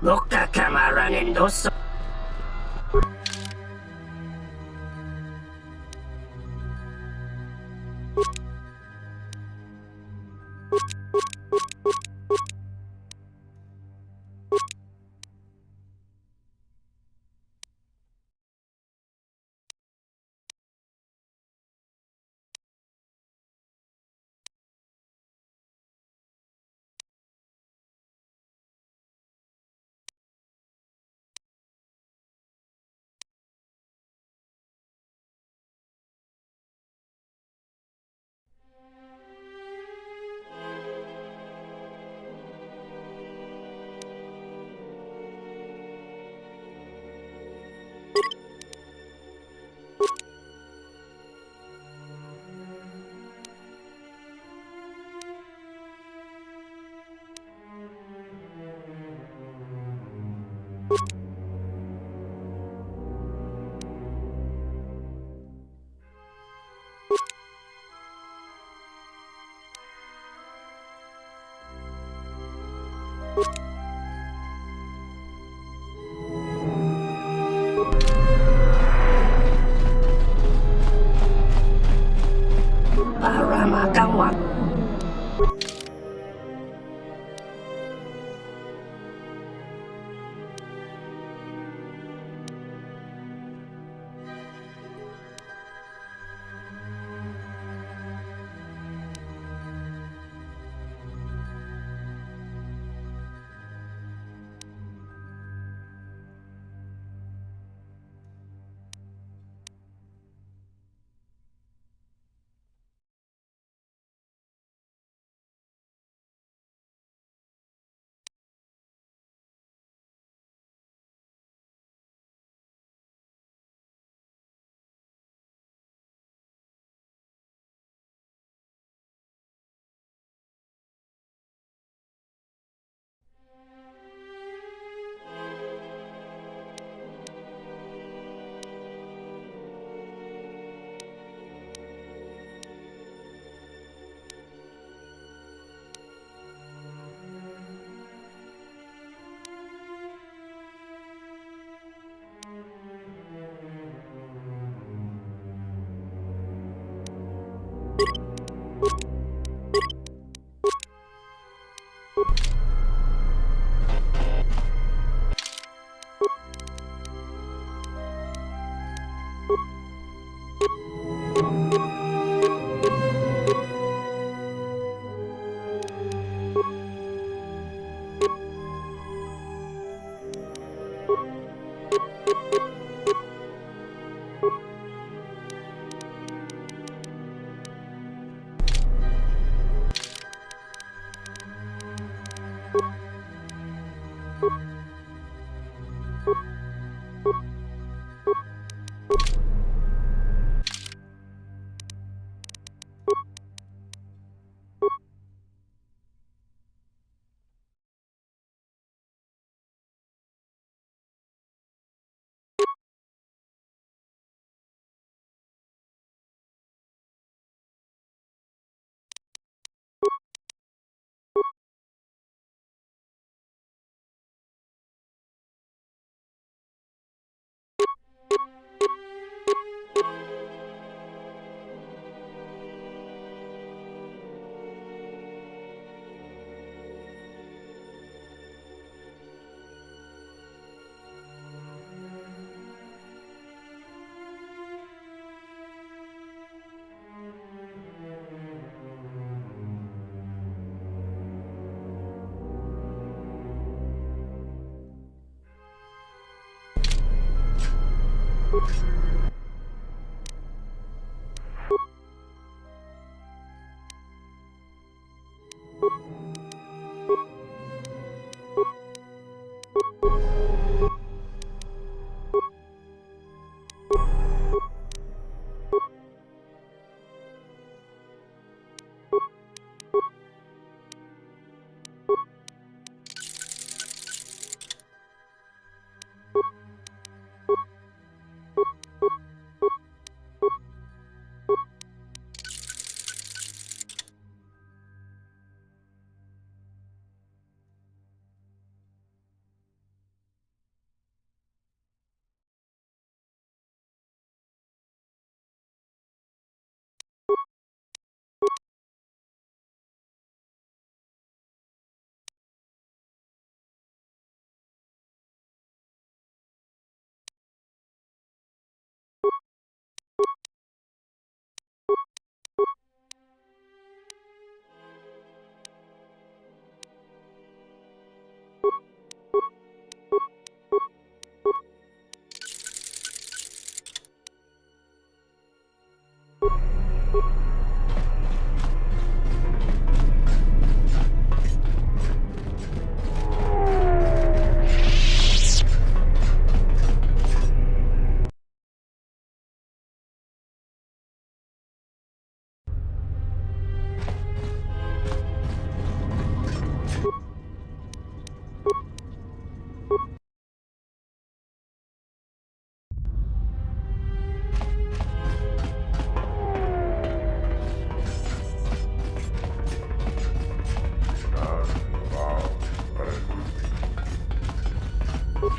Loka kamaran endoso.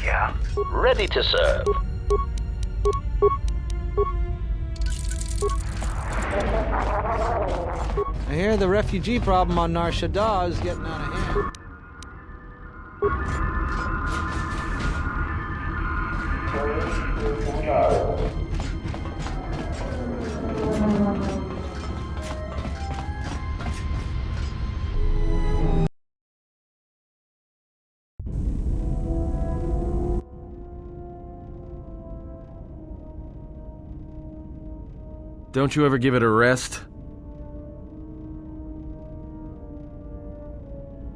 Yeah, ready to serve. I hear the refugee problem on Nar Shaddaa is getting out of hand. Don't you ever give it a rest?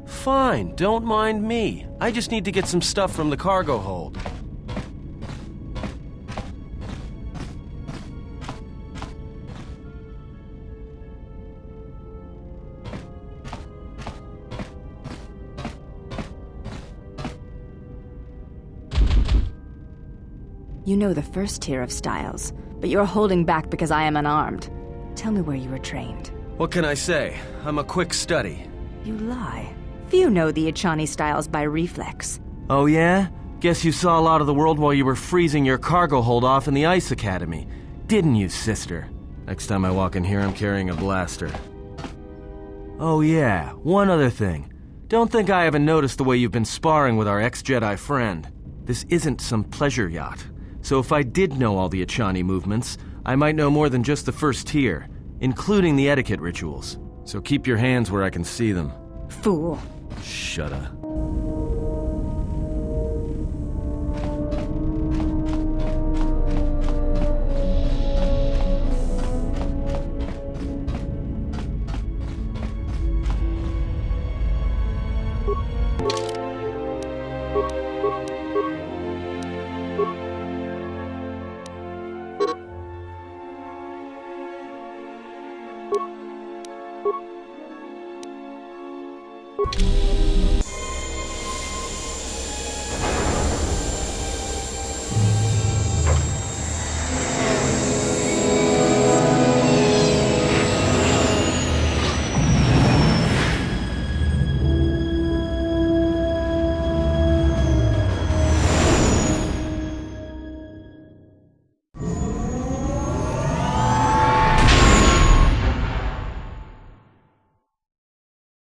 Fine, don't mind me. I just need to get some stuff from the cargo hold. You know the first tier of styles, but you're holding back because I am unarmed. Tell me where you were trained. What can I say? I'm a quick study. You lie. Few know the Echani styles by reflex. Oh yeah? Guess you saw a lot of the world while you were freezing your cargo hold off in the Ice Academy. Didn't you, sister? Next time I walk in here, I'm carrying a blaster. Oh yeah, one other thing. Don't think I haven't noticed the way you've been sparring with our ex-Jedi friend. This isn't some pleasure yacht. So if I did know all the Echani movements, I might know more than just the first tier, including the etiquette rituals. So keep your hands where I can see them. Fool. Shut up. you